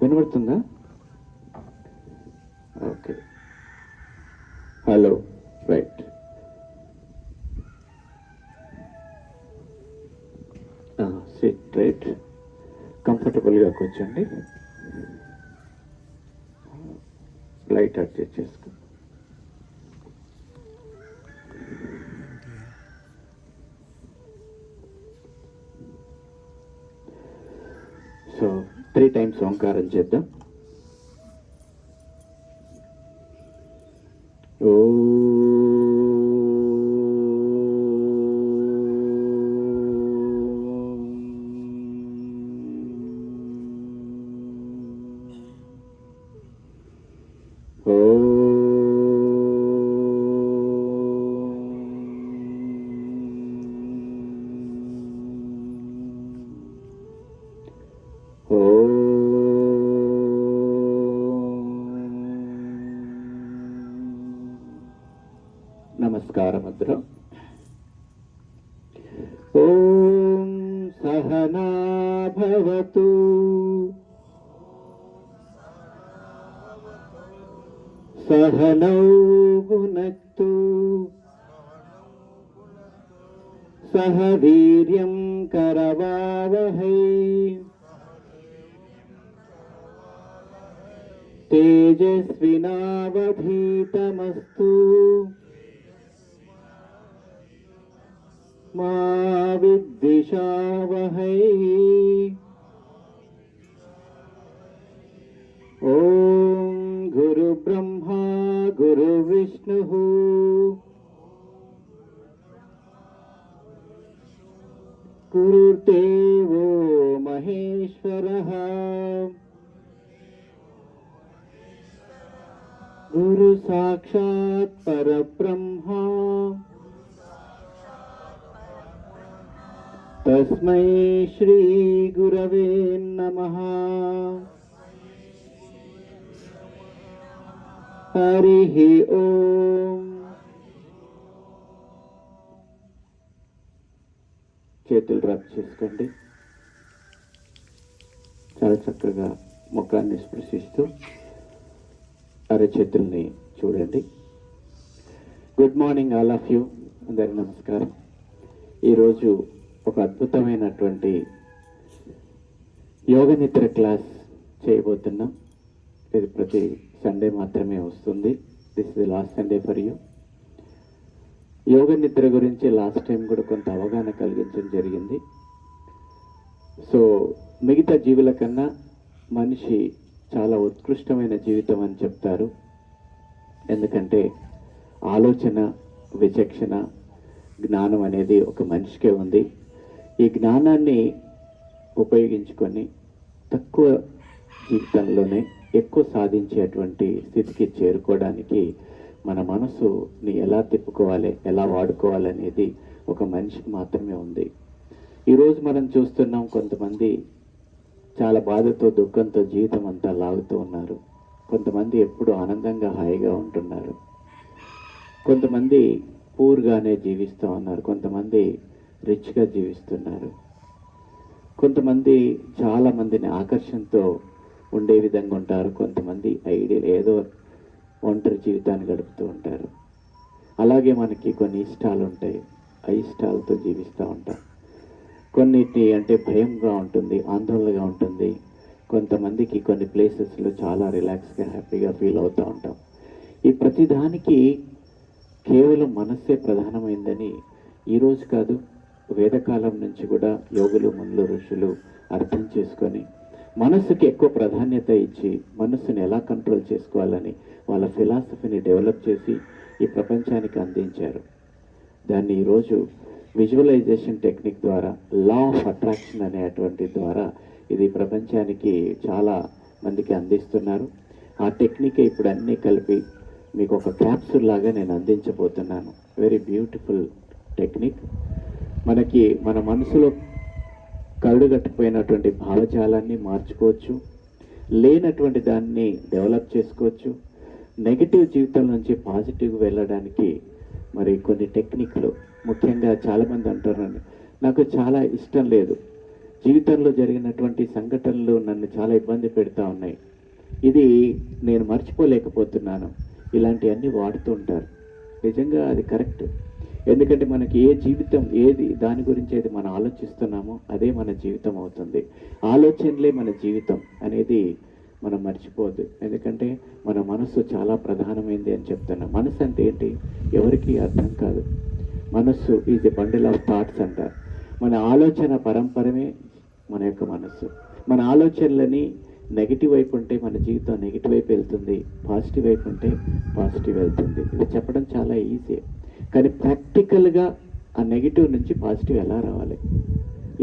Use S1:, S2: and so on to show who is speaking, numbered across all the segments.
S1: వినబడుతుందా? Okay, hello, right. SIT right, కంఫర్టబుల్గా కూర్చోండి. లైట్ అడ్జస్ట్ చేసుకో. సో 3 times ఓంకారం చేద్దాం. ఓ నమస్కారముద్ర. ఓం సహనా భవతు సహనౌ భునక్తు సహ వీర్యం కరవావహై తేజస్వినావధీతమస్తు మా విద్విషావహై. ఓం గురు బ్రహ్మా గురు విష్ణు గురుర్దేవో మహేశ్వరః గురు సాక్షాత్ పరబ్రహ్మ తస్మై శ్రీ గురవే నమః. హరి ఓం. చేతులు రబ్ చేసుకోండి. చాలా చక్కగా ముఖాన్ని స్పృశిస్తూ అరచేతుల్ని చూడండి. Good morning all of you. అందరి నమస్కారం. ఈరోజు ఒక అద్భుతమైనటువంటి యోగ నిద్ర క్లాస్ చేయబోతున్నాం. ఇది ప్రతి సండే మాత్రమే వస్తుంది. This is the last Sunday for you. Yoga nidra గురించి లాస్ట్ టైం కూడా కొంత అవగాహన కలిగించడం జరిగింది. సో మిగతా జీవుల కన్నా మనిషి చాలా ఉత్కృష్టమైన జీవితం అని చెప్తారు. ఎందుకంటే ఆలోచన, విచక్షణ, జ్ఞానం అనేది ఒక మనిషికే ఉంది. ఈ జ్ఞానాన్ని ఉపయోగించుకొని తక్కువ జీవితంలోనే ఎక్కువ సాధించేటువంటి స్థితికి చేరుకోవడానికి మన మనసుని ఎలా తిప్పుకోవాలి, ఎలా వాడుకోవాలనేది ఒక మనిషికి మాత్రమే ఉంది. ఈరోజు మనం చూస్తున్నాం, కొంతమంది చాలా బాధతో దుఃఖంతో జీవితం అంతా లాగుతూ ఉన్నారు. కొంతమంది ఎప్పుడు ఆనందంగా హాయిగా ఉంటున్నారు. కొంతమంది పూర్గానే జీవిస్తూ ఉన్నారు. కొంతమంది రిచ్గా జీవిస్తున్నారు. కొంతమంది చాలా మందిని ఆకర్షణతో ఉండే విధంగా ఉంటారు. కొంతమంది ఐడియల్ ఏదో ఒంటరి జీవితాన్ని గడుపుతూ ఉంటారు. అలాగే మనకి కొన్ని ఇష్టాలు ఉంటాయి. ఆ ఇష్టాలతో జీవిస్తూ ఉంటాం. కొన్నిటి అంటే భయంగా ఉంటుంది, ఆందోళనగా ఉంటుంది. కొంతమందికి కొన్ని ప్లేసెస్లో చాలా రిలాక్స్గా హ్యాపీగా ఫీల్ అవుతూ ఉంటాం. ఈ ప్రతిదానికి కేవలం మనస్సే ప్రధానమైందని ఈరోజు కాదు, వేదకాలం నుంచి కూడా యోగులు, మునులు, ఋషులు అర్థం చేసుకొని మనస్సుకి ఎక్కువ ప్రాధాన్యత ఇచ్చి మనస్సుని ఎలా కంట్రోల్ చేసుకోవాలని వాళ్ళ ఫిలాసఫీని డెవలప్ చేసి ఈ ప్రపంచానికి అందించారు. దాన్ని ఈరోజు విజువలైజేషన్ టెక్నిక్ ద్వారా, లా ఆఫ్ అట్రాక్షన్ అనేటువంటి ద్వారా ఇది ప్రపంచానికి చాలా మందికి అందిస్తున్నారు. ఆ టెక్నికే ఇప్పుడు అన్నీ కలిపి మీకు ఒక క్యాప్సూల్ లాగా నేను అందించబోతున్నాను. Very beautiful technique. మనకి మన మనసులో కరుడుగట్టిపోయినటువంటి భావజాలాన్ని మార్చుకోవచ్చు, లేనటువంటి దాన్ని డెవలప్ చేసుకోవచ్చు. నెగిటివ్ జీవితం నుంచి పాజిటివ్ వెళ్ళడానికి మరి కొన్ని టెక్నిక్లు, ముఖ్యంగా చాలామంది అంటారండి, నాకు చాలా ఇష్టం లేదు, జీవితంలో జరిగినటువంటి సంఘటనలు నన్ను చాలా ఇబ్బంది పెడతా ఉన్నాయి, ఇది నేను మర్చిపోలేకపోతున్నాను, ఇలాంటివన్నీ వాడుతూ ఉంటారు. నిజంగా అది కరెక్ట్. ఎందుకంటే మనకి ఏ జీవితం ఏది దాని గురించి ఏది మనం ఆలోచిస్తున్నామో అదే మన జీవితం అవుతుంది. ఆలోచనలే మన జీవితం అనేది మనం మర్చిపోవద్దు. ఎందుకంటే మన మనస్సు చాలా ప్రధానమైంది అని చెప్తున్నాం. మనసు అంటే ఏంటి ఎవరికి అర్థం కాదు. మనస్సు is a bundle of thoughts అంటారు. మన ఆలోచన పరంపరమే మన యొక్క మనస్సు. మన ఆలోచనలని నెగిటివ్ వైపు ఉంటే మన జీవితం నెగిటివ్ వైపు వెళ్తుంది, పాజిటివ్ వైపు ఉంటే పాజిటివ్ వెళ్తుంది. ఇది చెప్పడం చాలా ఈజీ, కానీ ప్రాక్టికల్గా ఆ నెగిటివ్ నుంచి పాజిటివ్ ఎలా రావాలి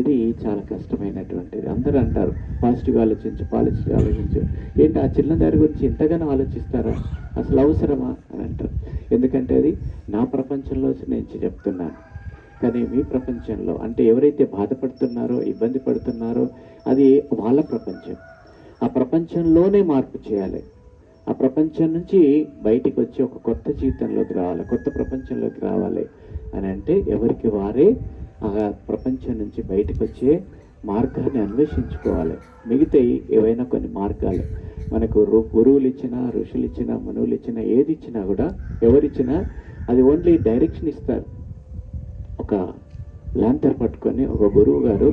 S1: ఇది చాలా కష్టమైనటువంటిది. అందరూ అంటారు పాజిటివ్ ఆలోచించు, పాజిటివ్ ఆలోచించు. ఏంటి ఆ చిన్న దారి గురించి ఇంతగానో ఆలోచిస్తారా, అసలు అవసరమా అని అంటారు. ఎందుకంటే అది నా ప్రపంచంలో నుంచి చెప్తున్నాను. కానీ మీ ప్రపంచంలో అంటే ఎవరైతే బాధపడుతున్నారో ఇబ్బంది పడుతున్నారో అది వాళ్ళ ప్రపంచం. ఆ ప్రపంచంలోనే మార్పు చేయాలి. ఆ ప్రపంచం నుంచి బయటికి వచ్చి ఒక కొత్త జీవితంలోకి రావాలి, కొత్త ప్రపంచంలోకి రావాలి అని అంటే ఎవరికి వారే ఆ ప్రపంచం నుంచి బయటకు వచ్చే మార్గాన్ని అన్వేషించుకోవాలి. మిగతా ఏవైనా కొన్ని మార్గాలు మనకు గురువులు ఇచ్చినా, ఋషులు ఇచ్చినా, మనువులు ఇచ్చినా, ఏది ఇచ్చినా కూడా ఎవరిచ్చినా అది ఓన్లీ డైరెక్షన్ ఇస్తారు. ఒక ల్యాంతర్ పట్టుకొని ఒక గురువు గారు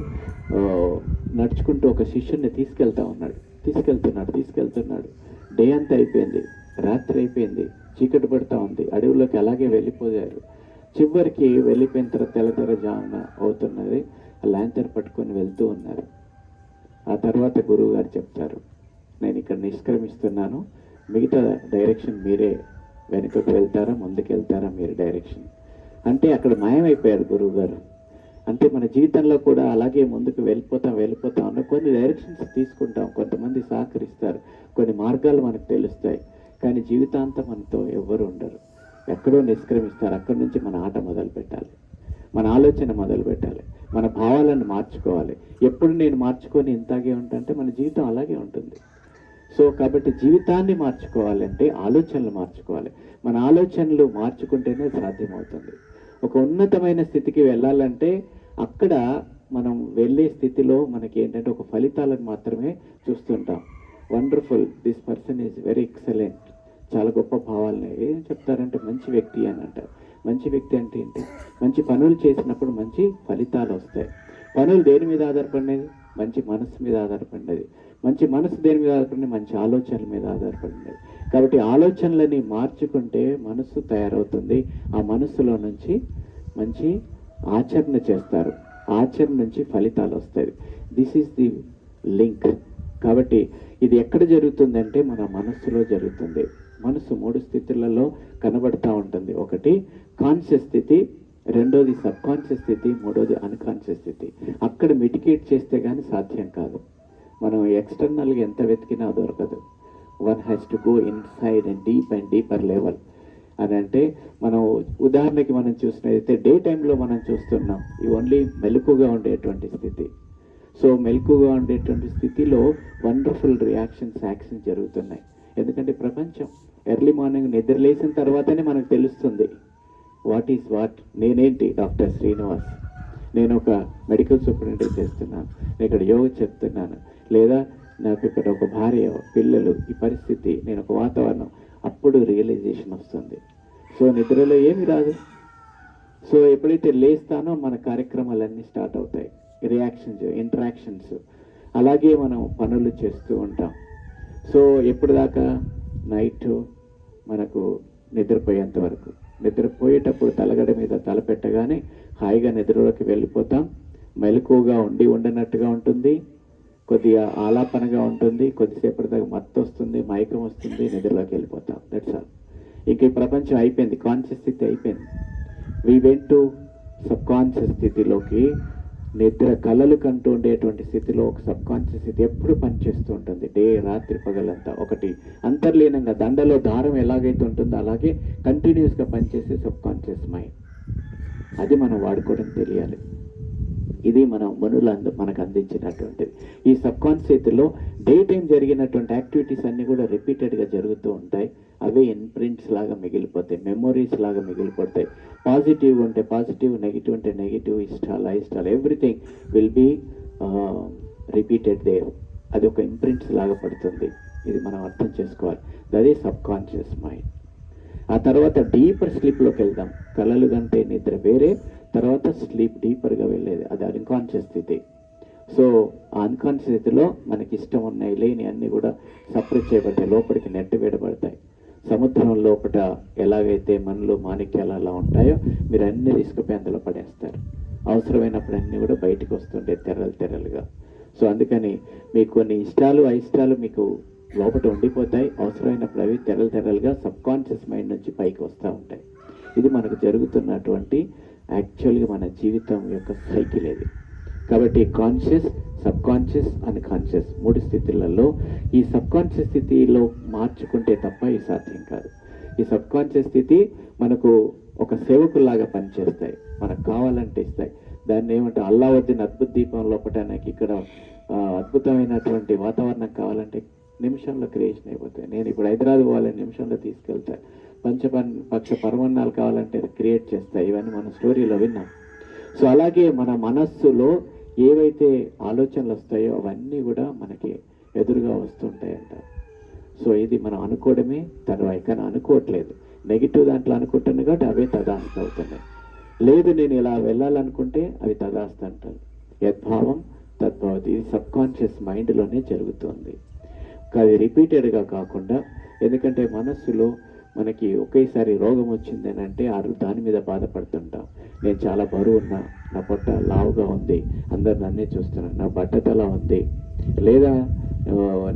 S1: నడుచుకుంటూ ఒక శిష్యుని తీసుకెళ్తున్నాడు. డే అంతా అయిపోయింది, రాత్రి అయిపోయింది, చీకటి పడుతూ ఉంది, అడవిలోకి అలాగే వెళ్ళిపోయారు. చివరికి వెళ్ళిపోయిన తర్వాత తెల్లజామున అవుతున్నది, ల్యాంతర్ పట్టుకొని వెళ్తూ ఉన్నారు. ఆ తర్వాత గురువు గారు చెప్తారు, నేను ఇక్కడ నిష్క్రమిస్తున్నాను, మిగతా డైరెక్షన్ మీరే, వెనుకకు వెళ్తారా ముందుకు వెళ్తారా మీరు డైరెక్షన్ అంటే అక్కడ మాయమైపోయారు గురువు గారు. అంటే మన జీవితంలో కూడా అలాగే ముందుకు వెళ్ళిపోతాం అన్న కొన్ని డైరెక్షన్స్ తీసుకుంటాం, కొంతమంది సహకరిస్తారు, కొన్ని మార్గాలు మనకు తెలుస్తాయి, కానీ జీవితాంతం మనతో ఎవ్వరు ఉండరు, ఎక్కడో నిష్క్రమిస్తారు. అక్కడి నుంచి మన ఆట మొదలు పెట్టాలి, మన ఆలోచన మొదలు పెట్టాలి, మన భావాలను మార్చుకోవాలి. ఎప్పుడు నేను మార్చుకొని ఇంతాగే ఉంటానంటే మన జీవితం అలాగే ఉంటుంది. సో కాబట్టి జీవితాన్ని మార్చుకోవాలంటే ఆలోచనలు మార్చుకోవాలి. మన ఆలోచనలు మార్చుకుంటేనే సాధ్యమవుతుంది. ఒక ఉన్నతమైన స్థితికి వెళ్ళాలంటే అక్కడ మనం వెళ్ళే స్థితిలో మనకి ఏంటంటే ఒక ఫలితాలను మాత్రమే చూస్తుంటాం. Wonderful, this person is very excellent, చాలా గొప్ప భావాలని ఏం చెప్తారంటే మంచి వ్యక్తి అని అంటారు. మంచి వ్యక్తి అంటే ఏంటి? మంచి పనులు చేసినప్పుడు మంచి ఫలితాలు వస్తాయి. పనులు దేని మీద ఆధారపడినది? మంచి మనసు మీద ఆధారపడినది. మంచి మనసు దేని మీద ఆధారపడినది? మంచి ఆలోచనల మీద ఆధారపడినది. కాబట్టి ఆలోచనలని మార్చుకుంటే మనసు తయారవుతుంది. ఆ మనసులో నుంచి మంచి ఆచరణ చేస్తారు, ఆచరణ నుంచి ఫలితాలు వస్తాయి. This is the link. కాబట్టి ఇది ఎక్కడ జరుగుతుందంటే మన మనస్సులో జరుగుతుంది. మనసు 3 స్థితులలో కనబడతా ఉంటుంది. ఒకటి కాన్షియస్ స్థితి, రెండోది సబ్ కాన్షియస్ స్థితి, మూడోది అన్కాన్షియస్ స్థితి. అక్కడ మిటికేట్ చేస్తే కానీ సాధ్యం కాదు. మనం ఎక్స్టర్నల్గా ఎంత వెతికినా దొరకదు. One has to go inside and deeper level అని అంటే మనం ఉదాహరణకి మనం చూసినట్లయితే డే టైంలో మనం చూస్తున్నాం ఈ ఓన్లీ మెలకుగా ఉండేటువంటి స్థితి. సో మెలకుగా ఉండేటువంటి స్థితిలో వండర్ఫుల్ యాక్షన్ జరుగుతున్నాయి. ఎందుకంటే ప్రపంచం ఎర్లీ మార్నింగ్ నిద్ర లేచిన తర్వాతనే మనకు తెలుస్తుంది వాట్ ఈజ్ వాట్. నేనేంటి డాక్టర్ శ్రీనివాస్, నేను ఒక మెడికల్ సూపరింటెండెంట్ చేస్తున్నాను, నేను ఇక్కడ యోగ చెప్తున్నాను, లేదా నాకు ఇక్కడ ఒక భార్య, పిల్లలు, ఈ పరిస్థితి, నేను ఒక వాతావరణం, అప్పుడు రియలైజేషన్ వస్తుంది. సో నిద్రలో ఏమి రాదు. సో ఎప్పుడైతే లేస్తానో మన కార్యక్రమాలన్నీ స్టార్ట్ అవుతాయి, ఇంటరాక్షన్స్. అలాగే మనం పనులు చేస్తూ ఉంటాం. సో ఎప్పుడు దాకా? నైట్ మనకు నిద్రపోయేంత వరకు. నిద్రపోయేటప్పుడు తలగడ మీద తల పెట్టగానే హాయిగా నిద్రలోకి వెళ్ళిపోతాం. మెలకువగా ఉండనట్టుగా ఉంటుంది, కొద్దిగా ఆలాపనగా ఉంటుంది, కొద్దిసేపటి దాకా మత్తు వస్తుంది, మైకం వస్తుంది, నిద్రలోకి వెళ్ళిపోతాం. That's all. ఇక ఈ ప్రపంచం అయిపోయింది, కాన్షియస్ స్థితి అయిపోయింది. We went to sub conscious స్థితిలోకి. నిద్ర కళలు కంటూ ఉండేటువంటి స్థితిలో ఒక సబ్ కాన్షియస్ స్థితి ఎప్పుడు పనిచేస్తూ ఉంటుంది, డే రాత్రి పగలంతా. ఒకటి అంతర్లీనంగా దండలో దారం ఎలాగైతే ఉంటుందో అలాగే కంటిన్యూస్గా పనిచేసే సబ్ కాన్షియస్ మైండ్. అది మనం వాడుకోవడం తెలియాలి. ఇది మనం మనకు అందించినటువంటిది. ఈ సబ్ కాన్షియస్లో డే టైం జరిగినటువంటి యాక్టివిటీస్ అన్నీ కూడా రిపీటెడ్గా జరుగుతూ ఉంటాయి. అవే ఇన్ప్రింట్స్ లాగా మిగిలిపోతాయి, మెమొరీస్ లాగా మిగిలిపోతాయి. పాజిటివ్ ఉంటే పాజిటివ్, నెగిటివ్ ఉంటే నెగిటివ్, ఇష్టాలు అయిష్టాలు, everything will be repeated there, అది ఒక ఇంప్రింట్స్ లాగా పడుతుంది. ఇది మనం అర్థం చేసుకోవాలి. అదే సబ్ కాన్షియస్ మైండ్. ఆ తర్వాత డీపర్ స్లీప్లోకి వెళ్దాం. కలలు కంటే నిద్ర వేరే, తర్వాత స్లీప్ డీపర్గా వెళ్ళేది, అది అన్కాన్షియస్ స్థితి. సో ఆ అన్కాన్షియస్ స్థితిలో మనకి ఇష్టం ఉన్నాయి లేని అన్నీ కూడా సపరేట్ చేయబడతాయి, లోపలికి నెట్టి వేయబడతాయి. సముద్రం లోపల ఎలాగైతే మనలో మాణిక్యాలు అలా ఉంటాయో మీరు అన్ని తీసుకుపోయి అందులో పడేస్తారు. అవసరమైనప్పుడు అన్నీ కూడా బయటకు వస్తుండే తెరలు తెరలుగా. సో అందుకని మీకు కొన్ని ఇష్టాలు అయిష్టాలు మీకు లోపల ఉండిపోతాయి, అవసరమైనప్పుడు అవి తెరలు తెరలుగా సబ్ కాన్షియస్ మైండ్ నుంచి పైకి వస్తూ ఉంటాయి. ఇది మనకు జరుగుతున్నటువంటి యాక్చువల్గా మన జీవితం యొక్క సైకిల్ ఇది. కాబట్టి కాన్షియస్, సబ్ కాన్షియస్, అన్కాన్షియస్ 3 స్థితులలో ఈ సబ్ కాన్షియస్ స్థితిలో మార్చుకుంటే తప్ప ఇది సాధ్యం కాదు. ఈ సబ్ కాన్షియస్ స్థితి మనకు ఒక సేవకులాగా పనిచేస్తాయి, మనకు కావాలంటే ఇస్తాయి. దాన్ని ఏమంటే అల్లావుద్దీన్ అద్భుత దీపం లోపల నాకు ఇక్కడ అద్భుతమైనటువంటి వాతావరణం కావాలంటే నిమిషంలో క్రియేషన్ అయిపోతాయి. నేను ఇప్పుడు హైదరాబాద్ పోవాలని నిమిషంలో తీసుకెళ్తాను. పక్ష పరమాన్నాలు కావాలంటే క్రియేట్ చేస్తాయి. ఇవన్నీ మన స్టోరీలో విన్నాం. సో అలాగే మన మనస్సులో ఏవైతే ఆలోచనలు వస్తాయో అవన్నీ కూడా మనకి ఎదురుగా వస్తుంటాయంట. సో ఇది మనం అనుకోవడమే తర్వాయి, కానీ అనుకోవట్లేదు. నెగిటివ్ దాంట్లో అనుకుంటున్నాయి కాబట్టి అవే తదాస్తు అవుతున్నాయి. లేదు నేను ఇలా వెళ్ళాలనుకుంటే అవి తదాస్తు అంటారు. యద్భావం తద్భవతి. ఇది సబ్ కాన్షియస్ మైండ్లోనే జరుగుతుంది. అది రిపీటెడ్గా కాకుండా, ఎందుకంటే మనస్సులో మనకి ఒకేసారి రోగం వచ్చింది అని అంటే దాని మీద బాధపడుతుంటాం. నేను చాలా బరువు ఉన్నా, నా పొట్ట లావుగా ఉంది, అందరు నన్నే చూస్తున్నాను, నా బట్టతల ఉంది, లేదా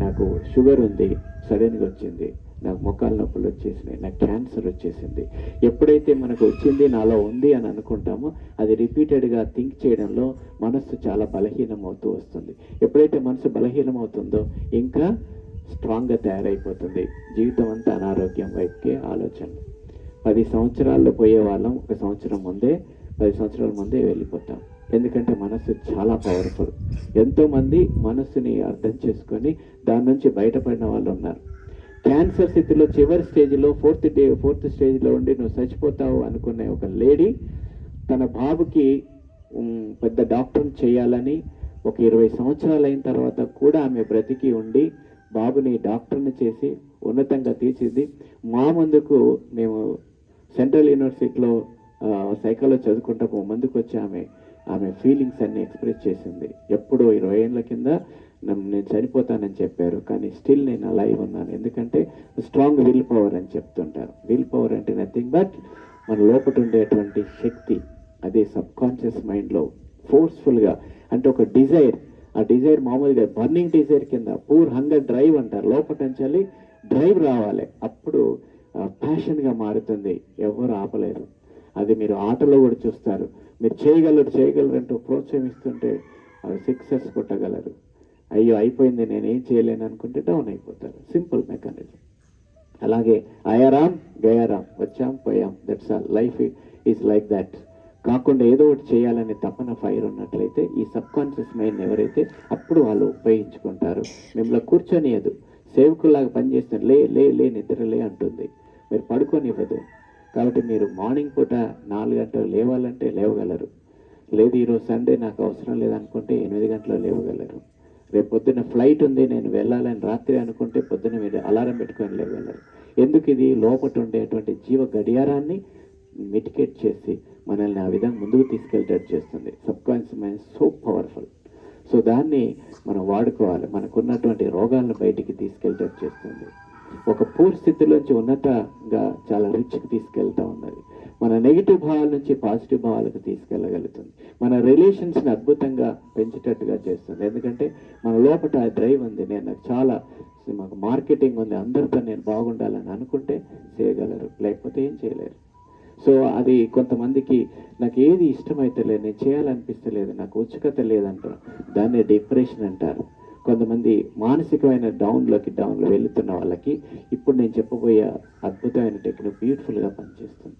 S1: నాకు షుగర్ ఉంది సడన్గా వచ్చింది, నాకు మొక్కల నొప్పులు వచ్చేసినాయి, నాకు క్యాన్సర్ వచ్చేసింది. ఎప్పుడైతే మనకు వచ్చింది నాలో ఉంది అని అనుకుంటామో అది రిపీటెడ్గా థింక్ చేయడంలో మనస్సు చాలా బలహీనం అవుతూ వస్తుంది. ఎప్పుడైతే మనసు బలహీనం అవుతుందో ఇంకా స్ట్రాంగ్గా తయారైపోతుంది. జీవితం అంతా అనారోగ్యం వైపుకే ఆలోచన. 10 సంవత్సరాల్లో పోయే వాళ్ళం 1 సంవత్సరం ముందే, 10 సంవత్సరాల ముందే వెళ్ళిపోతాం. ఎందుకంటే మనస్సు చాలా పవర్ఫుల్. ఎంతోమంది మనస్సుని అర్థం చేసుకొని దాని నుంచి బయటపడిన వాళ్ళు ఉన్నారు. క్యాన్సర్ స్థితిలో చివరి స్టేజ్లో 4th స్టేజ్లో ఉండి నువ్వు చచ్చిపోతావు అనుకునే ఒక లేడీ తన బాబుకి పెద్ద డాక్టర్ని చేయాలని ఒక 20 సంవత్సరాలు అయిన తర్వాత కూడా ఆమె బ్రతికి ఉండి బాబుని డాక్టర్ని చేసి ఉన్నతంగా తీర్చింది. మా ముందుకు మేము సెంట్రల్ యూనివర్సిటీలో సైకాలజీ చదువుకుంటా ముందుకు వచ్చి ఆమె ఫీలింగ్స్ అన్ని ఎక్స్ప్రెస్ చేసింది. ఎప్పుడో 20 ఏళ్ళ కింద నేను చనిపోతానని చెప్పారు, కానీ స్టిల్ నేను అలైవ్ ఉన్నాను. ఎందుకంటే స్ట్రాంగ్ విల్ పవర్ అని చెప్తుంటారు. విల్ పవర్ అంటే నథింగ్ బట్ మన లోపల ఉండేటువంటి శక్తి. అదే సబ్ కాన్షియస్ మైండ్లో ఫోర్స్ఫుల్గా, అంటే ఒక డిజైర్, ఆ డిజైర్ మామూలుగా బర్నింగ్ డిజైర్ కింద పూర్ హంగర్ డ్రైవ్ అంటారు. లోపల నుంచి డ్రైవ్ రావాలి, అప్పుడు ప్యాషన్గా మారుతుంది, ఎవరు ఆపలేరు. అది మీరు ఆటలో కూడా చూస్తారు. మీరు చేయగలరు అంటూ ప్రోత్సహిస్తుంటే అవి 6 కొట్టగలరు. అయ్యో అయిపోయింది నేనేం చేయలేను అనుకుంటే డౌన్ అయిపోతారు. Simple mechanism. అలాగే అయారాం గయారాం, వచ్చాం పోయాం, that's all. Life is like that. కాకుండా ఏదో ఒకటి చేయాలనే తపన ఫైర్ ఉన్నట్లయితే ఈ సబ్ కాన్షియస్ మైండ్ ఎవరైతే అప్పుడు వాళ్ళు ఉపయోగించుకుంటారు. మిమ్మల్ని కూర్చొనియదు, సేవకులాగా పనిచేస్తారు. లే నిద్రలే అంటుంది, మీరు పడుకోనివ్వదు. కాబట్టి మీరు మార్నింగ్ పూట 4 గంటలు లేవాలంటే లేవగలరు. లేదు ఈరోజు సండే నాకు అవసరం లేదనుకుంటే 8 గంటలు లేవగలరు. రేపు పొద్దున్న ఫ్లైట్ ఉంది నేను వెళ్ళాలని రాత్రి అనుకుంటే పొద్దున్న మీరు అలారం పెట్టుకొని లేవగలరు. ఎందుకు? ఇది లోపల ఉండేటువంటి జీవ గడియారాన్ని మిటికేట్ చేసి మనల్ని ఆ విధంగా ముందుకు తీసుకెళ్ళేటట్టు చేస్తుంది. Sub conscious mind so powerful. So దాన్ని మనం వాడుకోవాలి. మనకున్నటువంటి రోగాలను బయటికి తీసుకెళ్ళేటట్టు చేస్తుంది. ఒక పూర్ స్థితిలోంచి ఉన్నతంగా చాలా రిచ్కి తీసుకెళ్తా ఉన్నది. మన నెగిటివ్ భావాల నుంచి పాజిటివ్ భావాలకు తీసుకెళ్ళగలుగుతుంది. మన రిలేషన్స్ని అద్భుతంగా పెంచేటట్టుగా చేస్తుంది. ఎందుకంటే మన లోపల ఆ డ్రైవ్ ఉంది. నాకు చాలా మాకు మార్కెటింగ్ ఉంది, అందరితో నేను బాగుండాలని అనుకుంటే చేయగలరు, లేకపోతే ఏం చేయలేరు. సో అది కొంతమందికి నాకు ఏది ఇష్టమైతే లేదు, నేను చేయాలనిపిస్తలేదు, నాకు ఉత్సుకత లేదంటారు. దాన్ని డిప్రెషన్ అంటారు. కొంతమంది మానసికమైన డౌన్లో వెళుతున్న వాళ్ళకి ఇప్పుడు నేను చెప్పబోయే అద్భుతమైన టెక్నిక్ బ్యూటిఫుల్గా పనిచేస్తుంది.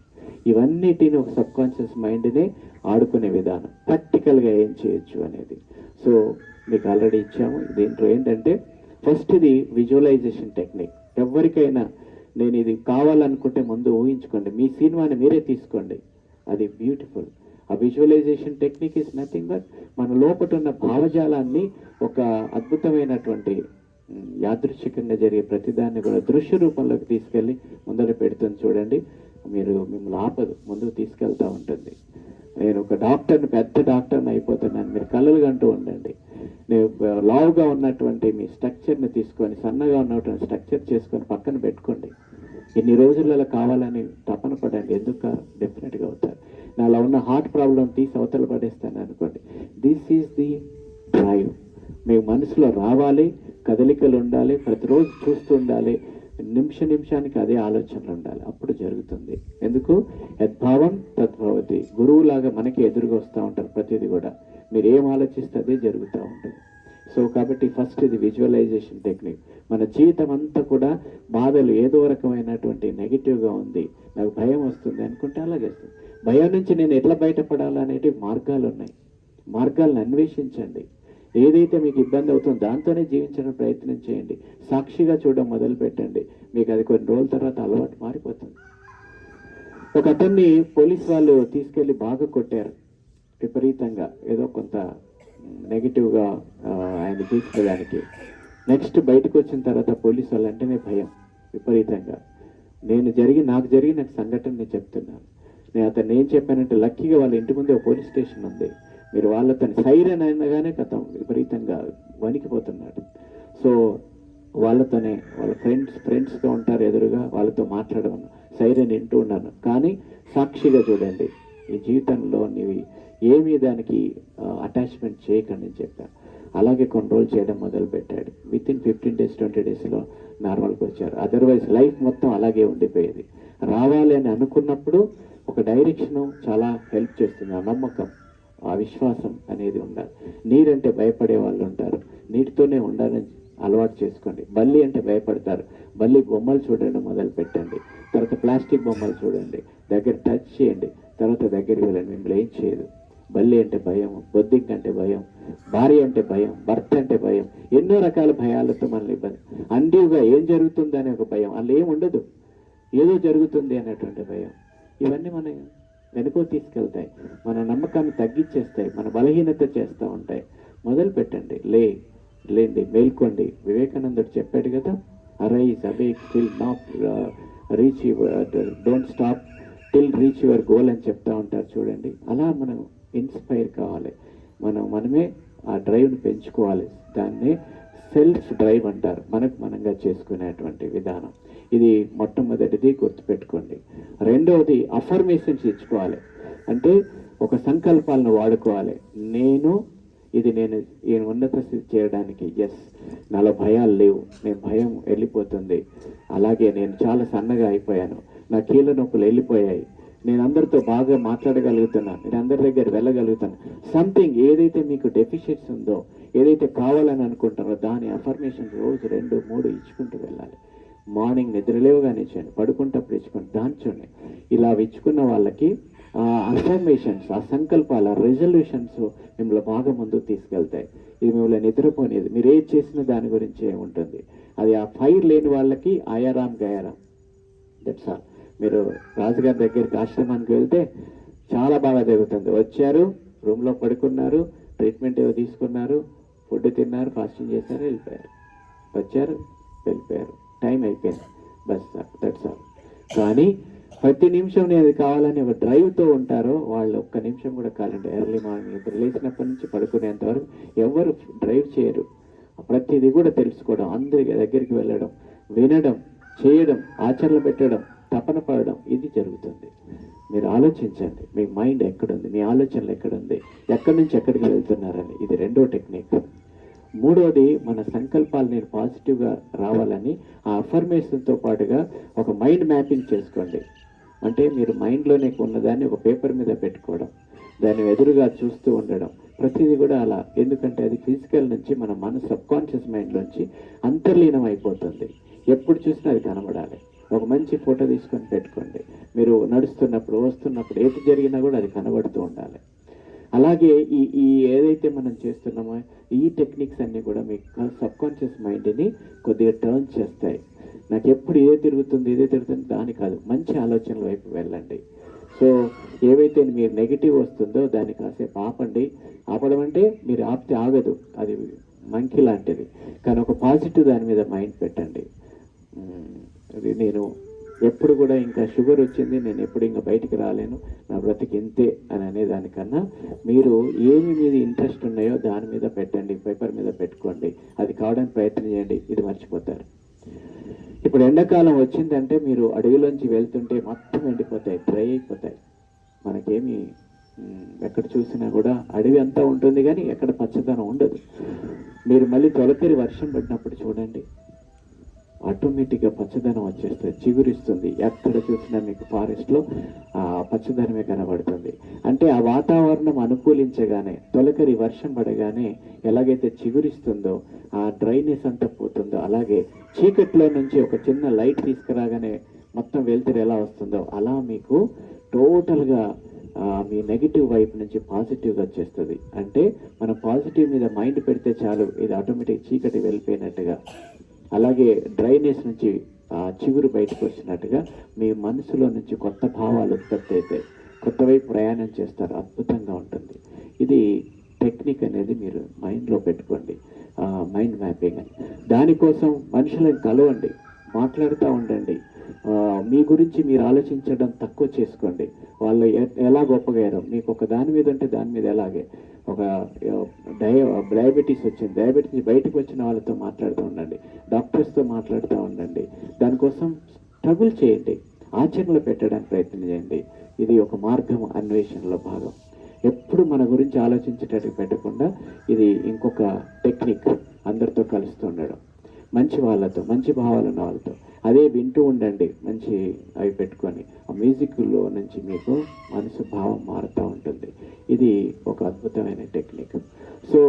S1: ఇవన్నిటిని ఒక సబ్ కాన్షియస్ మైండ్నే ఆడుకునే విధానం, ప్రాక్టికల్గా ఏం చేయొచ్చు అనేది. సో మీకు ఆల్రెడీ ఇచ్చాము. దీంట్లో ఏంటంటే ఫస్ట్ ఇది విజువలైజేషన్ టెక్నిక్. ఎవరికైనా నేను ఇది కావాలనుకుంటే ముందు ఊహించుకోండి, మీ సినిమాని మీరే తీసుకోండి, అది బ్యూటిఫుల్. ఆ visualisation technique is nothing but మన లోపల ఉన్న భావజాలాన్ని ఒక అద్భుతమైనటువంటి యాదృచ్ఛికంగా జరిగే ప్రతిదాన్ని కూడా దృశ్య రూపంలోకి తీసుకెళ్ళి ముందర పెడుతుంది చూడండి. మిమ్మల్ని ఆపదు, ముందుకు తీసుకెళ్తూ ఉంటుంది. నేను ఒక డాక్టర్ని, పెద్ద డాక్టర్ని అయిపోతున్నాను, మీరు కలలు కంటూ ఉండండి. నేను లావుగా ఉన్నటువంటి మీ స్ట్రక్చర్ని తీసుకొని సన్నగా ఉన్నటువంటి స్ట్రక్చర్ చేసుకొని పక్కన పెట్టుకోండి. ఇన్ని రోజులలో కావాలని తపన పడండి, ఎందుకు డెఫినెట్గా అవుతారు. నాలో ఉన్న హార్ట్ ప్రాబ్లం తీసి అవతల పడేస్తాను అనుకోండి. This is the drive. మీ మనసులో రావాలి, కదలికలు ఉండాలి, ప్రతిరోజు చూస్తూ ఉండాలి, నిమిషానికి అదే ఆలోచనలు ఉండాలి, అప్పుడు జరుగుతుంది. ఎందుకు? యద్భావం తద్భవతి. గురువులాగా మనకి ఎదురుగా వస్తూ ఉంటారు ప్రతిదీ కూడా. మీరు ఏం ఆలోచిస్తే అదే జరుగుతూ ఉంటుంది. సో కాబట్టి ఫస్ట్ ఇది విజువలైజేషన్ టెక్నిక్. మన జీవితం అంతా కూడా బాధలు, ఏదో రకమైనటువంటి నెగిటివ్గా ఉంది, నాకు భయం వస్తుంది అనుకుంటే అలాగే వస్తుంది. భయం నుంచి నేను ఎట్లా బయటపడాలనేటి మార్గాలు ఉన్నాయి. మార్గాలను అన్వేషించండి. ఏదైతే మీకు ఇబ్బంది అవుతుందో దాంతోనే జీవించడం ప్రయత్నం చేయండి. సాక్షిగా చూడడం మొదలు పెట్టండి. మీకు అది కొన్ని రోజుల తర్వాత అలవాటు మారిపోతుంది. ఒక అతన్ని పోలీస్ వాళ్ళు తీసుకెళ్ళి బాగా కొట్టారు విపరీతంగా, ఏదో కొంత నెగిటివ్గా ఆయన తీసుకోవడానికి. నెక్స్ట్ బయటకు వచ్చిన తర్వాత పోలీసు వాళ్ళు అంటేనే భయం విపరీతంగా. నాకు జరిగిన సంఘటన నేను చెప్తున్నాను. నేను అతను ఏం చెప్పానంటే, లక్కీగా వాళ్ళ ఇంటి ముందే ఒక పోలీస్ స్టేషన్ ఉంది. మీరు వాళ్ళతో సైరన్ అయినగానే కథం విపరీతంగా వణికిపోతున్నాడు. సో వాళ్ళతోనే వాళ్ళ ఫ్రెండ్స్తో ఉంటారు ఎదురుగా, వాళ్ళతో మాట్లాడమను, సైరన్ వింటూ ఉన్నాను. కానీ సాక్షిగా చూడండి, ఈ జీవితంలో నీవి ఏమీ దానికి అటాచ్మెంట్ చేయకండి అని చెప్పాను. అలాగే కొన్ని రోజులు చేయడం మొదలు పెట్టాడు. వితిన్ 15 days 20 daysలో నార్మల్కి వచ్చారు. అదర్వైజ్ లైఫ్ మొత్తం అలాగే ఉండిపోయేది. రావాలి అని అనుకున్నప్పుడు ఒక డైరెక్షను చాలా హెల్ప్ చేస్తుంది. ఆ నమ్మకం, ఆ విశ్వాసం అనేది ఉండాలి. నీరంటే భయపడే వాళ్ళు ఉంటారు, నీటితోనే ఉండాలని అలవాటు చేసుకోండి. బల్లి అంటే భయపడతారు, బల్లి బొమ్మలు చూడడం మొదలు పెట్టండి. తర్వాత ప్లాస్టిక్ బొమ్మలు చూడండి, దగ్గర టచ్ చేయండి, తర్వాత దగ్గరికి వెళ్ళండి, మిమ్మల్ని ఏం చేయదు. బల్లి అంటే భయం, బొద్దింక అంటే భయం, భార్య అంటే భయం, భర్త అంటే భయం, ఎన్నో రకాల భయాలతో మనల్ని ఇబ్బంది. అండీగా ఏం జరుగుతుంది అనే ఒక భయం, అందులో ఏం ఉండదు, ఏదో జరుగుతుంది అనేటువంటి భయం. ఇవన్నీ మన వెనుకో తీసుకెళ్తాయి, మన నమ్మకాన్ని తగ్గించేస్తాయి, మన బలహీనత చేస్తూ ఉంటాయి. మొదలు పెట్టండి, లేండి, మేల్కోండి. వివేకానందుడు చెప్పాడు కదా, arise awake still not reach don't stop till reach your goal అని చెప్తా ఉంటారు చూడండి. అలా మనం ఇన్స్పైర్ కావాలి, మనమే ఆ డ్రైవ్ని పెంచుకోవాలి. దాన్నే సెల్ఫ్ డ్రైవ్ అంటారు, మనంగా చేసుకునేటువంటి విధానం. ఇది మొట్టమొదటిది గుర్తుపెట్టుకోండి. రెండవది అఫర్మేషన్స్ ఇచ్చుకోవాలి. అంటే ఒక సంకల్పాలను వాడుకోవాలి. నేను ఈ ఉన్నత స్థితి చేయడానికి నాలో భయాలు లేవు, నేను భయం వెళ్ళిపోతుంది, అలాగే నేను చాలా సన్నగా అయిపోయాను, నా కీళ్ళ నొప్పులు వెళ్ళిపోయాయి, నేను అందరితో బాగా మాట్లాడగలుగుతున్నాను, నేను అందరి దగ్గర వెళ్ళగలుగుతాను. సంథింగ్ ఏదైతే మీకు డెఫిషియన్స్ ఉందో, ఏదైతే కావాలని అనుకుంటారో దాని అఫర్మేషన్ రోజు 2, 3 ఇచ్చుకుంటూ వెళ్ళాలి. మార్నింగ్ నిద్రలేవగానే ఇచ్చండి, పడుకుంటప్పుడు ఇచ్చుకోండి, దాంచోండి. ఇలా ఇచ్చుకున్న వాళ్ళకి ఆ అఫర్మేషన్స్, ఆ సంకల్పాలు, ఆ రెజల్యూషన్స్ మిమ్మల్ని బాగా ముందుకు తీసుకెళ్తాయి. ఇది మిమ్మల్ని నిద్రపోనేది, మీరు ఏది చేసిన దాని గురించి ఉంటుంది. అది ఆ ఫైర్ లేని వాళ్ళకి ఆయారాం గయారాం, దట్స్ ఆల్. మీరు రాజుగారి దగ్గరికి ఆశ్రమానికి వెళ్తే చాలా బాగా జరుగుతుంది. వచ్చారు, రూమ్లో పడుకున్నారు, ట్రీట్మెంట్ ఏదో తీసుకున్నారు, ఫుడ్ తిన్నారు, ఫాస్టింగ్ చేశారు, వెళ్ళిపోయారు. వచ్చారు, వెళ్ళిపోయారు, టైం అయిపోయింది, బస్, దట్స్ ఆల్. కానీ ప్రతి నిమిషం నేను కావాలని ఒక డ్రైవ్తో ఉంటారో వాళ్ళు ఒక్క నిమిషం కూడా కాలండి. ఎర్లీ మార్నింగ్ ఇప్పుడు లేచినప్పటి నుంచి పడుకునేంత వరకు ఎవరు డ్రైవ్ చేయరు. ప్రతిదీ కూడా తెలుసుకోవడం, అందరి దగ్గరికి వెళ్ళడం, వినడం, చేయడం, ఆచరణ పెట్టడం, తపన పడడం, ఇది జరుగుతుంది. మీరు ఆలోచించండి, మీ మైండ్ ఎక్కడుంది, మీ ఆలోచనలు ఎక్కడుంది, ఎక్కడి నుంచి ఎక్కడికి వెళ్తున్నారని. ఇది రెండో టెక్నిక్. మూడోది, మన సంకల్పాలు నేను పాజిటివ్గా రావాలని ఆ అఫర్మేషన్తో పాటుగా ఒక మైండ్ మ్యాపింగ్ చేసుకోండి. అంటే మీరు మైండ్లోనే ఉన్నదాన్ని ఒక పేపర్ మీద పెట్టుకోవడం, దాన్ని ఎదురుగా చూస్తూ ఉండడం, ప్రతిదీ కూడా అలా. ఎందుకంటే అది ఫిజికల్ నుంచి మన సబ్కాన్షియస్ మైండ్లోంచి అంతర్లీనం అయిపోతుంది. ఎప్పుడు చూసినా అది కనబడాలి. ఒక మంచి ఫోటో తీసుకొని పెట్టుకోండి. మీరు నడుస్తున్నప్పుడు, వస్తున్నప్పుడు, ఏది జరిగినా కూడా అది కనబడుతూ ఉండాలి. అలాగే ఈ ఏదైతే మనం చేస్తున్నామో ఈ టెక్నిక్స్ అన్నీ కూడా మీ సబ్కాన్షియస్ మైండ్ని కొద్దిగా టర్న్ చేస్తాయి. నాకు ఎప్పుడు ఇదే తిరుగుతుంది దాని కాదు, మంచి ఆలోచనల వైపు వెళ్ళండి. సో ఏవైతే మీరు నెగిటివ్ వస్తుందో దాన్ని కాసేపు ఆపండి. ఆపడం అంటే మీరు ఆపితే ఆగదు, అది మంకీ లాంటిది. కానీ ఒక పాజిటివ్ దాని మీద మైండ్ పెట్టండి. అది నేను ఎప్పుడు కూడా ఇంకా షుగర్ వచ్చింది, నేను ఎప్పుడు ఇంకా బయటికి రాలేను, నా బ్రతికి ఇంతే అని అనేదానికన్నా మీరు ఏమి మీద ఇంట్రెస్ట్ ఉన్నాయో దాని మీద పెట్టండి, పేపర్ మీద పెట్టుకోండి, అది కావడానికి ప్రయత్నం చేయండి, ఇది మర్చిపోతారు. ఇప్పుడు ఎండాకాలం వచ్చిందంటే మీరు అడవిలోంచి వెళ్తుంటే మొత్తం ఎండిపోతాయి, డ్రై అయిపోతాయి. మనకేమి ఎక్కడ చూసినా కూడా అడవి అంతా ఉంటుంది కానీ ఎక్కడ పచ్చదనం ఉండదు. మీరు మళ్ళీ తొలకరి వర్షం పడినప్పుడు చూడండి, ఆటోమేటిక్గా పచ్చదనం వచ్చేస్తుంది, చిగురిస్తుంది. ఎక్కడ చూసినా మీకు ఫారెస్ట్లో ఆ పచ్చదనమే కనబడుతుంది. అంటే ఆ వాతావరణం అనుకూలించగానే, తొలకరి వర్షం పడగానే ఎలాగైతే చిగురిస్తుందో, ఆ డ్రైనెస్ అంతా పోతుందో, అలాగే చీకట్లో నుంచి ఒక చిన్న లైట్ తీసుకురాగానే మొత్తం వెళ్తురు ఎలా వస్తుందో అలా మీకు టోటల్గా మీ నెగిటివ్ వైపు నుంచి పాజిటివ్గా వచ్చేస్తుంది. అంటే మనం పాజిటివ్ మీద మైండ్ పెడితే చాలు, ఇది ఆటోమేటిక్ చీకటి వెళ్ళిపోయినట్టుగా, అలాగే డ్రైనెస్ నుంచి చిగురు బయటకు వచ్చినట్టుగా మీ మనసులో నుంచి కొత్త భావాలు ఉత్పత్తి అవుతాయి, కొత్త వైపు ప్రయాణం చేస్తారు, అద్భుతంగా ఉంటుంది. ఇది టెక్నిక్ అనేది మీరు మైండ్లో పెట్టుకోండి, మైండ్ మ్యాపింగ్ అని. దానికోసం మనుషులను కలవండి, మాట్లాడుతూ ఉండండి. మీ గురించి మీరు ఆలోచించడం తక్కువ చేసుకోండి. వాళ్ళు ఎలా గొప్పగారో మీకు ఒక దాని మీద ఉంటే దాని మీద ఎలాగే ఒక డయాబెటీస్ వచ్చింది, డయాబెటీస్ నుంచి బయటకు వచ్చిన వాళ్ళతో మాట్లాడుతూ ఉండండి, డాక్టర్స్తో మాట్లాడుతూ ఉండండి. దానికోసం స్ట్రగుల్ చేయండి, ఆచరణలో పెట్టడానికి ప్రయత్నం చేయండి. ఇది ఒక మార్గం, అన్వేషణలో భాగం. ఎప్పుడు మన గురించి ఆలోచించేటట్టు పెట్టకుండా ఇది ఇంకొక టెక్నిక్, అందరితో కలుస్తూ ఉండడం, మంచి వాళ్ళతో, మంచి భావాలు ఉన్న వాళ్ళతో అదే వింటూ ఉండండి. మంచి అవి పెట్టుకొని ఆ మ్యూజిక్లో నుంచి మీకు మనసు భావం మారుతూ ఉంటుంది. ఇది ఒక అద్భుతమైన టెక్నిక్. సో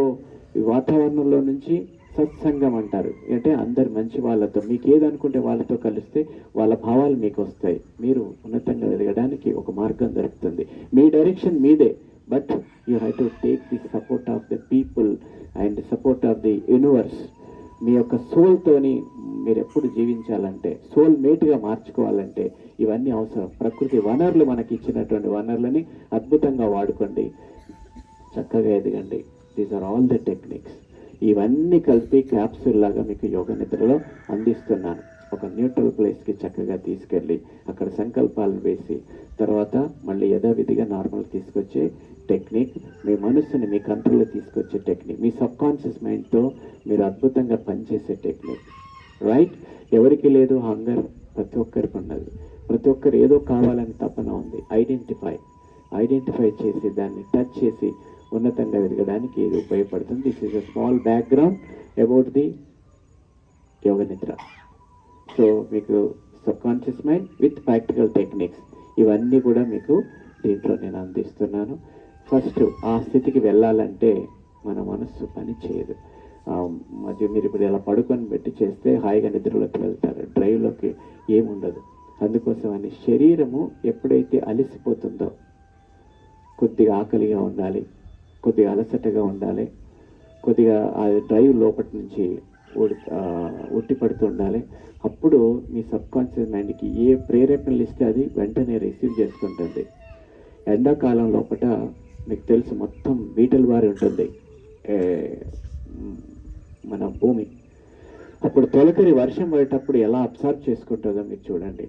S1: ఈ వాతావరణంలో నుంచి సత్సంగం అంటారు, అంటే అందరు మంచి వాళ్ళతో, మీకు ఏదనుకుంటే వాళ్ళతో కలిస్తే వాళ్ళ భావాలు మీకు వస్తాయి, మీరు ఉన్నతంగా ఎదగడానికి ఒక మార్గం దొరుకుతుంది. మీ డైరెక్షన్ మీదే, but you have to take the support of the people and support of the universe. మీ యొక్క సోల్తోని మీరు ఎప్పుడు జీవించాలంటే, సోల్ మేట్గా మార్చుకోవాలంటే ఇవన్నీ అవసరం. ప్రకృతి వనరులు మనకి ఇచ్చినటువంటి వనరులని అద్భుతంగా వాడుకోండి, చక్కగా ఎదగండి. These are all the techniques. ఇవన్నీ కలిపి క్యాప్సూల్ లాగా మీకు యోగ నిద్రలో అందిస్తున్నాను. ఒక న్యూట్రల్ ప్లేస్కి చక్కగా తీసుకెళ్ళి అక్కడ సంకల్పాలను వేసి తర్వాత మళ్ళీ యథావిధిగా నార్మల్ తీసుకొచ్చే టెక్నిక్, మీ మనస్సుని మీ కంట్రోల్లో తీసుకొచ్చే టెక్నిక్, మీ సబ్కాన్షియస్ మైండ్తో మీరు అద్భుతంగా పనిచేసే టెక్నిక్. రైట్? ఎవరికి లేదు హంగర్, ప్రతి ఒక్కరికి ఉన్నది. ప్రతి ఒక్కరు ఏదో కావాలని తపన ఉంది. ఐడెంటిఫై చేసి దాన్ని టచ్ చేసి ఉన్నతంగా ఎదగడానికి ఇది ఉపయోగపడుతుంది. This is a small background about the yoga nidra. So మీకు subconscious mind with practical techniques ఇవన్నీ కూడా మీకు దీంట్లో నేను అందిస్తున్నాను. ఫస్ట్ ఆ స్థితికి వెళ్ళాలంటే మన మనస్సు పని చేయదు. మధ్య మీరు ఇప్పుడు ఇలా పడుకొని పెట్టి చేస్తే హాయిగా నిద్రలోకి వెళ్తారు, డ్రైవ్లోకి ఏముండదు. అందుకోసం అని శరీరము ఎప్పుడైతే అలసిపోతుందో, కొద్దిగా ఆకలిగా ఉండాలి, కొద్దిగా అలసటగా ఉండాలి, కొద్దిగా ఆ డ్రైవ్ లోపటి నుంచి ఉట్టి పడుతూ ఉండాలి. అప్పుడు మీ సబ్కాన్షియస్ మైండ్కి ఏ ప్రేరేపణలు ఇస్తే అది వెంటనే రిసీవ్ చేసుకుంటుంది. ఎండాకాలం లోపల మీకు తెలుసు మొత్తం బీటలు బారి ఉంటుంది మన భూమి. అప్పుడు తొలకరి వర్షం పడేటప్పుడు ఎలా అబ్జర్వ్ చేసుకుంటుందో మీరు చూడండి.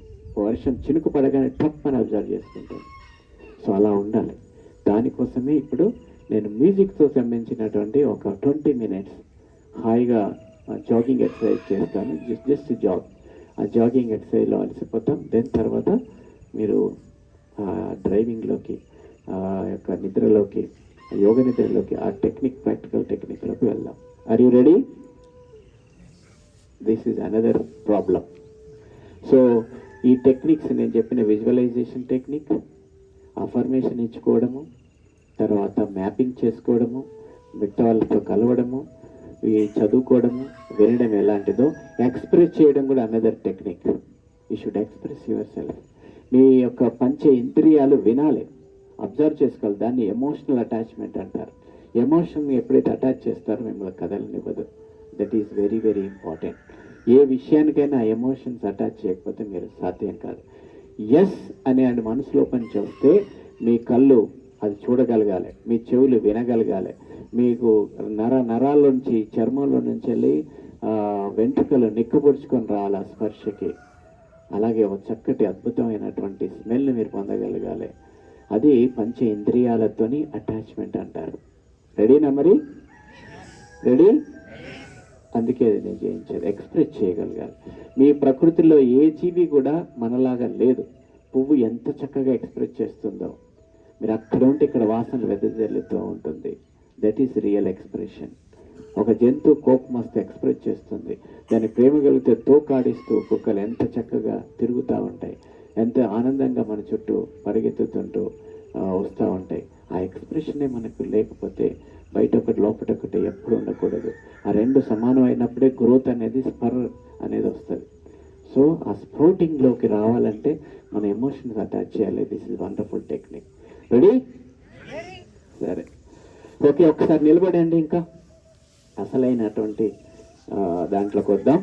S1: వర్షం చినుకు పడగానే టప్ అని అబ్జర్వ్ చేసుకుంటుంది. సో అలా ఉండాలి. దానికోసమే ఇప్పుడు నేను మ్యూజిక్తో సంబంధించినటువంటి ఒక 20 minutes హాయిగా జాగింగ్ ఎక్సర్సైజ్ చేస్తాను. Just jog. ఆ జాగింగ్ ఎక్సర్సైజ్లో అలసిపోతాం. దెన్ తర్వాత మీరు డ్రైవింగ్లోకి, యొక్క నిద్రలోకి, యోగ నిద్రలోకి, ఆ టెక్నిక్, ప్రాక్టికల్ టెక్నిక్లోకి వెళ్దాం. Are you ready? This is another problem. So ఈ టెక్నిక్స్ నేను చెప్పిన విజువలైజేషన్ టెక్నిక్, అఫర్మేషన్ ఇచ్చుకోవడము, తర్వాత మ్యాపింగ్ చేసుకోవడము, మిగతా వాళ్ళతో కలవడము, ఈ చదువుకోవడము, వినడం ఎలాంటిదో, ఎక్స్ప్రెస్ చేయడం కూడా another technique. You should express yourself. మీ యొక్క పంచ ఇంద్రియాలు వినాలి, అబ్జర్వ్ చేసుకోవాలి. దాన్ని ఎమోషనల్ అటాచ్మెంట్ అంటారు. ఎమోషన్ ఎప్పుడైతే అటాచ్ చేస్తారో మిమ్మల్ని కదలనివ్వదు. That is very very important. ఏ విషయానికైనా ఎమోషన్స్ అటాచ్ చేయకపోతే మీరు సాధ్యం కాదు. ఎస్ అని ఆయన మనసులో పని చేస్తే మీ కళ్ళు అది చూడగలగాలి, మీ చెవులు వినగలగాలి, మీకు నరాల్లోంచి చర్మంలో నుంచి వెళ్ళి వెంట్రుకలు నిక్కబొడుచుకొని రావాలి ఆ స్పర్శకి. అలాగే ఒక చక్కటి అద్భుతమైనటువంటి స్మెల్ని మీరు పొందగలగాలి. అది పంచ ఇంద్రియాలతోని అటాచ్మెంట్ అంటారు. రెడీనా మరి? రెడీ? అందుకే అది నేను చేయించేది, ఎక్స్ప్రెస్ చేయగలగాలి. మీ ప్రకృతిలో ఏ జీవి కూడా మనలాగా లేదు. పువ్వు ఎంత చక్కగా ఎక్స్ప్రెస్ చేస్తుందో, మీరు అక్కడ ఉంటే ఇక్కడ వాసనలు వెదజల్లుతూ ఉంటుంది. That is real expression. ఒక జంతువు కోపం వస్తే ఎక్స్ప్రెస్ చేస్తుంది. దాని ప్రేమ కలిగితే తోకాడిస్తూ కుక్కలు ఎంత చక్కగా తిరుగుతూ ఉంటాయి, ఎంత ఆనందంగా మన చుట్టూ పరిగెత్తుతుంటూ వస్తూ ఉంటాయి. ఆ ఎక్స్ప్రెషనే మనకు లేకపోతే బయట ఒకటి లోపల ఒకటి ఎప్పుడు ఉండకూడదు. ఆ రెండు సమానం అయినప్పుడే గ్రోత్ అనేది స్పర్ అనేది వస్తుంది. సో ఆ స్ప్రౌటింగ్లోకి రావాలంటే మన ఎమోషన్స్ అటాచ్ చేయాలి. This is wonderful technique. Ready? సరే, ఓకే, ఒకసారి నిలబడండి. ఇంకా అసలైనటువంటి దాంట్లోకి వద్దాం.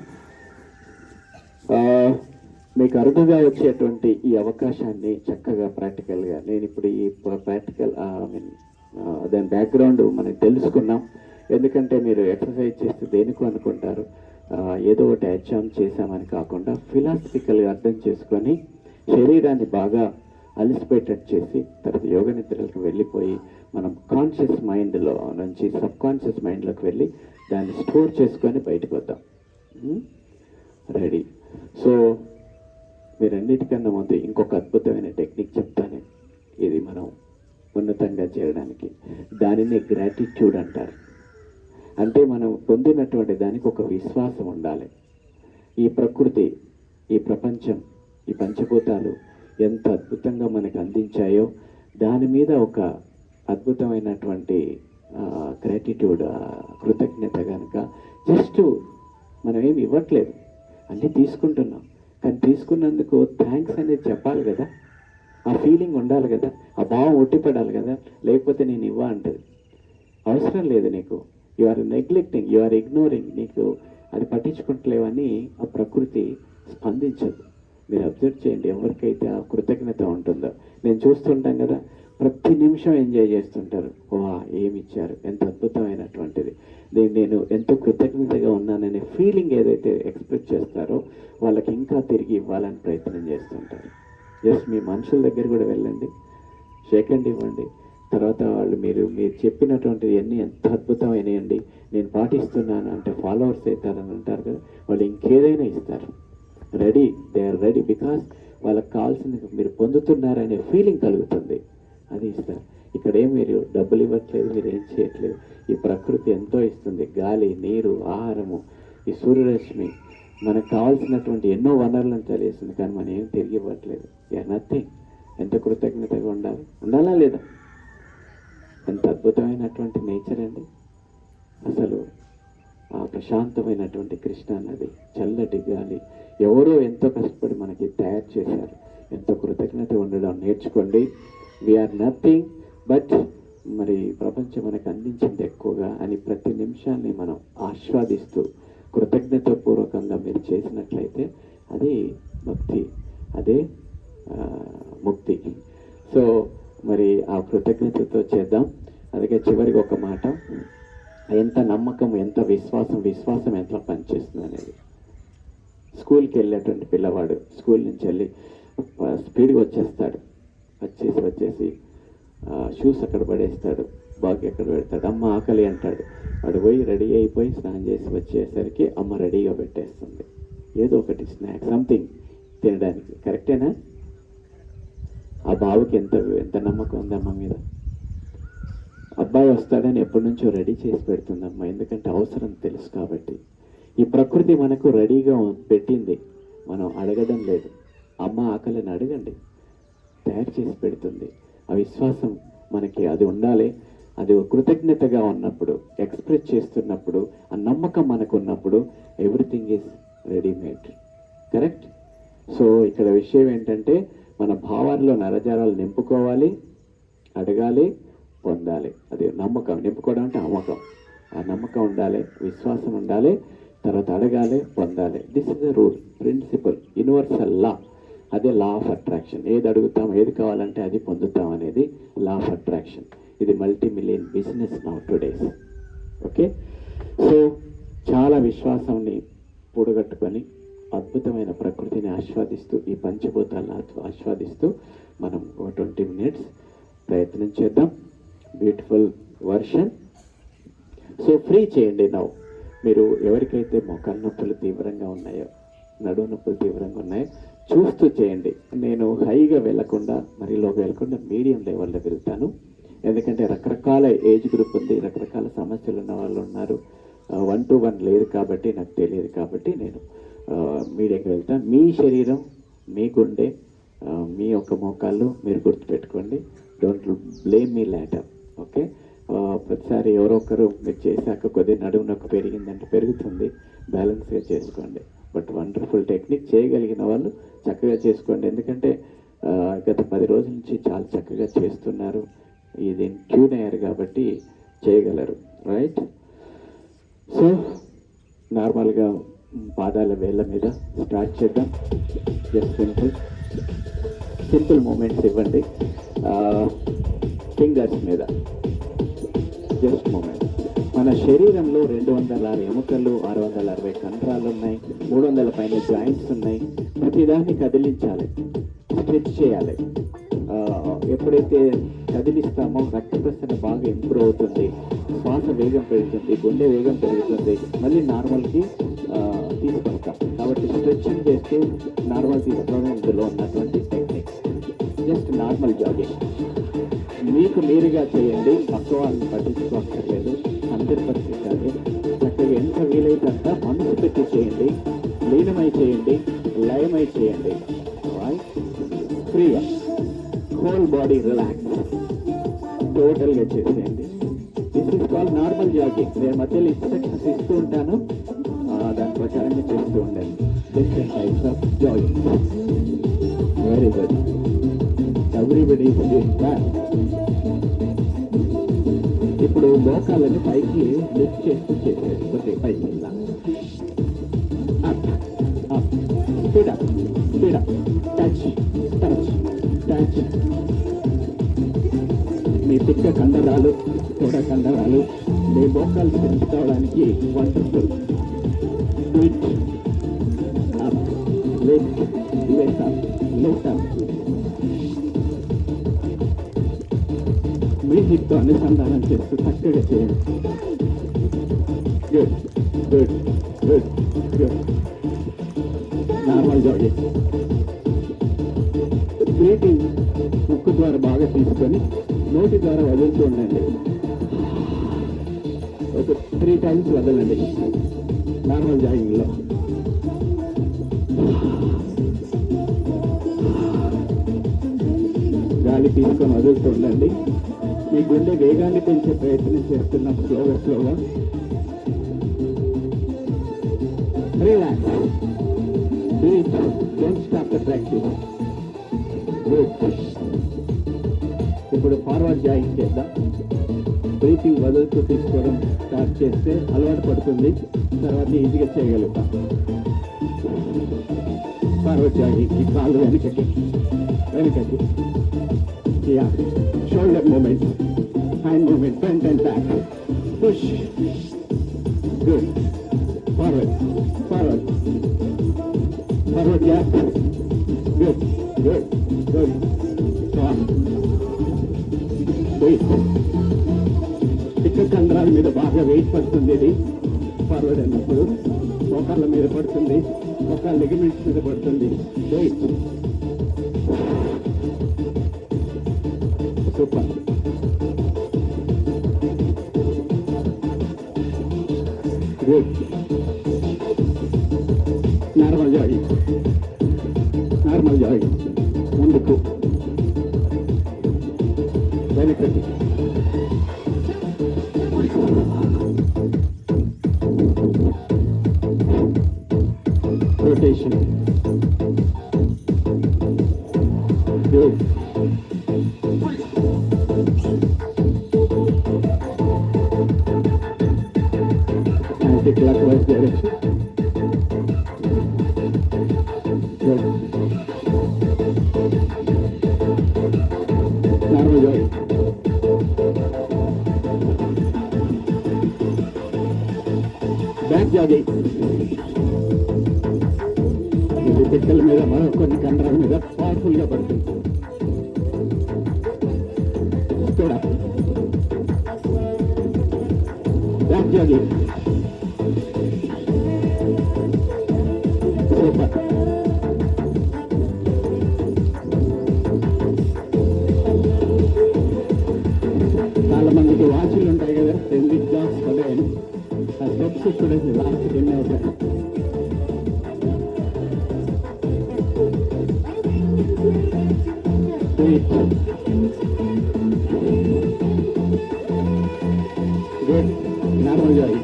S1: మీకు అరుదుగా వచ్చేటువంటి ఈ అవకాశాన్ని చక్కగా ప్రాక్టికల్గా నేను ఇప్పుడు ఈ ప్రాక్టికల్ దాని బ్యాక్గ్రౌండ్ మనకి తెలుసుకున్నాం. ఎందుకంటే మీరు ఎక్సర్సైజ్ చేస్తే దేనికో అనుకుంటారు, ఏదో ఒకటి అచీవ్ చేశామని కాకుండా ఫిలాసఫికల్గా అర్థం చేసుకొని శరీరాన్ని బాగా అలసిపోయేటట్టు చేసి తర్వాత యోగ నిద్రలకు వెళ్ళిపోయి మనం కాన్షియస్ మైండ్లో నుంచి సబ్ కాన్షియస్ మైండ్లోకి వెళ్ళి దాన్ని స్టోర్ చేసుకొని బయటకు వద్దాం. రెడీ? సో మీరన్నిటికన్నా ముందు ఇంకొక అద్భుతమైన టెక్నిక్ చెప్తాను. ఇది మనం ఉన్నతంగా చేయడానికి దానిని గ్రాటిట్యూడ్ అంటారు. అంటే మనం పొందినటువంటి దానికి ఒక విశ్వాసం ఉండాలి. ఈ ప్రకృతి, ఈ ప్రపంచం, ఈ పంచభూతాలు ఎంత అద్భుతంగా మనకు అందించాయో దాని మీద ఒక అద్భుతమైనటువంటి గ్రాటిట్యూడ్, కృతజ్ఞత కనుక జస్ట్ మనం ఏమి ఇవ్వట్లేదు, అన్నీ తీసుకుంటున్నాం. కానీ తీసుకున్నందుకు థ్యాంక్స్ అనేది చెప్పాలి కదా, ఆ ఫీలింగ్ ఉండాలి కదా, ఆ భావం ఒట్టిపడాలి కదా, లేకపోతే నేను ఇవ్వ అంటది. అవసరం లేదు నీకు, you are neglecting, you are ignoring, నీకు అది పట్టించుకుంటలేవని ఆ ప్రకృతి స్పందించదు. మీరు అబ్జర్వ్ చేయండి, ఎవరికైతే ఆ కృతజ్ఞత ఉంటుందో. నేను చూస్తుంటాం కదా, ప్రతి నిమిషం ఎంజాయ్ చేస్తుంటారు. వా ఏమి ఇచ్చారు, ఎంత అద్భుతమైనటువంటిది, నేను ఎంతో కృతజ్ఞతగా ఉన్నాననే ఫీలింగ్ ఏదైతే ఎక్స్ప్రెస్ చేస్తారో వాళ్ళకి ఇంకా తిరిగి ఇవ్వాలని ప్రయత్నం చేస్తుంటారు. జస్ట్ మీ మనుషుల దగ్గర కూడా వెళ్ళండి, షేక్ హ్యాండ్ ఇవ్వండి. తర్వాత వాళ్ళు మీరు చెప్పినటువంటిది అన్నీ ఎంత అద్భుతమైనయండి, నేను పాటిస్తున్నాను అంటే ఫాలోవర్స్ అవుతారని అంటారు కదా, వాళ్ళు ఇంకేదైనా ఇస్తారు. Ready, they are ready, because వాళ్ళకి కావాల్సింది మీరు పొందుతున్నారనే ఫీలింగ్ కలుగుతుంది, అది ఇస్తారు. ఇక్కడ మీరు డబ్బులు ఇవ్వట్లేదు, మీరు ఏం చేయట్లేదు. ఈ ప్రకృతి ఎంతో ఇస్తుంది, గాలి, నీరు, ఆహారము, ఈ సూర్యరశ్మి, మనకు కావాల్సినటువంటి ఎన్నో వనరులను తెలియస్తుంది. కానీ మనం ఏం తిరిగి ఇవ్వట్లేదు. నథింగ్. ఎంత కృతజ్ఞతగా ఉండాలా లేదా? ఎంత అద్భుతమైనటువంటి నేచర్ అండి. అసలు ఆ ప్రశాంతమైనటువంటి కృష్ణా నది, చల్లటి గాలి, ఎవరో ఎంతో కష్టపడి మనకి తయారు చేశారు. ఎంతో కృతజ్ఞత ఉండడం నేర్చుకోండి. వీఆర్ నథింగ్ బట్ మరి ప్రపంచం మనకు అందించింది ఎక్కువగా అని ప్రతి నిమిషాన్ని మనం ఆస్వాదిస్తూ కృతజ్ఞతాపూర్వకంగా మీరు చేసినట్లయితే అది భక్తి, అదే ముక్తి. సో మరి ఆ కృతజ్ఞతతో చేద్దాం. అందుకే చివరికి ఒక మాట, ఎంత నమ్మకం, ఎంత విశ్వాసం ఎంత పనిచేస్తుంది అనేది. స్కూల్కి వెళ్ళేటువంటి పిల్లవాడు స్కూల్ నుంచి వెళ్ళి స్పీడ్గా వచ్చేసి షూస్ అక్కడ పడేస్తాడు, బాగ్ ఎక్కడ పెడతాడు, అమ్మ ఆకలి అంటాడు. వాడు పోయి రెడీ అయిపోయి స్నానం చేసి వచ్చేసరికి అమ్మ రెడీగా పెట్టేస్తుంది ఏదో ఒకటి స్నాక్, సంథింగ్ తినడానికి. కరెక్టేనా? ఆ బాబుకి ఎంత నమ్మకం ఉంది అమ్మ మీద. అబ్బాయి వస్తాడని ఎప్పటి నుంచో రెడీ చేసి పెడుతుందమ్మా, ఎందుకంటే అవసరం తెలుసు కాబట్టి. ఈ ప్రకృతి మనకు రెడీగా పెట్టింది, మనం అడగడం లేదు. అమ్మ ఆకలిని అడగండి, తయారు చేసి పెడుతుంది. ఆ విశ్వాసం మనకి అది ఉండాలి. అది కృతజ్ఞతగా ఉన్నప్పుడు, ఎక్స్ప్రెస్ చేస్తున్నప్పుడు, ఆ నమ్మకం మనకు ఉన్నప్పుడు everything is readymade. Correct? So ఇక్కడ విషయం ఏంటంటే మన భావాల్లో నరజారాలు నింపుకోవాలి, అడగాలి, పొందాలి. అది నమ్మకం. నింపుకోవడం అంటే నమ్మకం. ఆ నమ్మకం ఉండాలి, విశ్వాసం ఉండాలి, తర్వాత అడగాలి, పొందాలి. This is the rule, principle, universal law. అదే లా ఆఫ్ అట్రాక్షన్. ఏది అడుగుతాం, ఏది కావాలంటే అది పొందుతాం అనేది లా ఆఫ్ అట్రాక్షన్. ఇది multi million business now today's. Okay, so చాలా విశ్వాసాన్ని కూడగట్టుకొని అద్భుతమైన ప్రకృతిని ఆస్వాదిస్తూ, ఈ పంచభూతాలను ఆస్వాదిస్తూ మనం ఒక 20 minutes ప్రయత్నం చేద్దాం. Beautiful version. సో ఫ్రీ చేయండి నవ్వు. మీరు ఎవరికైతే మోకాళ్ళ నొప్పులు తీవ్రంగా ఉన్నాయో, నడుము నొప్పులు తీవ్రంగా ఉన్నాయో చూస్తూ చేయండి. నేను హైగా వెళ్లకుండా, మరి లోకి వెళ్లకుండా మీడియం లెవెల్లో వెళ్తాను. ఎందుకంటే రకరకాల ఏజ్ గ్రూప్ ఉంది, రకరకాల సమస్యలు ఉన్న వాళ్ళు ఉన్నారు. 1-to-1 లేదు కాబట్టి, నాకు తెలియదు కాబట్టి నేను మీడియంగా వెళ్తాను. మీ శరీరం, మీ గుండె, మీ యొక్క మోకాళ్ళు మీరు గుర్తుపెట్టుకోండి. Don't blame me later. Okay, ప్రతిసారి ఎవరో ఒకరు మీరు చేశాక కొద్దిగా నడుము నొప్పి పెరిగిందంటే పెరుగుతుంది, బ్యాలెన్స్గా చేసుకోండి. But wonderful technique. చేయగలిగిన వాళ్ళు చక్కగా చేసుకోండి. ఎందుకంటే గత 10 రోజుల నుంచి చాలా చక్కగా చేస్తున్నారు. ఇది ట్యూన్ అయ్యారు కాబట్టి చేయగలరు. రైట్. సో నార్మల్గా పాదాల వేళ్ళ మీద స్టార్ట్ చేద్దాం. జస్ట్ సింపుల్ మూమెంట్స్ ఇవ్వండి. ఫింగర్స్ మీద జస్ట్ మూమెంట్. మన శరీరంలో 206 ఎముకలు, 660 కండరాలు ఉన్నాయి, 300 పైన జాయింట్స్ ఉన్నాయి. ప్రతిదాన్ని కదిలించాలి, స్ట్రెచ్ చేయాలి. ఎప్పుడైతే కదిలిస్తామో రక్త ప్రసరణ బాగా ఇంప్రూవ్ అవుతుంది, శ్వాస వేగం పెరుగుతుంది, గుండె వేగం పెరుగుతుంది, మళ్ళీ నార్మల్కి తీసుకొస్తాం. కాబట్టి స్ట్రెచ్చింగ్ చేస్తూ నార్మల్ తీసుకోవడం ఇందులో ఉన్నటువంటి టెక్నిక్. జస్ట్ నార్మల్ జాగింగ్ మీకు మీరుగా చేయండి, పక్క వాళ్ళని పట్టించుకోక్కర్లేదు. 100% కాదు, చక్కగా ఎంత వీలైతే అంత మనసు పెట్టి చేయండి, లీనమై చేయండి, లయమై చేయండి. ఫ్రీగా హోల్ బాడీ రిలాక్స్ టోటల్గా చేసేయండి. This is call normal jogging. నేను మధ్యలో ఇన్స్ట్రక్షన్స్ ఇస్తూ ఉంటాను, దాని ప్రకారంగా చేస్తూ ఉండండి. Different types of jogging. Very good. Everybody is doing that. ఇప్పుడు మోకాళ్ళని పైకి లిఫ్ట్ చేస్తూ చేసేది. కొద్దిగా పైకి వెళ్దాం. Speed up, speed up. Touch touch touch. మీ పిక్క కండరాలు, తొడ కండరాలు, మీ మోకాలు పెంచుకోవడానికి wonderful. Sweet up, lift, lift up, lift up. మ్యూజిక్తో అనుసంధానం చేస్తూ చక్కగా చేయండి. Good good good good. Normal jogging. Breathing ముక్కు ద్వారా బాగా తీసుకొని నోటి ద్వారా వదులుతూ ఉండండి. ఒక 3 times వదలండి నార్మల్ జాగింగ్లో. గాలి తీసుకొని వదులుతూ ఉండండి. మీ గుండె వేగాన్ని పెంచే ప్రయత్నం చేస్తున్న స్లోగా relax. Don't stop the practice. ఇప్పుడు ఫార్వర్డ్ జాగింగ్ చేద్దాం. బ్రీతింగ్ వదులుతూ తీసుకోవడం స్టార్ట్ చేస్తే అలవాటు పడుతుంది, తర్వాత ఈజీగా చేయగలుగుతాం. Forward jogging. ఈ కాళ్ళు వెనకకి వెనకకి. Shoulder movement, hand movement, front and back. Push. Good. Forward, forward. Forward, yeah. Good, good, good. Strong. Wait. పిక్క కండరాల మీద బాగా వెయిట్ పడుతుంది. ఇది ఫార్వర్డ్ అన్నప్పుడు మోకాళ్ళ మీద పడుతుంది, మోకాళ్ళ లిగమెంట్స్ మీద పడుతుంది. Weight. Super. Good. Normal jogging, normal jogging. ముందుకు వెనకటి. Rotation. Good. Clockwise direction. Good. జాగి ఇది పిక్కల మీద మరో కొన్ని కండరాల మీద పవర్ఫుల్ గా పడుతుంది. బ్యాక్ జాగి సూపర్. చాలా మందికి వాచ్లు ఉంటాయి కదా, 10 జాబ్స్ పడాయని. ఆ స్టెప్స్ చూడండి, లాస్ట్ 10 అవుతాయి. గుడ్. నార్మల్ జాగి,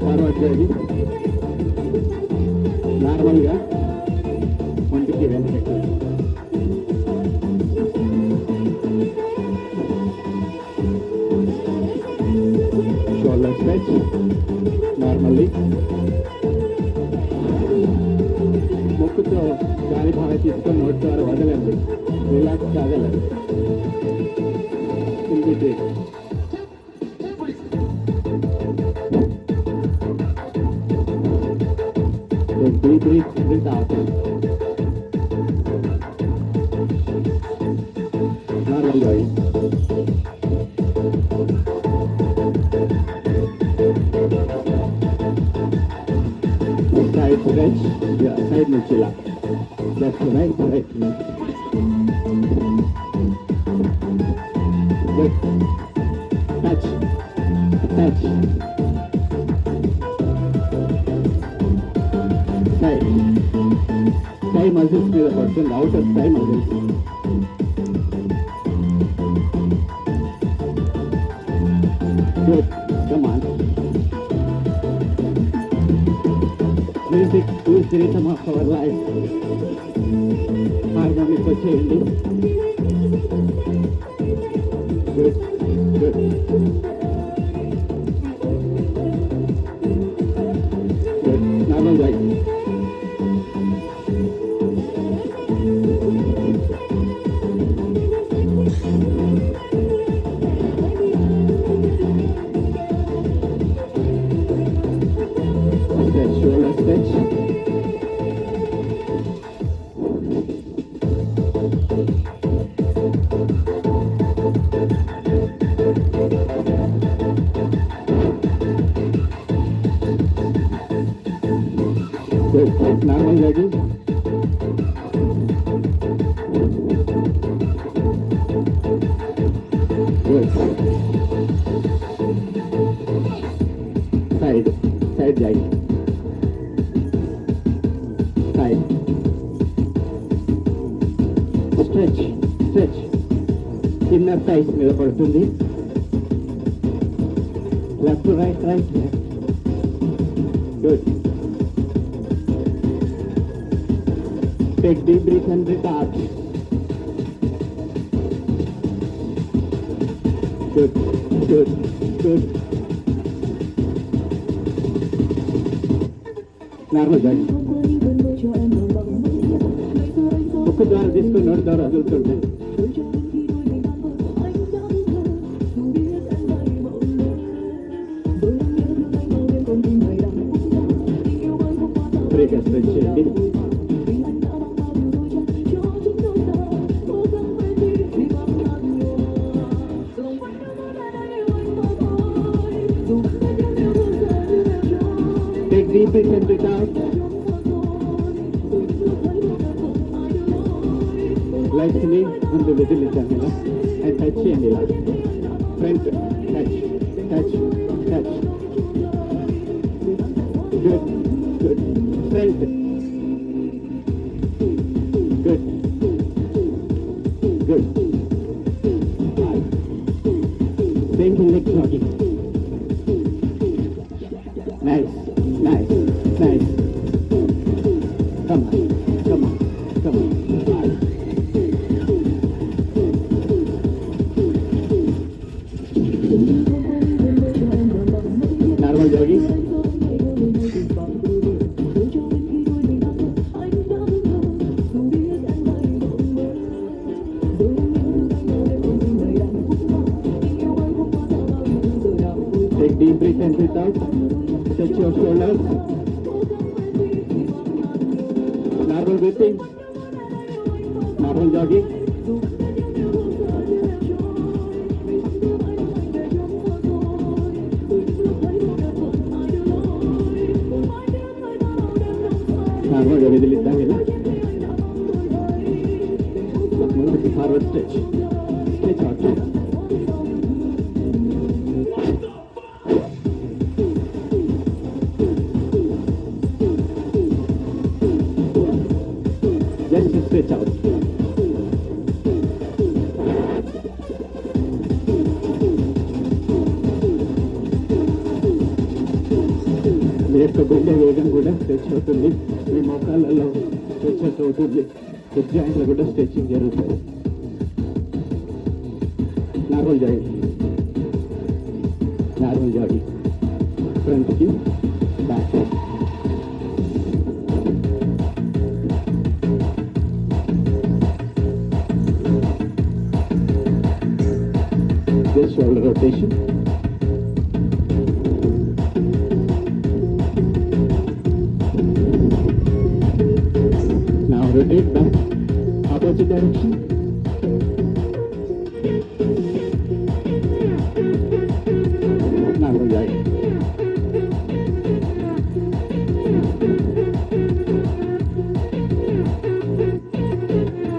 S1: ఫార్వర్డ్ జాగి, నార్మల్గా ఒంటికి వెనక్కి. Shoulder stretch normally. ముక్కుతో గాలి బాగా తీసుకొని నోటి ద్వారా వదలండి, relax కాగలరు. Deep breathe out. Normal guys. Side stretch, yeah, side में चिल्ला. Left to right, right to left. Good. Touch, touch. Side. Thigh muscles మీద పడుతుంది, outer thigh muscles. Good. Come on. Music is the rhythm of our life. Harmonic వచ్చేయండి. Good. Good. Good. Normal guys. Stretch, shoulder stretch. Good. Normal jogging. Good. Side jogging. Side. Stretch. Inner thighs మీద పడుతుంది. Left to right, right to left. Good. Take deep breath and breathe out. Good. Normal jogging. ముక్కు ద్వారా తీసుకొని నోటి ద్వారా వదులుతుంటే. Break stretch చేయండి. Take deep breath and breathe out. Lightly on the middle channel and touch చేయండి ఇలా. Front touch. Good. Front. Good. Same thing like jogging. Nice. Come on. Normal jogging. Take breath out. Stretch your shoulders. Normal breathing. Normal jogging. Normal వదిలిద్దాం. Forward stretch. Stretch out. Just stretch out. మీ యొక్క గుండె వేగం కూడా stretch అవుతుంది. మీ మోకాళ్ళలో stretch అవుతుంది. Hip జాయింట్లో కూడా stretching జరుగుతుంది. Normal jogging ఫ్రంట్కి back. Just shoulder rotation. Now rotate back, opposite direction. Now rotate.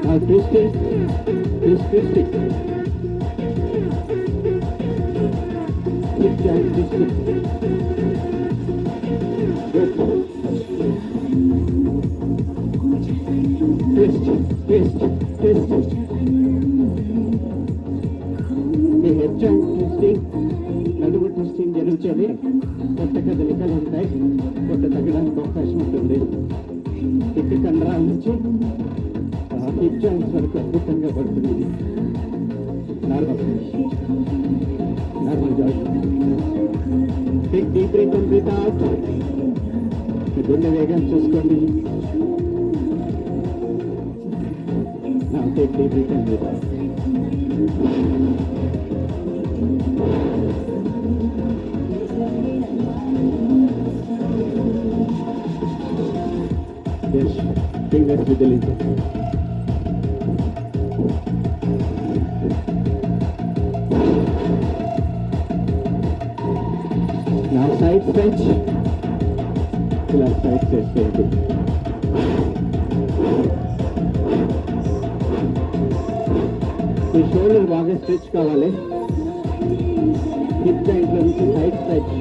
S1: Now twist it. Twist it. Twist and twist it. Good. Twist. Me head joint twisting, నడుము twisting జరుగుతుంది. కొత్త కదలికలు ఉంటాయి. కొత్త తగ్గడానికి అవకాశం ఉంటుంది. హిప్ కండరాల నుంచి హిప్ జాయింట్స్ వరకు అద్భుతంగా పడుతుంది. Normal joint. Take deep breath and breathe out. గుండె వేగం చూసుకోండి. Now take deep breath and breathe out. Yes, fingers with the lid. Now side stretch. Left side stretch. Me shoulder బాగా stretch కావాలి. Hip జాయింట్లో నుంచి side stretch.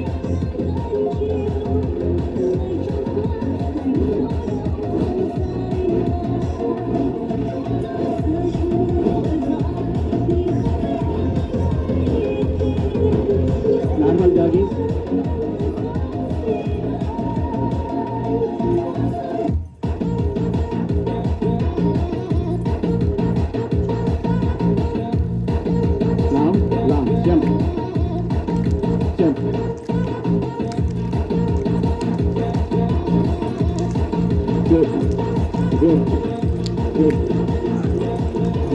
S1: Normal jogging. Jump. Good.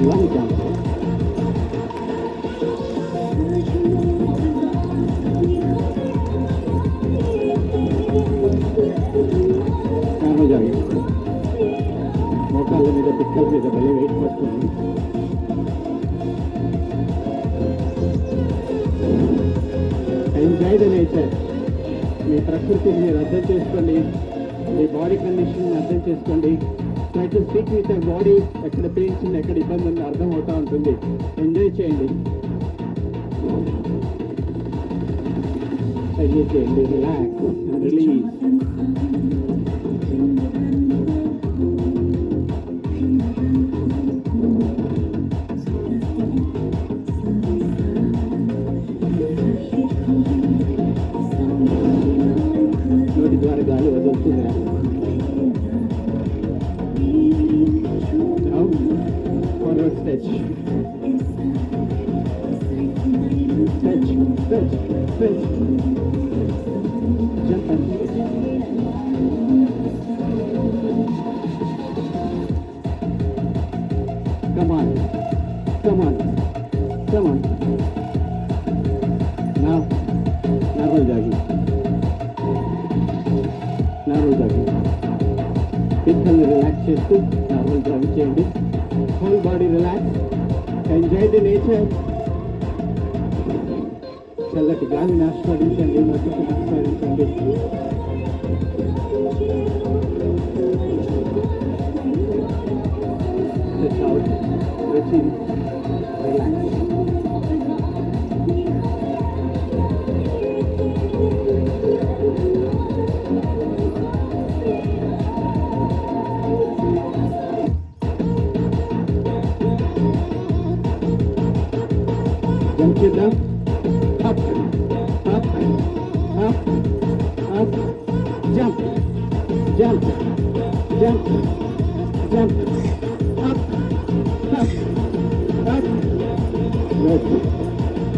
S1: Long jump. Normal jogging. మోకాళ్ళ మీద పిక్కల మీద భలే wait పడుతుంది. Enjoy the nature. మీ ప్రకృతిని మీరు అర్థం చేసుకోండి. మీ బాడీ కండిషన్ అర్థం చేసుకోండి. Try to speak with your body. ఎక్కడ పెయిన్స్ ఉంది, ఎక్కడ ఇబ్బంది ఉంది అర్థం అవుతూ ఉంటుంది. ఎంజాయ్ చేయండి. Relax and release. నోటి ద్వారా గాలి వదులుతుంది. Forward stretch. Jump and stretch. చేస్తూ నార్మల్ డ్రైవ్ చేయండి. Whole body relax, enjoy the nature. చల్లటి గాలిని ఆస్వాదించండి, మధ్యకు ఆస్వాదించండి. Stretch out, stretch in, relax. Jump చేద్దాం. Up, up, up, up, jump, jump, jump, jump, up, up, up. Good.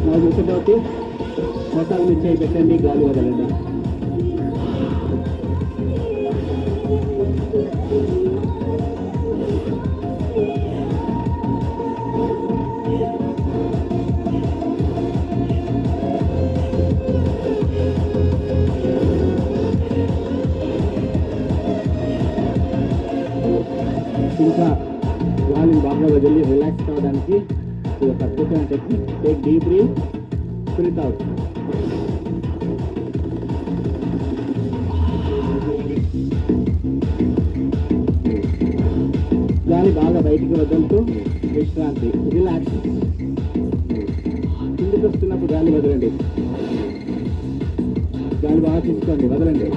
S1: Now చూసేటోటి మొత్తం మీద చేయి పెట్టండి, గాలి వదలండి. ఇంకా గాలిని బాగా వదిలి రిలాక్స్ అవ్వడానికి ఇది ఒక అద్భుతమైన technique. Take deep breath, breathe out. గాలి బాగా బయటికి వదులుతూ విశ్రాంతి, రిలాక్స్. కిందికి వస్తున్నప్పుడు గాలి వదలండి, గాలి బాగా తీసుకోండి, వదలండి.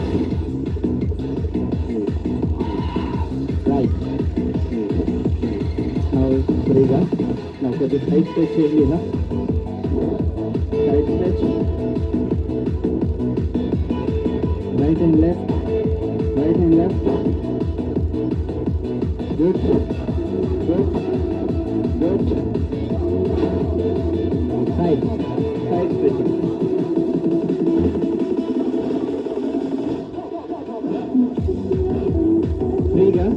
S1: రైట్. ఫ్రీగా నా కొద్దిగా సైడ్ స్ట్రెచ్ చేయండి. ఇలా side stretch, right and left, right and left. Good good good. Side side stretching. ఫ్రీగా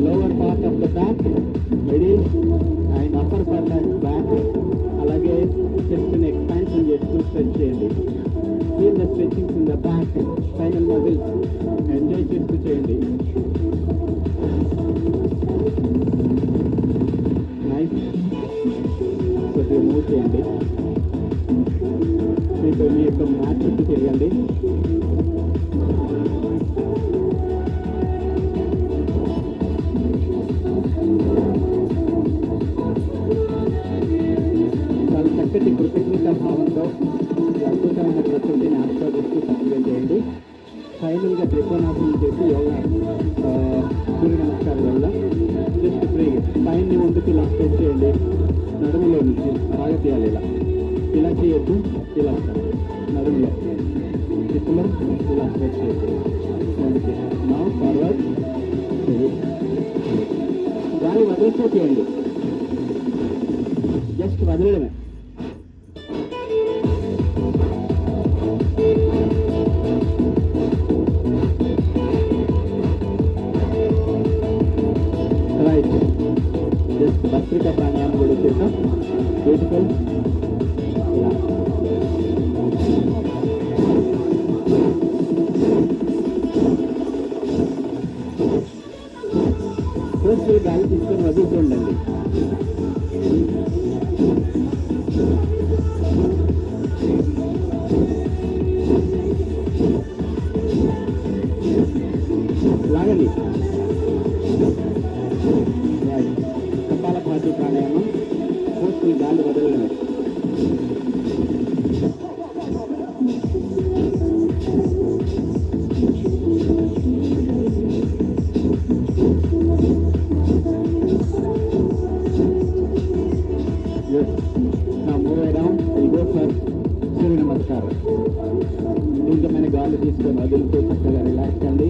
S1: lower part of the back, middle and upper part of the back, అలాగే చెస్ట్ ని ఎక్స్పాన్షన్ చేస్తూ stretch చేయండి. Feel the stretchings in the back, spinal muscles enjoy చేస్తూ చేయండి. Nice. కొద్దిగా move చేయండి. మీకు మీ యొక్క మ్యాట్ చుట్టూ తిరగండి. చక్కటి కృతజ్ఞత భావంతో ఈ అద్భుతమైన ప్రకృతిని ఆస్వాదిస్తూ చక్కగా చేయండి. ఫైనల్గా త్రికోణాసనం చేసి యోగా సూర్య నమస్కారం వల్ల జస్ట్ ఫ్రీ పైన ముందుకు ఇలా స్ట్రెచ్ చేయండి. నడుములో నుంచి బాగా తీయాలి. ఇలా చేయొద్దు, ఇలా నడుములో ఇప్పుడు ఇలా స్ట్రెచ్ చేయండి. ముందుకి నా ఫార్వర్డ్, దాన్ని వదిలితో చేయండి. జస్ట్ వదలడమే. జస్ట్ భస్త్రికా ప్రాణాయామం కూడా చేద్దాం. బ్యూటిఫుల్. ఇలా ఫస్ట్ గాలి తీసుకొని వదులుతుండండి. లాగండి. కపాలభాతి ప్రాణాయామం. ఫస్ట్ గాలి వదలండి. Now move around and go for సూర్య నమస్కారం. దీర్ఘమైన గాలి తీసుకొని వదులుతూ చక్కగా రిలాక్స్ అండి.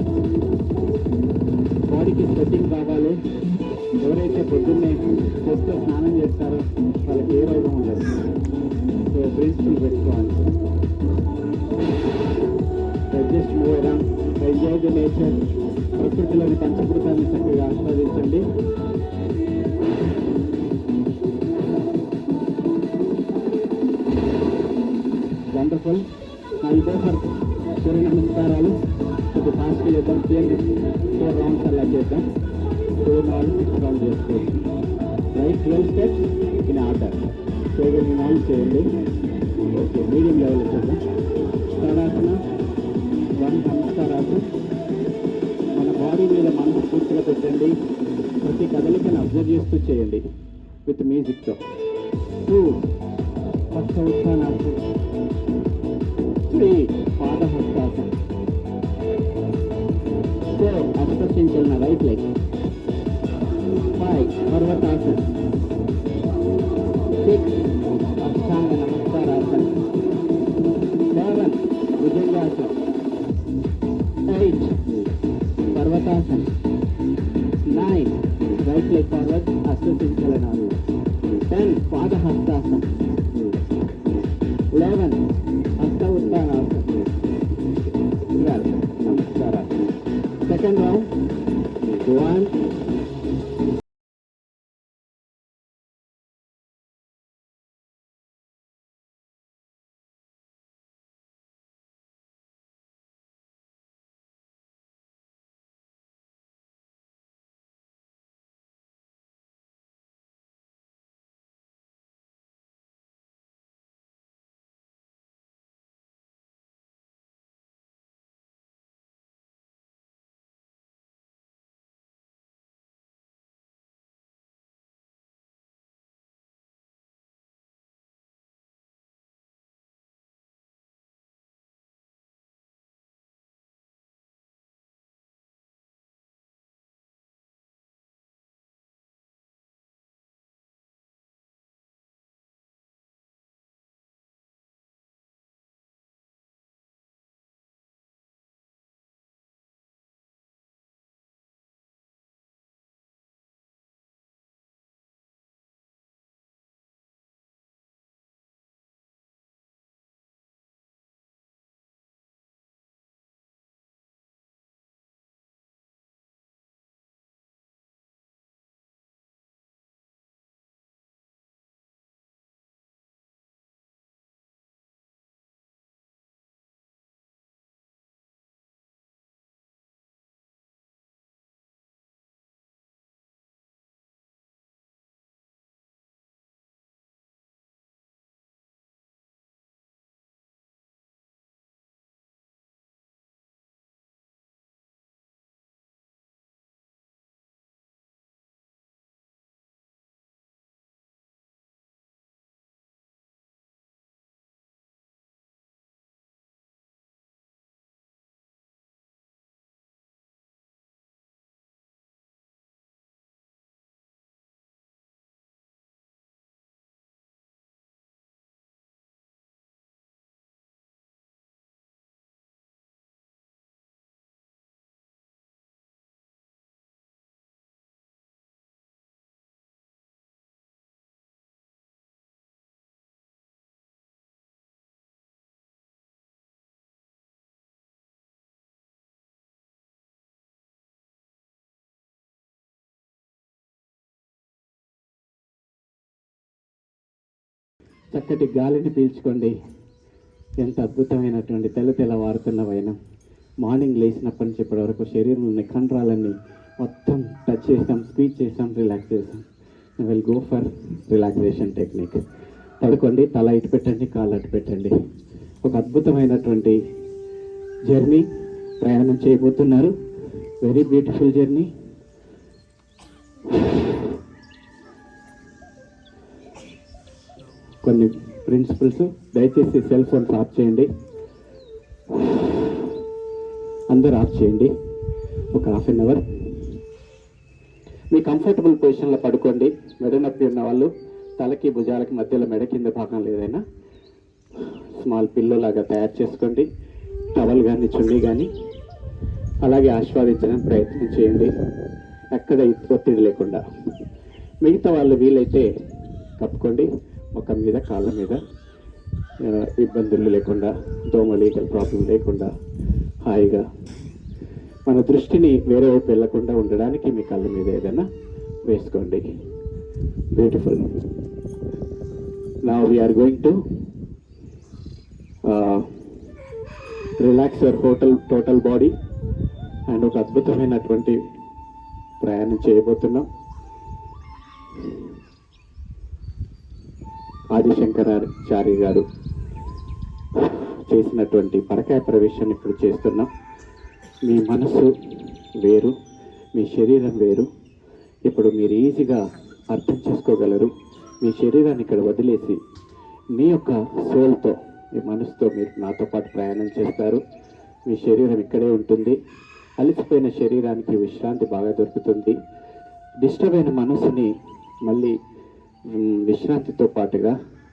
S1: బాడీకి స్వెట్టింగ్ కావాలి. ఎవరైతే పొద్దున్నే కొత్త స్నానం చేస్తారో వాళ్ళకి ఏ వైభవం ఉండదు. సో ప్రిన్సిపల్ పెట్టుకోవాలి. Just move around, enjoy the nature. ప్రకృతిలోని పంచభూతాన్ని చక్కగా ఆస్వాదించండి. వండర్ఫుల్. నా ఇదే సార్ సూర్య నమస్కారాలు. ఇది ఫాస్ట్ చేద్దాం. చేయండి 4 రౌండ్స్ అలా చేద్దాం. 2 రౌండ్స్ 6 రౌండ్స్ చేసుకోవచ్చు. రైట్ 12 స్టెప్స్ ఇన్ ఆర్డర్ చేయగలిగిన వాళ్ళు చేయండి. ఓకే, మీడియం లెవెల్ చేద్దాం. తడాసన 1 నమస్కారాలు. మన బాడీ మీద మనసు పూర్తిగా పెట్టండి. ప్రతి కదలికను అబ్జర్వ్ చేస్తూ చేయండి విత్ మ్యూజిక్తో. 2 హస్తోత్థానాసన. 3 పాదహస్తాసన. 4 హస్తచంచలన రైట్ లెగ్. 5 పర్వతాసన. 6 అష్టాంగ నమస్కారాసన. 7 భుజంగాసన. 8 పర్వతాసన. 9 రైట్ లెగ్ ఫార్వర్డ్ హస్తచంచలనాలు. 10 పాదహస్తాసన. 11 హస్త ఉత్తానాసన. 12 నమస్కారాలు. సెకండ్ రౌండ్ 1 చక్కటి గాలిని పీల్చుకోండి. ఎంత అద్భుతమైనటువంటి తెల్లవారుతున్న వైనం. మార్నింగ్ లేచినప్పటి నుంచి ఇప్పటి వరకు శరీరంలోని కండరాలన్నీ మొత్తం టచ్ చేసాం, స్క్వీజ్ చేసాం, రిలాక్స్ చేసాం. Will go for relaxation technique. పడుకోండి, తల ఇటు పెట్టండి, కాళ్ళు అటు పెట్టండి. ఒక అద్భుతమైనటువంటి జర్నీ ప్రయాణం చేయబోతున్నారు. Very beautiful journey. కొన్ని ప్రిన్సిపల్స్, దయచేసి సెల్ ఫోన్స్ ఆఫ్ చేయండి. అందరూ ఆఫ్ చేయండి. ఒక ½ అవర్ మీ కంఫర్టబుల్ పొజిషన్లో పడుకోండి. మెడ నొప్పి ఉన్న వాళ్ళు తలకి భుజాలకి మధ్యలో మెడ కింద భాగం ఏదైనా స్మాల్ పిల్లో లాగా తయారు చేసుకోండి. టవల్ కానీ చున్నీ కానీ. అలాగే ఆస్వాదించడానికి ప్రయత్నం చేయండి, ఎక్కడ ఒత్తిడి లేకుండా. మిగతా వాళ్ళు వీలైతే కప్పుకోండి, ముఖం మీద కాళ్ళ మీద, ఇబ్బందులు లేకుండా, దోమలు ఈగల ప్రాబ్లం లేకుండా హాయిగా మన దృష్టిని వేరే వైపు వెళ్లకుండా ఉండడానికి మీ కళ్ళ మీద ఏదైనా వేసుకోండి. Beautiful. Now we're going to relax your total body. And ఒక అద్భుతమైనటువంటి ప్రయాణం చేయబోతున్నాం. ఆదిశంకరాచార్య గారు చేసినటువంటి పరకాయ ప్రవేశాన్ని ఇప్పుడు చేస్తున్నాం. మీ మనసు వేరు, మీ శరీరం వేరు. ఇప్పుడు మీరు ఈజీగా అర్థం చేసుకోగలరు. మీ శరీరాన్ని ఇక్కడ వదిలేసి మీ యొక్క సోల్తో, మీ మనసుతో మీరు నాతో పాటు ప్రయాణం చేస్తారు. మీ శరీరం ఇక్కడే ఉంటుంది. అలసిపోయిన శరీరానికి విశ్రాంతి బాగా దొరుకుతుంది. డిస్టర్బ్ అయిన మనసుని మళ్ళీ విశ్రాంతితో పాటుగా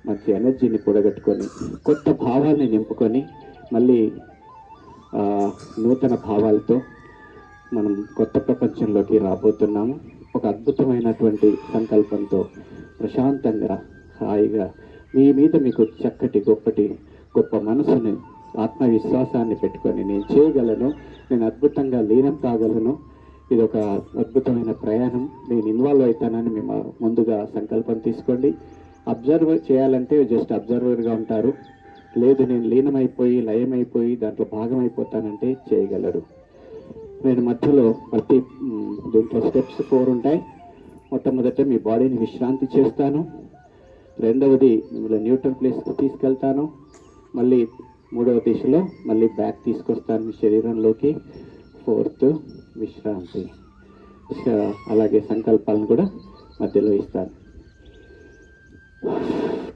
S1: మంచి ఎనర్జీని కూడగట్టుకొని కొత్త భావాల్ని నింపుకొని మళ్ళీ నూతన భావాలతో మనం కొత్త ప్రపంచంలోకి రాబోతున్నాము. ఒక అద్భుతమైనటువంటి సంకల్పంతో ప్రశాంతంగా హాయిగా మీ మీద మీకు చక్కటి గొప్ప మనసుని, ఆత్మవిశ్వాసాన్ని పెట్టుకొని నేను చేయగలను, నేను అద్భుతంగా లీనం కాగలను, ఇది ఒక అద్భుతమైన ప్రయాణం, నేను ఇన్వాల్వ్ అవుతానని మేము ముందుగా సంకల్పం తీసుకోండి. అబ్జర్వ్ చేయాలంటే జస్ట్ అబ్జర్వర్గా ఉంటారు. లేదు నేను లీనమైపోయి లయమైపోయి దాంట్లో భాగమైపోతానంటే చేయగలరు. నేను మధ్యలో దీంట్లో స్టెప్స్ 4 ఉంటాయి. మొట్టమొదట మీ బాడీని విశ్రాంతి చేస్తాను. రెండవది మిమ్మల్ని న్యూట్రల్ ప్లేస్కి తీసుకెళ్తాను. మళ్ళీ మూడవ దిశలో మళ్ళీ బ్యాక్ తీసుకొస్తాను మీ శరీరంలోకి. 4th విశ్రాంతి. అలాగే సంకల్పాలను కూడా మధ్యలో ఇస్తాను.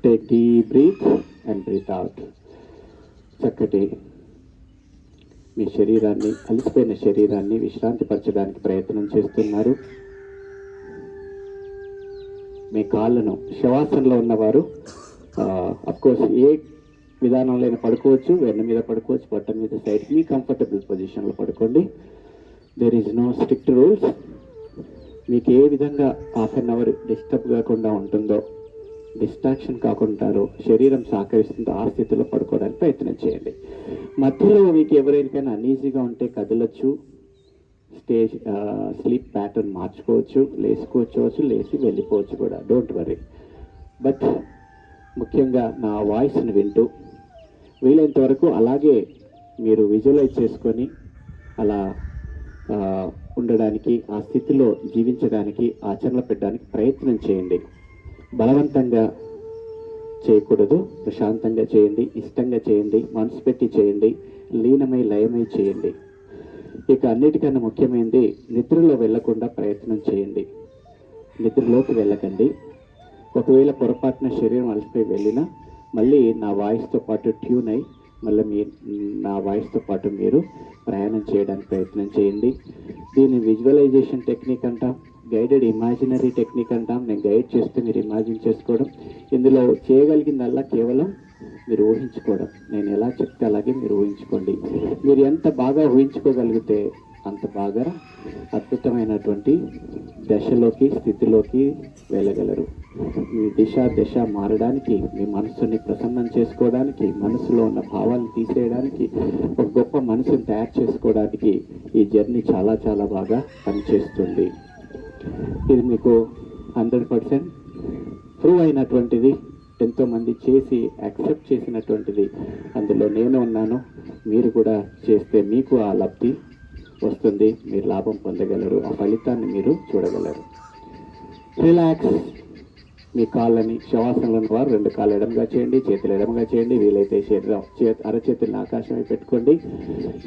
S1: Take deep breath and breathe out. చక్కటి మీ శరీరాన్ని, అలసిపోయిన శరీరాన్ని విశ్రాంతి పరచడానికి ప్రయత్నం చేస్తున్నారు. మీ కాళ్ళను, శవాసనలో ఉన్నవారు అఫ్కోర్స్ ఏ విధానంలో పడుకోవచ్చు, వెన్న మీద పడుకోవచ్చు, బట్టన్ మీద, సైడ్, మీ కంఫర్టబుల్ పొజిషన్లో పడుకోండి. There is no strict rules. మీకు ఏ విధంగా హాఫ్ అన్ అవర్ డిస్టర్బ్ కాకుండా ఉంటుందో, డిస్ట్రాక్షన్ కాకుంటారో, శరీరం సహకరిస్తుందో ఆ స్థితిలో పడుకోవడానికి ప్రయత్నం చేయండి. మధ్యలో మీకు ఎవరైనా అన్ఈజీగా ఉంటే కదలొచ్చు, స్లీప్ ప్యాటర్న్ మార్చుకోవచ్చు, లేచి వెళ్ళిపోవచ్చు కూడా. Don't worry. బట్ ముఖ్యంగా నా వాయిస్ని వింటూ వీలైనంత వరకు అలాగే మీరు విజువలైజ్ చేసుకొని అలా ఉండడానికి, ఆ స్థితిలో జీవించడానికి, ఆచరణలో పెట్టడానికి ప్రయత్నం చేయండి. బలవంతంగా చేయకూడదు. ప్రశాంతంగా చేయండి, ఇష్టంగా చేయండి, మనసు పెట్టి చేయండి, లీనమై లయమై చేయండి. ఇక అన్నిటికన్నా ముఖ్యమైనది నిద్రలో వెళ్లకుండా ప్రయత్నం చేయండి. నిద్రలోకి వెళ్ళకండి. ఒకవేళ పొరపాటున శరీరం అలసిపోయి వెళ్ళినా మళ్ళీ నా వాయిస్తో పాటు ట్యూన్ అయి మళ్ళీ నా వాయిస్తో పాటు మీరు ప్రయాణం చేయడానికి ప్రయత్నం చేయండి. దీన్ని విజువలైజేషన్ టెక్నిక్ అంటాం, గైడెడ్ ఇమాజినరీ టెక్నిక్ అంటాం. నేను గైడ్ చేస్తే మీరు ఇమాజిన్ చేసుకోవడం. ఇందులో చేయగలిగిందల్లా కేవలం మీరు ఊహించుకోవడం. నేను ఎలా చెప్తే అలాగే మీరు ఊహించుకోండి. మీరు ఎంత బాగా ఊహించుకోగలిగితే అంత బాగా అద్భుతమైనటువంటి స్థితిలోకి వెళ్ళగలరు. మీ దశ మారడానికి, మీ మనసుని ప్రసన్నం చేసుకోవడానికి, మనసులో ఉన్న భావాలను తీసేయడానికి, ఒక గొప్ప మనసుని తయారు చేసుకోవడానికి ఈ జర్నీ చాలా చాలా బాగా పనిచేస్తుంది. ఇది మీకు 100% ప్రూవ్ అయినటువంటిది, ఎంతోమంది చేసి యాక్సెప్ట్ చేసినటువంటిది. అందులో నేను ఉన్నాను. మీరు కూడా చేస్తే మీకు ఆ లబ్ధి వస్తుంది, మీరు లాభం పొందగలరు, ఆ ఫలితాన్ని మీరు చూడగలరు. రిలాక్స్. మీ కాళ్ళని, శవాసనలో ఉన్నవారు 2 కాళ్ళు ఎడమగా చేయండి, చేతులు ఎడమగా చేయండి. వీలైతే అరచేతులను ఆకాశమే పెట్టుకోండి.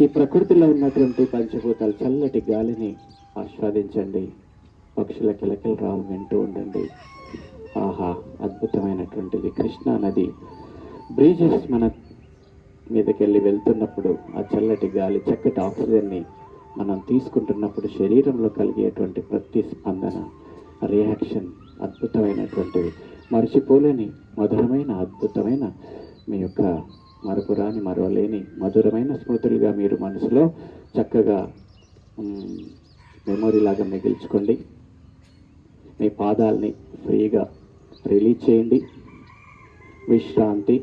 S1: ఈ ప్రకృతిలో ఉన్నటువంటి పంచభూతాలు చల్లటి గాలిని ఆస్వాదించండి. పక్షుల కిలకిల రావు వింటూ ఉండండి. ఆహా, అద్భుతమైనటువంటిది. కృష్ణా నది బ్రీజెస్ మన మీదకెళ్ళి వెళ్తున్నప్పుడు ఆ చల్లటి గాలి, చక్కటి ఆక్సిజన్ని మనం తీసుకుంటున్నప్పుడు శరీరంలో కలిగేటువంటి ప్రతి స్పందన, రియాక్షన్ అద్భుతమైనటువంటిది. మర్చిపోలేని మధురమైన, అద్భుతమైన, మీ యొక్క మరపురాని, మరవలేని మధురమైన స్మృతులుగా మీరు మనసులో చక్కగా మెమొరీ లాగా మిగిల్చుకోండి. మీ పాదాలని ఫ్రీగా రిలీజ్ చేయండి. విశ్రాంతి.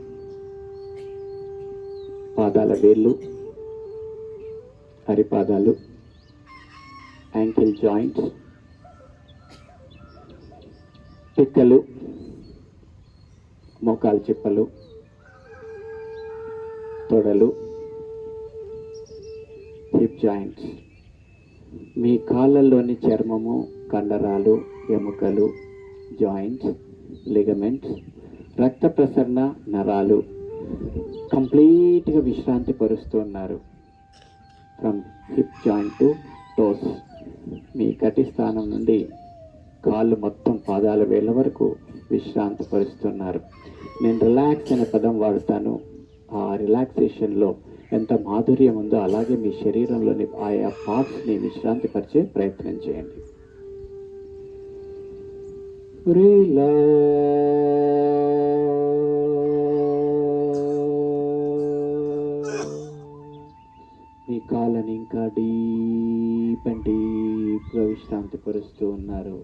S1: పాదాల వేళ్ళు, అరిపాదాలు, యాంకిల్ జాయింట్స్, పిక్కలు, మోకాలు చిప్పలు, తొడలు, హిప్ జాయింట్స్, మీ కాళ్ళల్లోని చర్మము, కండరాలు, ఎముకలు, జాయింట్స్, లిగమెంట్స్, రక్త ప్రసరణ నరాలు కంప్లీట్గా విశ్రాంతి పరుస్తున్నారు. From hip joint to toes, మీ కటి స్థానం నుండి కాళ్ళు మొత్తం పాదాల వేళ్ళ వరకు విశ్రాంతి పరుస్తున్నారు. నేను రిలాక్స్ అనే పదం వాడతాను. ఆ రిలాక్సేషన్లో ఎంత మాధుర్యం ఉందో అలాగే మీ శరీరంలోని ఆయా పార్ట్స్ని విశ్రాంతి పరిచే ప్రయత్నం చేయండి. మీ కాళ్ళని ఇంకా డీప్ అండ్ డీప్గా విశ్రాంతి పరుస్తూ ఉన్నారు.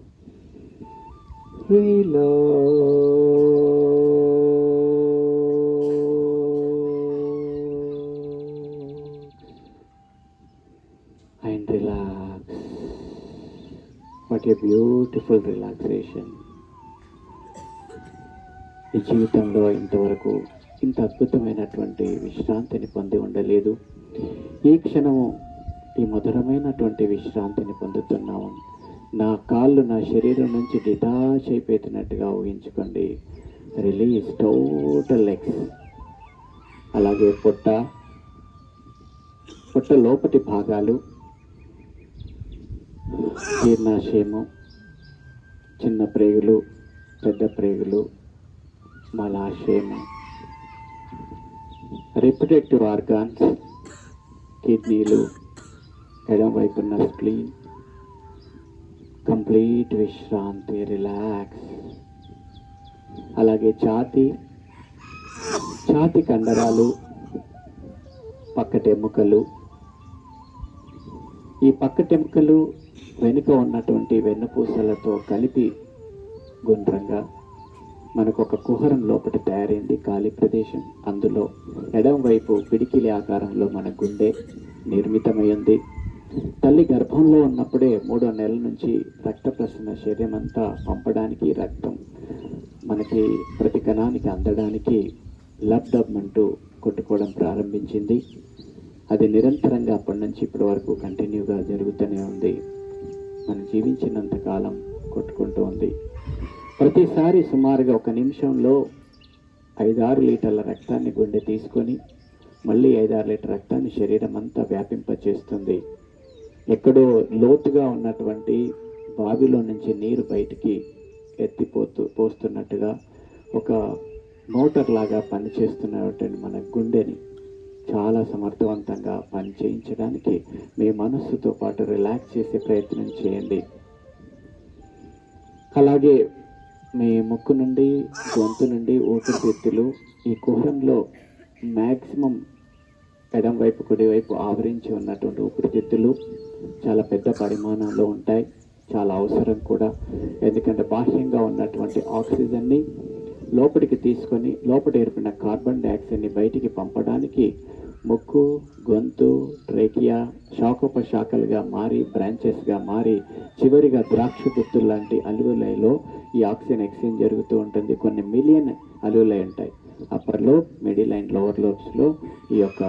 S1: And relax. What a beautiful relaxation. ఈ జీవితంలో ఇంతవరకు ఇంత అద్భుతమైనటువంటి విశ్రాంతిని పొంది ఉండలేదు. ఈ క్షణము ఈ మధురమైనటువంటి విశ్రాంతిని పొందుతున్నాము. నా కాళ్ళు నా శరీరం నుంచి డిటాచ్ అయిపోతున్నట్టుగా ఊహించుకోండి. Release total legs. అలాగే పొట్ట లోపటి భాగాలు, జీర్ణాశయము, చిన్న ప్రేగులు, పెద్ద ప్రేగులు, మలాశయము, రిప్రొడక్టివ్ ఆర్గాన్స్, కిడ్నీలు, ఎడమ వైపున్న స్ప్లీన్, కంప్లీట్ విశ్రాంతి, రిలాక్స్. అలాగే ఛాతీ కండరాలు, పక్కటెముకలు. ఈ పక్కటెముకలు వెనుక ఉన్నటువంటి వెన్నుపూసలతో కలిపి గుండ్రంగా మనకు ఒక కుహరం లోపల తయారైంది, ఖాళీ ప్రదేశం. అందులో ఎడమ వైపు పిడికిలి ఆకారంలో మన గుండె నిర్మితమైంది. తల్లి గర్భంలో ఉన్నప్పుడే 3వ నెల నుంచి రక్త ప్రసరణ శరీరం అంతా పంపడానికి, రక్తం మనకి ప్రతి కణానికి అందడానికి లబ్ డబ్ అంటూ కొట్టుకోవడం ప్రారంభించింది. అది నిరంతరంగా అప్పటి నుంచి ఇప్పటి వరకు కంటిన్యూగా జరుగుతూనే ఉంది. మనం జీవించినంత కాలం కొట్టుకుంటూ ఉంది. ప్రతిసారి సుమారుగా 1 నిమిషంలో 5-6 లీటర్ల రక్తాన్ని గుండె తీసుకొని మళ్ళీ 5-6 లీటర్ రక్తాన్ని శరీరం అంతా వ్యాపింపచేస్తుంది. ఎక్కడో లోతుగా ఉన్నటువంటి బావిలో నుంచి నీరు బయటికి పోస్తున్నట్టుగా ఒక మోటార్ లాగా పనిచేస్తున్నటువంటి మన గుండెని చాలా సమర్థవంతంగా పనిచేయించడానికి మీ మనస్సుతో పాటు రిలాక్స్ చేసే ప్రయత్నం చేయండి. అలాగే మీ ముక్కు నుండి, గొంతు నుండి ఊపిరితిత్తులు, ఈ కుహరంలో మ్యాక్సిమం ఎడం వైపు కుడివైపు ఆవరించి ఉన్నటువంటి ఊపిరితిత్తులు చాలా పెద్ద పరిమాణంలో ఉంటాయి. చాలా అవసరం కూడా. ఎందుకంటే బాహ్యంగా ఉన్నటువంటి ఆక్సిజన్ని లోపలికి తీసుకొని లోపల ఏర్పడిన కార్బన్ డైఆక్సైడ్ని బయటికి పంపడానికి ముక్కు, గొంతు, ట్రేకియా శాఖోపశాఖలుగా మారి, బ్రాంచెస్గా మారి, చివరిగా ద్రాక్ష గుత్తులు లాంటి అల్యూలైలో ఈ ఆక్సిజన్ ఎక్స్చేంజ్ జరుగుతూ ఉంటుంది. కొన్ని మిలియన్ అల్యూలై ఉంటాయి. Upper lobe, middle and lower లోబ్స్లో ఈ యొక్క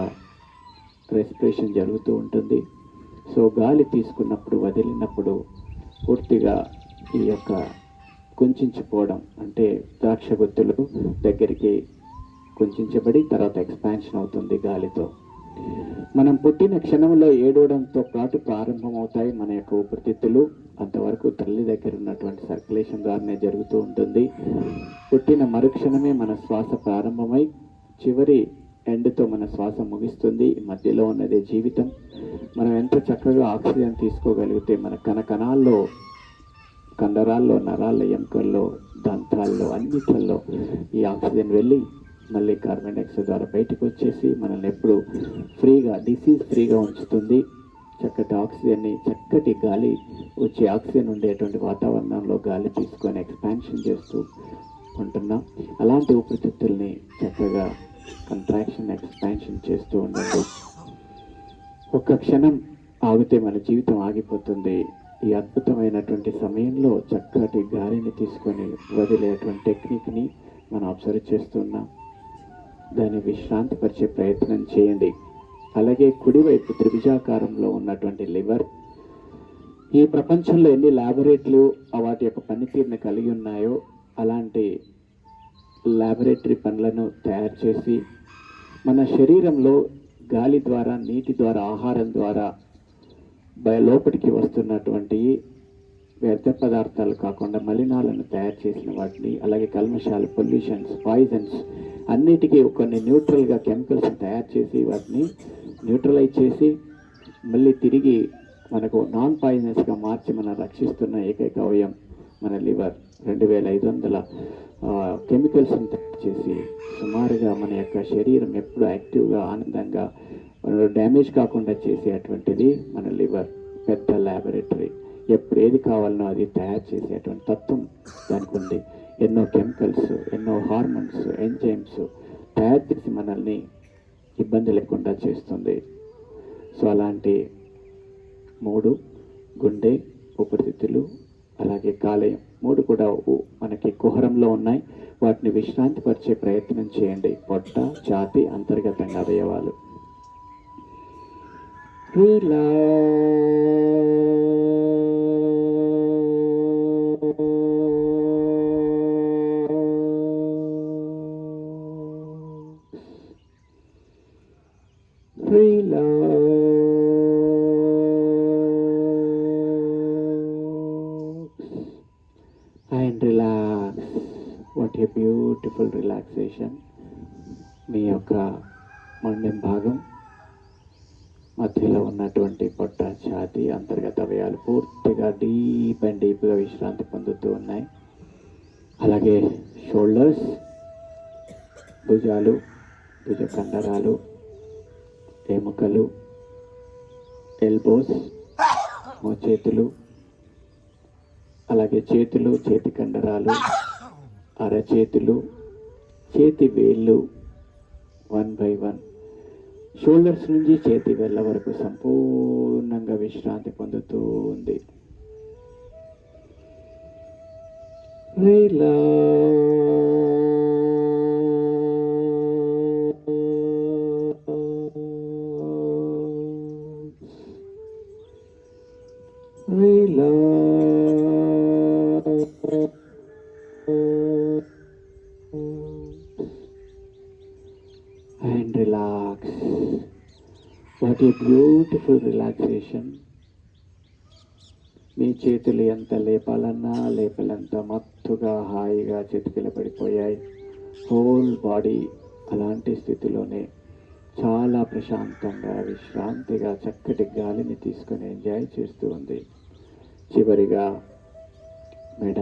S1: రెస్పిరేషన్ జరుగుతూ ఉంటుంది. సో గాలి తీసుకున్నప్పుడు, వదిలినప్పుడు పూర్తిగా ఈ యొక్క కుంచించిపోవడం, అంటే ద్రాక్ష గుత్తులు దగ్గరికి కుంచించబడి తర్వాత ఎక్స్పాన్షన్ అవుతుంది గాలితో. మనం పుట్టిన క్షణంలో ఏడవడంతో పాటు ప్రారంభమవుతాయి మన యొక్క ఊపిరితిత్తులు. అంతవరకు తల్లి దగ్గర ఉన్నటువంటి సర్క్యులేషన్ ద్వారానే జరుగుతూ ఉంటుంది. పుట్టిన మరుక్షణమే మన శ్వాస ప్రారంభమై చివరి ఎండ్తో మన శ్వాస ముగిస్తుంది. మధ్యలో ఉన్నదే జీవితం. మనం ఎంత చక్కగా ఆక్సిజన్ తీసుకోగలిగితే మన కణకణాల్లో, కండరాల్లో, నరాల్లో, ఎముకల్లో, దంతాల్లో, అన్నిట్లలో ఈ ఆక్సిజన్ వెళ్ళి మళ్ళీ కార్బన్ డైఆక్సైడ్ ద్వారా బయటకు వచ్చేసి మనల్ని ఎప్పుడు ఫ్రీగా, డిసీజ్ ఫ్రీగా ఉంచుతుంది. చక్కటి ఆక్సిజన్ని, చక్కటి గాలి వచ్చి ఆక్సిజన్ ఉండేటువంటి వాతావరణంలో గాలి తీసుకొని ఎక్స్పాన్షన్ చేస్తూ ఉంటున్నాం. అలాంటి ఊపిరితిత్తుల్ని చక్కగా కంట్రాక్షన్, ఎక్స్పాన్షన్ చేస్తూ ఉండండి. ఒక్క క్షణం ఆగితే మన జీవితం ఆగిపోతుంది. ఈ అద్భుతమైనటువంటి సమయంలో చక్కటి గాలిని తీసుకొని వదిలేటువంటి టెక్నిక్ని మనం అబ్జర్వ్ చేస్తున్నాం. దాన్ని విశ్రాంతి పరిచే ప్రయత్నం చేయండి. అలాగే కుడివైపు త్రిభుజాకారంలో ఉన్నటువంటి లివర్, ఈ ప్రపంచంలో ఎన్ని ల్యాబొరేటరీలు వాటి యొక్క పనితీరుని కలిగి ఉన్నాయో అలాంటి ల్యాబొరేటరీ పనులను తయారు చేసి మన శరీరంలో గాలి ద్వారా, నీటి ద్వారా, ఆహారం ద్వారా లోపలికి వస్తున్నటువంటి వ్యర్థ పదార్థాలు కాకుండా మలినాలను తయారు చేసిన వాటిని, అలాగే కల్మషాలు, పొల్యూషన్స్, పాయిజన్స్ అన్నిటికీ కొన్ని న్యూట్రల్గా కెమికల్స్ తయారు చేసి వాటిని న్యూట్రలైజ్ చేసి మళ్ళీ తిరిగి మనకు నాన్ పాయిజనస్గా మార్చి మనం రక్షిస్తున్న ఏకైక అవయం మన లివర్. 2500 కెమికల్స్ని తయారు చేసి సుమారుగా మన యొక్క శరీరం ఎప్పుడు యాక్టివ్గా, ఆనందంగా, డ్యామేజ్ కాకుండా చేసేటువంటిది మన లివర్. పెద్ద ల్యాబొరేటరీ. ఎప్పుడు ఏది కావాలనో అది తయారు చేసేటువంటి తత్వం దానికి ఉంది. ఎన్నో కెమికల్స్, ఎన్నో హార్మోన్స్, ఎంజైమ్స్ తయారు చేసి మనల్ని ఇబ్బంది లేకుండా చేస్తుంది. సో అలాంటి 3 గుండె, ఊపిరితిత్తులు, అలాగే కాలేయం 3 కూడా మనకి కుహరంలో ఉన్నాయి. వాటిని విశ్రాంతి పరిచే ప్రయత్నం చేయండి. పొట్ట, ఛాతీ, అంతర్గతంగా అవయవాలు. And relax. What a beautiful relaxation. మీ యొక్క మొండెం భాగం, మధ్యలో ఉన్నటువంటి పొట్ట, ఛాతీ, అంతర్గత అవయాలు పూర్తిగా డీప్గా విశ్రాంతి పొందుతూ ఉన్నాయి. అలాగే షోల్డర్స్, భుజాలు, భుజ కండరాలు, ఎముకలు, ఎల్బోస్, మోచేతులు, అలాగే చేతులు, చేతి కండరాలు, అరచేతులు, చేతి వేళ్ళు 1 by 1. షోల్డర్స్ నుంచి చేతి వేళ్ళ వరకు సంపూర్ణంగా విశ్రాంతి పొందుతూ ఉంది. And relax. What a beautiful relaxation. మీ చేతులు ఎంత లేపాలన్నా లేపలంత మత్తుగా హాయిగా చితికిల పడిపోయాయి. హోల్ బాడీ అలాంటి స్థితిలోనే చాలా ప్రశాంతంగా, విశ్రాంతిగా, చక్కటి గాలిని తీసుకొని ఎంజాయ్ చేస్తూ ఉంది. చివరిగా మెడ,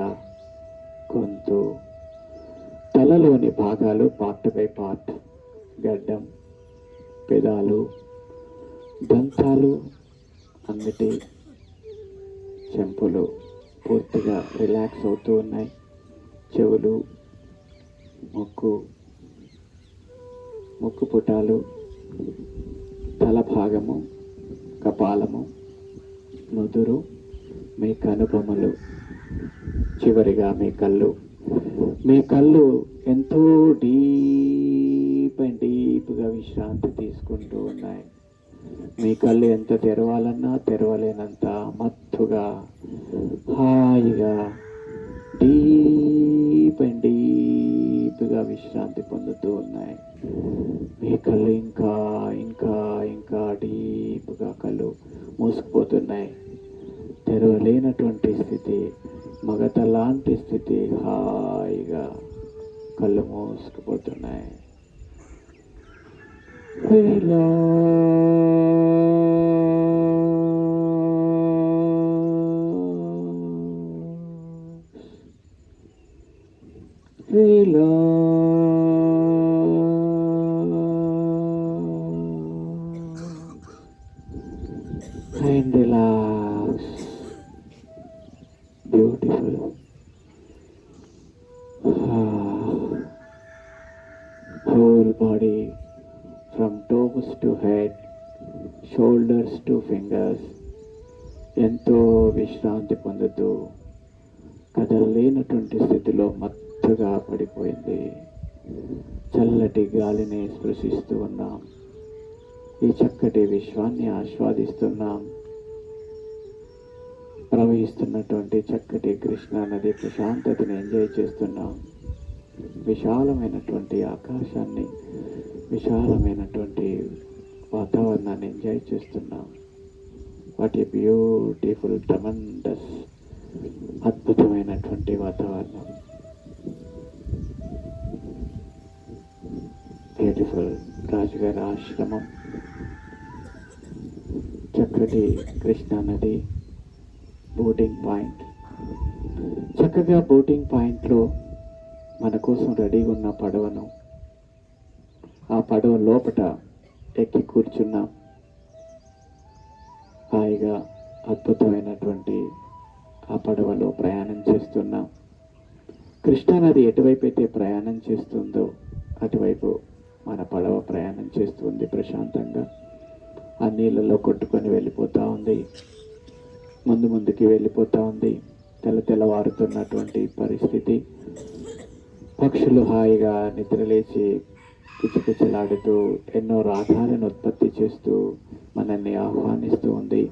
S1: గొంతు, తలలోని భాగాలు పార్ట్ బై పార్ట్, గడ్డం, పెదాలు, దంతాలు, అన్నిటి చెంపులు పూర్తిగా రిలాక్స్ అవుతూ ఉన్నాయి. చెవులు, ముక్కు పుటాలు, తల భాగము, కపాలము, నుదురు, మీ కనుబొమ్మలు, చివరిగా మీ కళ్ళు. మీ కళ్ళు ఎంతో డీప్గా విశ్రాంతి తీసుకుంటూ ఉన్నాయి. మీ కళ్ళు ఎంత తెరవాలన్నా తెరవలేనంత మత్తుగా, హాయిగా, డీప్గా విశ్రాంతి పొందుతూ ఉన్నాయి. మీ కళ్ళు ఇంకా ఇంకా ఇంకా డీప్గా కళ్ళు మూసుకుపోతున్నాయి. తెరవలేనటువంటి స్థితి, మగత లాంటి స్థితి, హాయిగా కళ్ళు మూసుకుపోతున్నాయి. And relax. Beautiful. Whole body from toes to head, shoulders to fingers, ఎంతో విశ్రాంతి పొందుతూ కదలలేనటువంటి స్థితిలో మత్తుగా పడిపోయింది. చల్లటి గాలిని స్పృశిస్తూ ఉన్నాం. ఈ చక్కటి విశ్వాన్ని ఆస్వాదిస్తున్నాం. ప్రవహిస్తున్నటువంటి చక్కటి కృష్ణా నది ప్రశాంతతని ఎంజాయ్ చేస్తున్నాం. విశాలమైనటువంటి ఆకాశాన్ని, విశాలమైనటువంటి వాతావరణాన్ని ఎంజాయ్ చేస్తున్నాం. వాట్ ఏ బ్యూటిఫుల్ ట్రమండస్, అద్భుతమైనటువంటి వాతావరణం. బ్యూటిఫుల్ రాజుగారి ఆశ్రమం, చక్కటి కృష్ణా నది, బోటింగ్ పాయింట్. చక్కగా బోటింగ్ పాయింట్లో మన కోసం రెడీగా ఉన్న పడవను, ఆ పడవ లోపట ఎక్కి కూర్చున్నాం. హాయిగా అద్భుతమైనటువంటి ఆ పడవలో ప్రయాణం చేస్తున్నాం. కృష్ణానది ఎటువైపు అయితే ప్రయాణం చేస్తుందో అటువైపు మన పడవ ప్రయాణం చేస్తుంది. ప్రశాంతంగా ఆ నీళ్ళలో కొట్టుకొని వెళ్ళిపోతూ ఉంది, ముందుకి వెళ్ళిపోతూ ఉంది. తెల్లవారుతున్నటువంటి పరిస్థితి. పక్షులు హాయిగా నిద్రలేచి కిచకిచలాడుతూ ఎన్నో రాగాలను ఉత్పత్తి చేస్తూ మనల్ని ఆహ్వానిస్తూ ఉంది.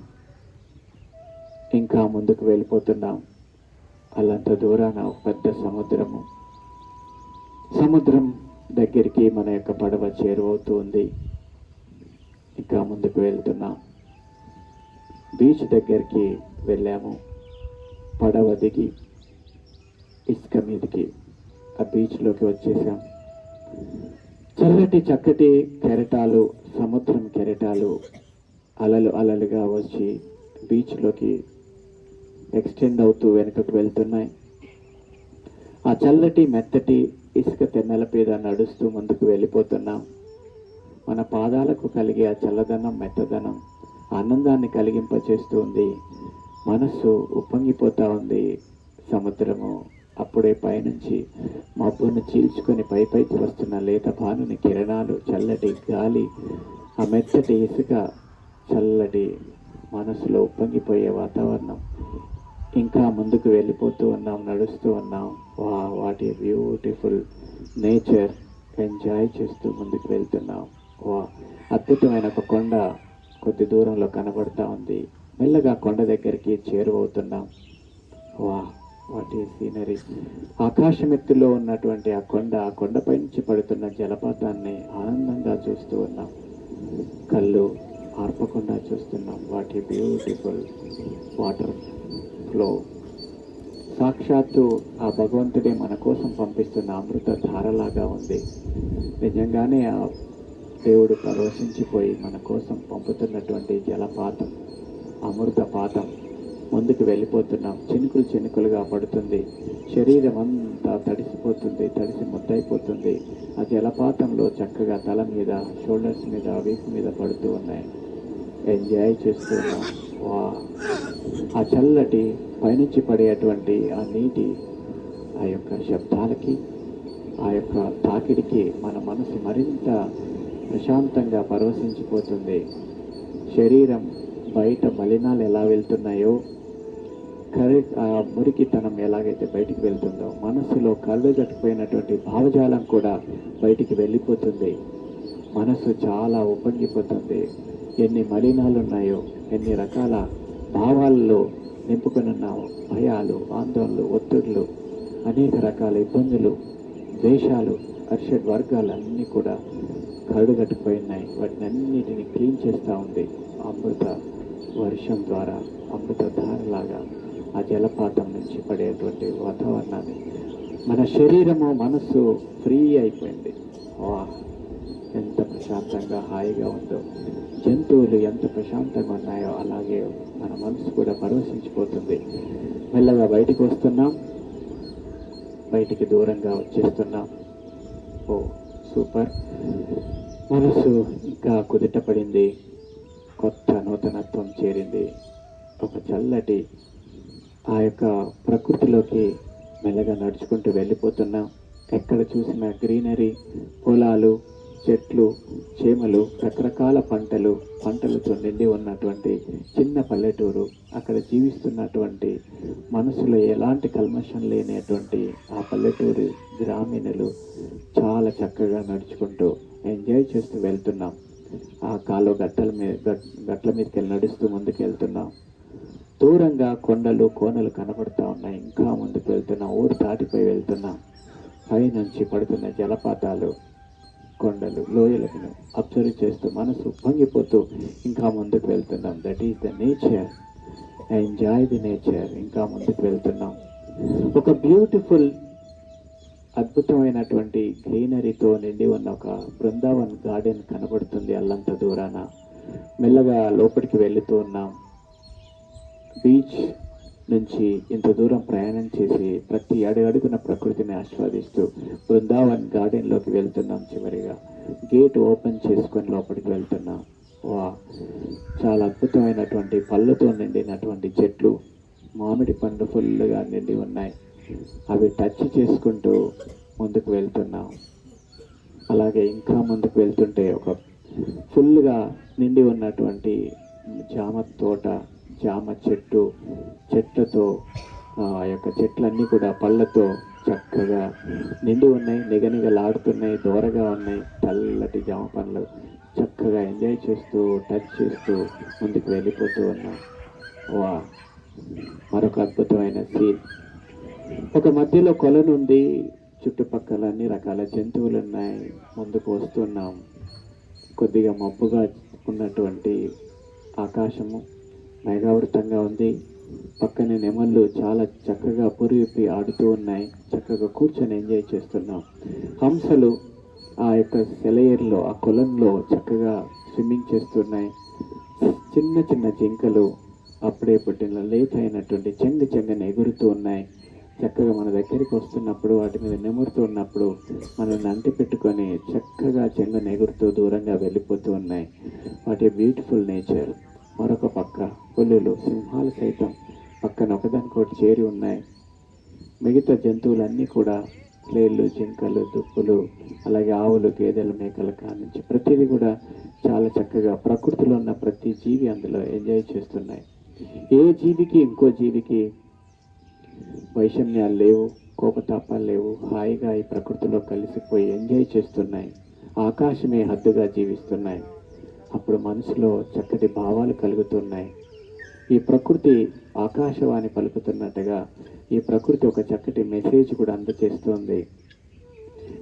S1: ఇంకా ముందుకు వెళ్ళిపోతున్నాం. అల్లంత దూరాన ఒక పెద్ద సముద్రం దగ్గరికి మన యొక్క పడవ చేరువవుతూ ఉంది. ఇంకా ముందుకు వెళ్తున్నాం. బీచ్ దగ్గరికి వెళ్ళాము. పడవ దిగి ఇసుక మీదకి ఆ బీచ్లోకి వచ్చేసాం. చక్కటి కెరటాలు, సముద్రం కెరటాలు అలలుగా వచ్చి బీచ్లోకి ఎక్స్టెండ్ అవుతూ వెనుకకు వెళ్తున్నాయి. ఆ చల్లటి మెత్తటి ఇసుక తెన్నెల మీద నడుస్తూ ముందుకు వెళ్ళిపోతున్నాం. మన పాదాలకు కలిగే ఆ చల్లదనం, మెత్తదనం ఆనందాన్ని కలిగింపచేస్తూ ఉంది. మనస్సు ఉప్పొంగిపోతూ ఉంది. సముద్రము అప్పుడే పైనుంచి మబ్బును చీల్చుకొని పైకి వస్తున్న లేత భానుని కిరణాలు, చల్లటి గాలి, ఆ మెత్తటి ఇసుక, చల్లటి మనసులో ఉప్పొంగిపోయే వాతావరణం. ఇంకా ముందుకు వెళ్ళిపోతూ ఉన్నాం, నడుస్తూ ఉన్నాం. What a beautiful nature enjoy చేస్తూ ముందుకు వెళ్తున్నాం. అద్భుతమైన ఒక కొండ కొద్ది దూరంలో కనబడుతూ ఉంది. మెల్లగా కొండ దగ్గరికి చేరువవుతున్నాం. వాట్ ఈ సీనరీ. ఆకాశమెత్తులో ఉన్నటువంటి ఆ కొండపై నుంచి పడుతున్న జలపాతాన్ని ఆనందంగా చూస్తూ ఉన్నాం. కళ్ళు ఆర్పకుండా చూస్తున్నాం. వాట్ ఈ బ్యూటిఫుల్ వాటర్ ఫ్లో. సాక్షాత్తు ఆ భగవంతుడే మన కోసం పంపిస్తున్న అమృత ధారలాగా ఉంది. నిజంగానే ఆ దేవుడు పరవశించిపోయి మన కోసం పంపుతున్నటువంటి జలపాతం, అమృతపాతం. ముందుకు వెళ్ళిపోతున్నాం. చినుకులుగా పడుతుంది. శరీరం అంతా తడిసిపోతుంది, తడిసి ముద్దైపోతుంది. ఆ జలపాతంలో చక్కగా తల మీద, షోల్డర్స్ మీద, వీపు మీద పడుతూ ఉన్నాయి. ఎంజాయ్ చేస్తున్నాం. ఆ చల్లటి పైనుంచి పడేటువంటి ఆ నీటి, ఆ యొక్క శబ్దాలకి, ఆ యొక్క తాకిడికి మన మనసు మరింత ప్రశాంతంగా పరవశించిపోతుంది. శరీరం బయట మలినాలు ఎలా వెళ్తున్నాయో, ఆ మురికితనం ఎలాగైతే బయటికి వెళ్తుందో, మనసులో కళ్ళు కట్టుకుపోయినటువంటి భావజాలం కూడా బయటికి వెళ్ళిపోతుంది. మనసు చాలా ఉప్పొంగిపోతుంది. ఎన్ని మలినాలు ఉన్నాయో, ఎన్ని రకాల భావాల్లో నింపుకొని ఉన్నామో, భయాలు, ఆందోళనలు, ఒత్తిడులు, అనేక రకాల ఇబ్బందులు, ద్వేషాలు, అర్షడ్ వర్గాలు అన్నీ కూడా కడుగట్టుకుపోయి ఉన్నాయి. వాటిని అన్నిటిని క్లీన్ చేస్తూ ఉంది అమృత వర్షం ద్వారా, అమృత ధారలాగా ఆ జలపాతం నుంచి పడేటువంటి వాతావరణాన్ని. మన శరీరము, మనస్సు ఫ్రీ అయిపోయింది. ఎంత ప్రశాంతంగా హాయిగా ఉందో. జంతువులు ఎంత ప్రశాంతంగా ఉన్నాయో అలాగే మన మనసు కూడా పరవశించిపోతుంది. మెల్లగా బయటికి వస్తున్నాం, బయటికి దూరంగా వచ్చేస్తున్నాం. సూపర్. మనసు ఇంకా కుదుట పడింది. కొత్త నూతనత్వం చేరింది. ఒక చల్లటి ఆ యొక్క ప్రకృతిలోకి మెల్లగా నడుచుకుంటూ వెళ్ళిపోతున్నాం. ఎక్కడ చూసిన గ్రీనరీ, పొలాలు, చెట్లు, చేమలు, రకరకాల పంటలతో నిండి ఉన్నటువంటి చిన్న పల్లెటూరు. అక్కడ జీవిస్తున్నటువంటి మనసులో ఎలాంటి కల్మషం లేనటువంటి ఆ పల్లెటూరు గ్రామీణులు చాలా చక్కగా నడుచుకుంటూ ఎంజాయ్ చేస్తూ వెళ్తున్నాం. ఆ కాలువ గట్ల మీదకి వెళ్ళి నడుస్తూ ముందుకు వెళ్తున్నాం. దూరంగా కొండలు కోనలు కనబడుతూ ఉన్నాయి. ఇంకా ముందుకు వెళ్తున్నాం, ఊరు దాటిపోయి వెళ్తున్నాం. పైనుంచి పడుతున్న జలపాతాలు, కొండలు, లోయలను అబ్జర్వ్ చేస్తూ మనసు పొంగిపోతూ ఇంకా ముందుకు వెళ్తున్నాం. That is the nature. Enjoy the nature. ఇంకా ముందుకు వెళ్తున్నాం. ఒక బ్యూటిఫుల్, అద్భుతమైనటువంటి గ్రీనరీతో నిండి ఉన్న ఒక బృందావన్ గార్డెన్ కనబడుతుంది అల్లంత దూరాన. మెల్లగా లోపలికి వెళుతూ ఉన్నాం. బీచ్ నుంచి ఇంత దూరం ప్రయాణం చేసి ప్రతి అడుగున ప్రకృతిని ఆస్వాదిస్తూ బృందావన్ గార్డెన్లోకి వెళ్తున్నాం. చివరిగా గేట్ ఓపెన్ చేసుకొని లోపలికి వెళ్తున్నాం. వా, చాలా అద్భుతమైనటువంటి పళ్ళతో నిండినటువంటి చెట్లు, మామిడి పండ్లు ఫుల్గా నిండి ఉన్నాయి. అవి టచ్ చేసుకుంటూ ముందుకు వెళ్తున్నాం. అలాగే ఇంకా ముందుకు వెళ్తుంటే ఒక ఫుల్గా నిండి ఉన్నటువంటి జామ తోట, జామ చెట్లతో ఆ యొక్క చెట్లన్నీ కూడా పళ్ళతో చక్కగా నిండి ఉన్నాయి. నిగనిగలాడుతున్నాయి, దూరగా ఉన్నాయి. తెల్లటి జామ పండ్లు చక్కగా ఎంజాయ్ చేస్తూ టచ్ చేస్తూ ముందుకు వెళ్ళిపోతూ ఉన్నాం. వా, మరొక అద్భుతమైన సీన్. ఒక మధ్యలో కొలను ఉంది. చుట్టుపక్కల అన్ని రకాల జంతువులు ఉన్నాయి. ముందుకు వస్తున్నాం. కొద్దిగా మబ్బుగా ఉన్నటువంటి ఆకాశము మేఘావృతంగా ఉంది. పక్కనే నెమళ్ళు చాలా చక్కగా పురిపి ఆడుతూ ఉన్నాయి. చక్కగా కూర్చొని ఎంజాయ్ చేస్తున్నాం. హంసలు ఆ యొక్క సెలయేరులో, ఆ కొలంలో చక్కగా స్విమ్మింగ్ చేస్తున్నాయి. చిన్న చిన్న జింకలు అప్పుడే పుట్టిన లేతైనటువంటి చెంగని ఎగురుతూ ఉన్నాయి. చక్కగా మన దగ్గరికి వస్తున్నప్పుడు, వాటి మీద నెమురుతూ ఉన్నప్పుడు మనల్ని అంటి పెట్టుకొని చక్కగా చెంగను ఎగురుతూ దూరంగా వెళ్ళిపోతూ ఉన్నాయి. వాటి బ్యూటిఫుల్ నేచర్. మరొక పక్క పులులు, సింహాలు సైతం పక్కన ఒకదానికొకటి చేరి ఉన్నాయి. మిగతా జంతువులన్నీ కూడా లేళ్ళు, జింకలు, దుప్పులు, అలాగే ఆవులు, గేదెలు, మేకల కానించి ప్రతిదీ కూడా చాలా చక్కగా ప్రకృతిలో ఉన్న ప్రతి జీవి అందులో ఎంజాయ్ చేస్తున్నాయి. ఏ జీవికి ఇంకో జీవికి వైషమ్యాలు లేవు, కోపతాపాలు లేవు. హాయిగా ఈ ప్రకృతిలో కలిసిపోయి ఎంజాయ్ చేస్తున్నాయి. ఆకాశమే హద్దుగా జీవిస్తున్నాయి. అప్పుడు మనసులో చక్కటి భావాలు కలుగుతున్నాయి. ఈ ప్రకృతి ఆకాశవాణి పలుకుతున్నట్టుగా ఈ ప్రకృతి ఒక చక్కటి మెసేజ్ కూడా అందజేస్తుంది.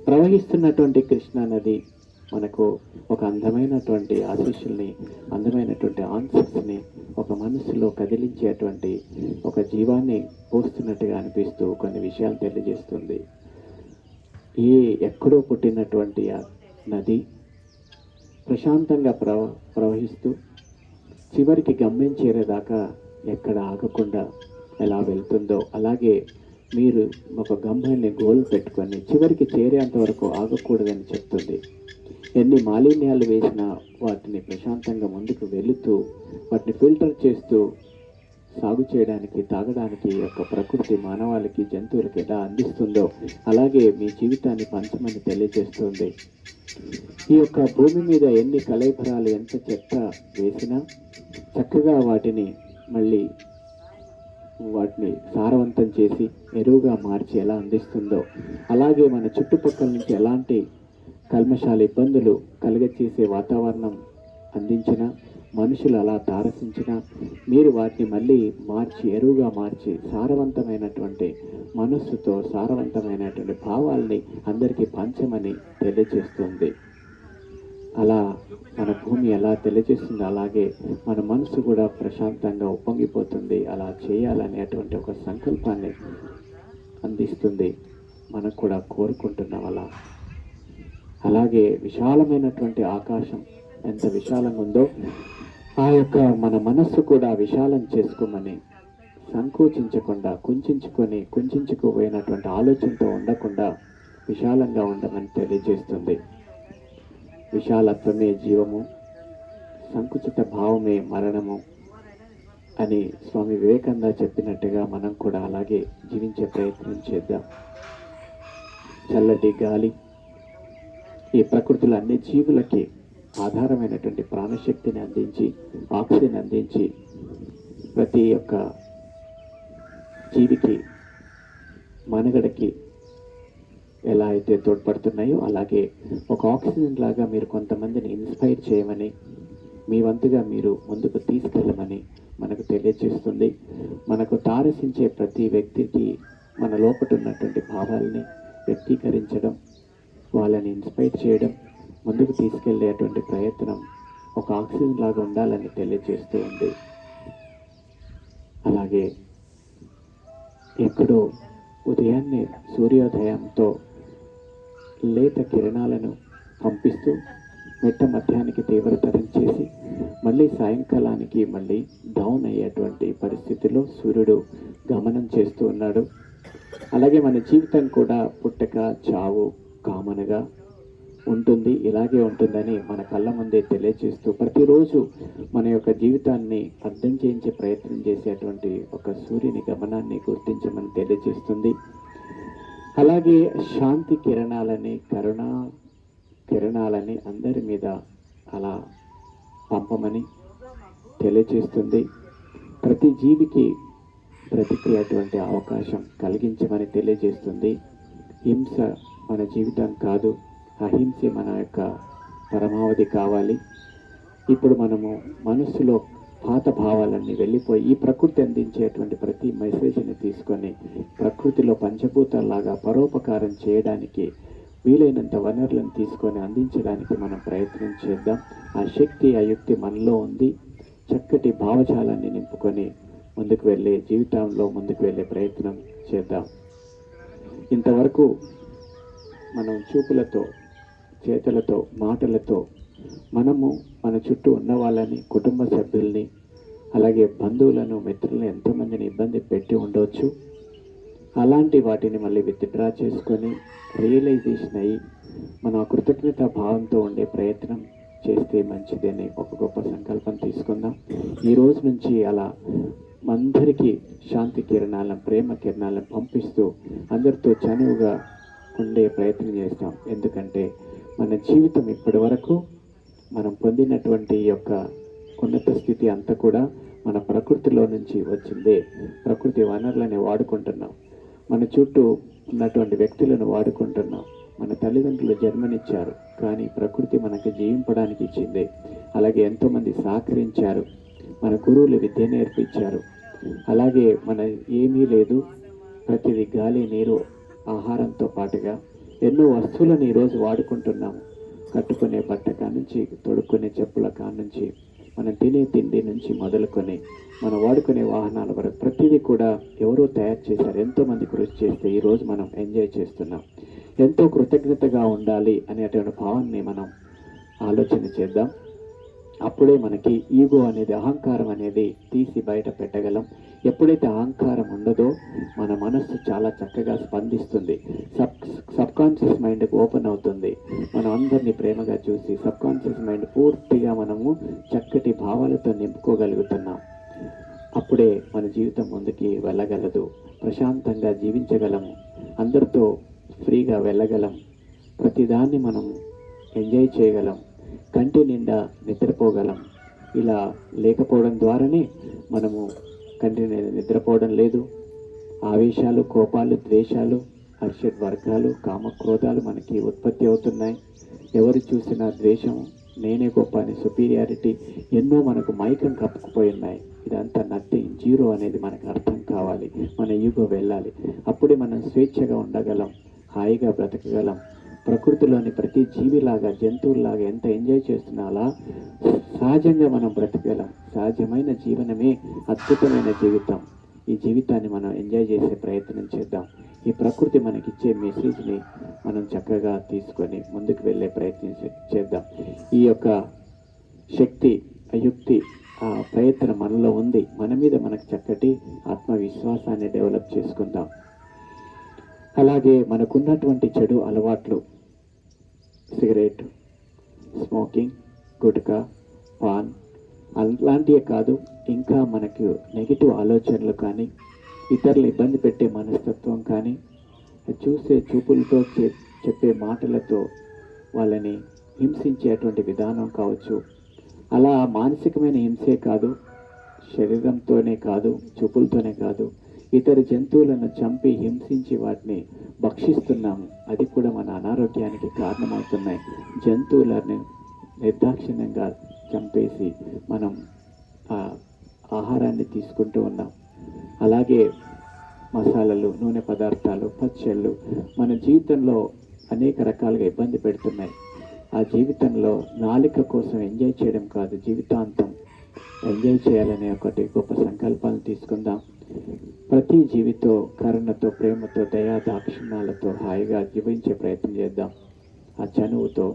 S1: ప్రవహిస్తున్నటువంటి కృష్ణా నది మనకు ఒక అందమైనటువంటి ఆశీస్సుల్ని, అందమైనటువంటి ఆన్సర్స్ని, ఒక మనసులో కదిలించేటువంటి ఒక జీవాన్ని పోస్తున్నట్టుగా అనిపిస్తూ కొన్ని విషయాలు తెలియజేస్తుంది. ఎక్కడో పుట్టినటువంటి ఆ నది ప్రశాంతంగా ప్రవహిస్తూ చివరికి గమ్యం చేరేదాకా ఎక్కడ ఆగకుండా ఎలా వెళ్తుందో, అలాగే మీరు ఒక గమ్యాన్ని గోల్ పెట్టుకొని చివరికి చేరేంత వరకు ఆగకూడదని చెప్తుంది. ఎన్ని మాలిన్యాలు వేసినా వాటిని ప్రశాంతంగా ముందుకు వెళుతూ వాటిని ఫిల్టర్ చేస్తూ సాగు చేయడానికి, తాగడానికి యొక్క ప్రకృతి మానవాళికి, జంతువులకి ఎలా అందిస్తుందో అలాగే మీ జీవితాన్ని పంచమని తెలియజేస్తుంది. ఈ యొక్క భూమి మీద ఎన్ని కళేబరాలు, ఎంత చెత్త వేసినా చక్కగా వాటిని మళ్ళీ సారవంతం చేసి ఎరువుగా మార్చి ఎలా అందిస్తుందో, అలాగే మన చుట్టుపక్కల నుంచి ఎలాంటి కల్మషాల ఇబ్బందులు కలుగచేసే వాతావరణం అందించిన, మనుషులు అలా తారసించిన, మీరు వాటిని మళ్ళీ మార్చి ఎరువుగా మార్చి సారవంతమైనటువంటి మనస్సుతో సారవంతమైనటువంటి భావాల్ని అందరికీ పంచమని తెలియజేస్తుంది. అలా మన భూమి ఎలా తెలియజేస్తుందో అలాగే మన మనసు కూడా ప్రశాంతంగా ఉప్పొంగిపోతుంది. అలా చేయాలనేటువంటి ఒక సంకల్పాన్ని అందిస్తుంది. మనం కూడా కోరుకుంటున్నాం అలా. అలాగే విశాలమైనటువంటి ఆకాశం ఎంత విశాలంగా ఉందో ఆ యొక్క మన మనస్సు కూడా విశాలం చేసుకోమని, సంకోచించకుండా, కుంచుకుపోయినటువంటి ఆలోచనతో ఉండకుండా విశాలంగా ఉండమని తెలియజేస్తుంది. విశాలత్వమే జీవము, సంకుచిత భావమే మరణము అని స్వామి వివేకానంద చెప్పినట్టుగా మనం కూడా అలాగే జీవించే ప్రయత్నం చేద్దాం. చల్లటి గాలి ఈ ప్రకృతిలో అన్ని జీవులకి ఆధారమైనటువంటి ప్రాణశక్తిని అందించి, ఆక్సిజన్ అందించి ప్రతి ఒక్క జీవికి మనుగడకి ఎలా అయితే తోడ్పడుతున్నాయో అలాగే ఒక ఆక్సిజన్ లాగా మీరు కొంతమందిని ఇన్స్పైర్ చేయమని, మీ వంతుగా మీరు ముందుకు తీసుకెళ్ళమని మనకు తెలియజేస్తుంది. మనకు తారసించే ప్రతి వ్యక్తికి మన లోపల ఉన్నటువంటి భావాల్ని వ్యక్తీకరించడం, వాళ్ళని ఇన్స్పైర్ చేయడం, ముందుకు తీసుకెళ్లేటువంటి ప్రయత్నం ఒక ఆక్సిజన్ లాగా ఉండాలని తెలియజేస్తూ ఉంది. అలాగే ఎక్కడో ఉదయాన్నే సూర్యోదయంతో లేత కిరణాలను పంపిస్తూ మిట్ట మధ్యానికి తీవ్రతరం చేసి మళ్ళీ సాయంకాలానికి మళ్ళీ డౌన్ అయ్యేటువంటి పరిస్థితిలో సూర్యుడు గమనం చేస్తూ ఉన్నాడు. అలాగే మన జీవితం కూడా పుట్టక చావు కామన్గా ఉంటుంది, ఇలాగే ఉంటుందని మన కళ్ళ ముందే తెలియజేస్తూ ప్రతిరోజు మన యొక్క జీవితాన్ని అర్థం చేయించే ప్రయత్నం చేసేటువంటి ఒక సూర్యుని గమనాన్ని గుర్తించమని తెలియజేస్తుంది. అలాగే శాంతి కిరణాలని, కరుణా కిరణాలని అందరి మీద అలా పంపమని తెలియజేస్తుంది. ప్రతి జీవికి బ్రతికేటువంటి అవకాశం కలిగించమని తెలియజేస్తుంది. హింస మన జీవితం కాదు, అహింసే మన యొక్క పరమావధి కావాలి. ఇప్పుడు మనము మనస్సులో పాత భావాలన్నీ వెళ్ళిపోయి ఈ ప్రకృతి అందించేటువంటి ప్రతి మెసేజ్ని తీసుకొని ప్రకృతిలో పంచభూతాల్లాగా పరోపకారం చేయడానికి వీలైనంత వనరులను తీసుకొని అందించడానికి మనం ప్రయత్నం చేద్దాం. ఆ శక్తి, ఆ యుక్తి మనలో ఉంది. చక్కటి భావజాలాన్ని నింపుకొని ముందుకు వెళ్ళే జీవితంలో ముందుకు వెళ్ళే ప్రయత్నం చేద్దాం. ఇంతవరకు మనం చూపులతో, చేతులతో, మాటలతో మనము మన చుట్టూ ఉన్న వాళ్ళని, కుటుంబ సభ్యుల్ని, అలాగే బంధువులను, మిత్రులను ఎంతోమందిని ఇబ్బంది పెట్టి ఉండవచ్చు. అలాంటి వాటిని మళ్ళీ విత్డ్రా చేసుకొని రియలైజేషన్ అయ్యి మన కృతజ్ఞత భావంతో ఉండే ప్రయత్నం చేస్తే మంచిదని ఒక గొప్ప సంకల్పం తీసుకుందాం. ఈ రోజు నుంచి అలా అందరికీ శాంతి కిరణాలను, ప్రేమ కిరణాలను పంపిస్తూ అందరితో చనువుగా ఉండే ప్రయత్నం చేస్తాం. ఎందుకంటే మన జీవితం ఇప్పటి వరకు మనం పొందినటువంటి యొక్క ఉన్నత స్థితి అంతా కూడా మన ప్రకృతిలో నుంచి వచ్చిందే. ప్రకృతి వనరులని వాడుకుంటున్నాం, మన చుట్టూ ఉన్నటువంటి వ్యక్తులను వాడుకుంటున్నాం. మన తల్లిదండ్రులు జన్మనిచ్చారు, కానీ ప్రకృతి మనకు జీవింపడానికి ఇచ్చింది. అలాగే ఎంతోమంది సహకరించారు, మన గురువులు విద్య నేర్పించారు. అలాగే మన ఏమీ లేదు, ప్రతిదీ గాలి, నీరు, ఆహారంతో పాటుగా ఎన్నో వస్తువులను ఈరోజు వాడుకుంటున్నాము. కట్టుకునే బట్ట కానుంచి, తొడుక్కునే చెప్పుల కానుంచి, మనం తినే తిండి నుంచి మొదలుకొని మనం వాడుకునే వాహనాల వరకు ప్రతిదీ కూడా ఎవరో తయారు చేశారు. ఎంతోమంది కృషి చేస్తే ఈరోజు మనం ఎంజాయ్ చేస్తున్నాం. ఎంతో కృతజ్ఞతగా ఉండాలి అనేటువంటి భావాన్ని మనం ఆలోచన చేద్దాం. అప్పుడే మనకి ఈగో అనేది, అహంకారం అనేది తీసి బయట పెట్టగలం. ఎప్పుడైతే అహంకారం ఉండదో మన మనస్సు చాలా చక్కగా స్పందిస్తుంది. సబ్కాన్షియస్ మైండ్కి ఓపెన్ అవుతుంది. మనం అందరినీ ప్రేమగా చూసి సబ్కాన్షియస్ మైండ్ పూర్తిగా మనము చక్కటి భావాలతో నింపుకోగలుగుతున్నాం. అప్పుడే మన జీవితం ముందుకి వెళ్ళగలదు. ప్రశాంతంగా జీవించగలము, అందరితో ఫ్రీగా వెళ్ళగలం, ప్రతిదాన్ని మనం ఎంజాయ్ చేయగలం, కంటి నిండా నిద్రపోగలం. ఇలా లేకపోవడం ద్వారానే మనము కంటి నిండా నిద్రపోవడం లేదు. ఆవేశాలు, కోపాలు, ద్వేషాలు, అర్షడ్ వర్గాలు, కామక్రోధాలు మనకి ఉత్పత్తి అవుతున్నాయి. ఎవరు చూసినా ద్వేషం, నేనే గొప్ప అని సుపీరియారిటీ ఎన్నో మనకు మైకం కప్పుకుపోయి ఉన్నాయి. ఇదంతా నథింగ్, జీరో అనేది మనకు అర్థం కావాలి. మన ఈగో వెళ్ళాలి. అప్పుడే మనం స్వేచ్ఛగా ఉండగలం, హాయిగా బ్రతకగలం. ప్రకృతిలోని ప్రతి జీవిలాగా, జంతువులాగా ఎంత ఎంజాయ్ చేస్తున్నా అలా సహజంగా మనం బ్రతకగలం. సహజమైన జీవనమే అద్భుతమైన జీవితం. ఈ జీవితాన్ని మనం ఎంజాయ్ చేసే ప్రయత్నం చేద్దాం. ఈ ప్రకృతి మనకిచ్చే మెసేజ్ని మనం చక్కగా తీసుకొని ముందుకు వెళ్ళే ప్రయత్నం చేద్దాం. ఈ యొక్క శక్తి, అయుక్తి, ఆ ప్రయత్నం మనలో ఉంది. మన మీద మనకు చక్కటి ఆత్మవిశ్వాసాన్ని డెవలప్ చేసుకుందాం. అలాగే మనకున్నటువంటి చెడు అలవాట్లు, సిగరెట్, స్మోకింగ్, గుట్కా, పాన్ అలాంటివే కాదు, ఇంకా మనకు నెగిటివ్ ఆలోచనలు కానీ, ఇతరులు ఇబ్బంది పెట్టే మనస్తత్వం కానీ, చూసే చూపులతో, చెప్పే మాటలతో వాళ్ళని హింసించేటువంటి విధానం కావచ్చు. అలా మానసికమైన హింసే కాదు, శరీరంతోనే కాదు, చూపులతోనే కాదు, ఇతర జంతువులను చంపి హింసించి వాటిని భక్షిస్తున్నాము. అది కూడా మన అనారోగ్యానికి కారణమవుతున్నాయి. జంతువులను నిర్దాక్షిణ్యంగా చంపేసి మనం ఆ ఆహారాన్ని తీసుకుంటూ ఉన్నాం. అలాగే మసాలాలు, నూనె పదార్థాలు, పచ్చళ్ళు మన జీవితంలో అనేక రకాలుగా ఇబ్బంది పెడుతున్నాయి. ఆ జీవితంలో నాలిక కోసం ఎంజాయ్ చేయడం కాదు, జీవితాంతం ఎంజాయ్ చేయాలనే ఒకటి గొప్ప సంకల్పాలను తీసుకుందాం. ప్రతి జీవితో కరుణతో, ప్రేమతో, దయా దాక్షిణ్యాలతో హాయిగా జీవించే ప్రయత్నం చేద్దాం. ఆ చనువుతో,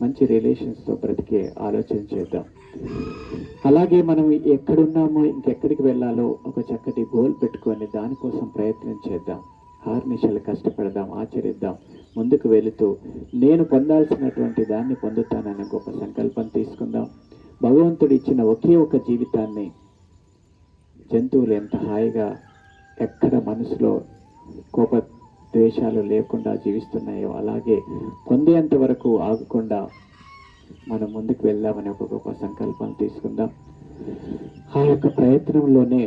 S1: మంచి రిలేషన్స్తో బ్రతికే ఆలోచన చేద్దాం. అలాగే మనం ఎక్కడున్నామో ఇంకెక్కడికి వెళ్ళాలో ఒక చక్కటి గోల్ పెట్టుకొని దానికోసం ప్రయత్నం చేద్దాం. ఆర్నిశలు కష్టపడదాం, ఆచరిద్దాం. ముందుకు వెళుతూ నేను పొందాల్సినటువంటి దాన్ని పొందుతాననే గొప్ప సంకల్పం తీసుకుందాం. భగవంతుడు ఇచ్చిన ఒకే ఒక జీవితాన్ని జంతువులు ఎంత హాయిగా ఎక్కడ మనసులో కోప ద్వేషాలు లేకుండా జీవిస్తున్నాయో అలాగే పొందేంత వరకు ఆగకుండా మనం ముందుకు వెళ్దామని ఒక గొప్ప సంకల్పం తీసుకుందాం. ఆ యొక్క ప్రయత్నంలోనే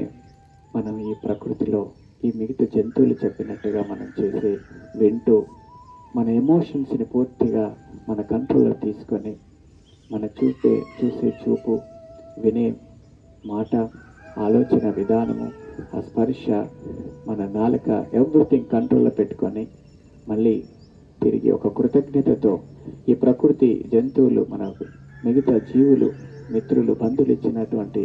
S1: మనం ఈ ప్రకృతిలో ఈ మిగతా జంతువులు చెప్పినట్టుగా మనం చేసే వింటూ మన ఎమోషన్స్ని పూర్తిగా మన కంట్రోల్లో తీసుకొని మన చూసే చూపు, వినే మాట, ఆలోచన విధానము, ఆ స్పర్శ, మన నాలుక, ఎవ్రీథింగ్ కంట్రోల్లో పెట్టుకొని మళ్ళీ తిరిగి ఒక కృతజ్ఞతతో ఈ ప్రకృతి, జంతువులు, మన మిగతా జీవులు, మిత్రులు, బంధువులు ఇచ్చినటువంటి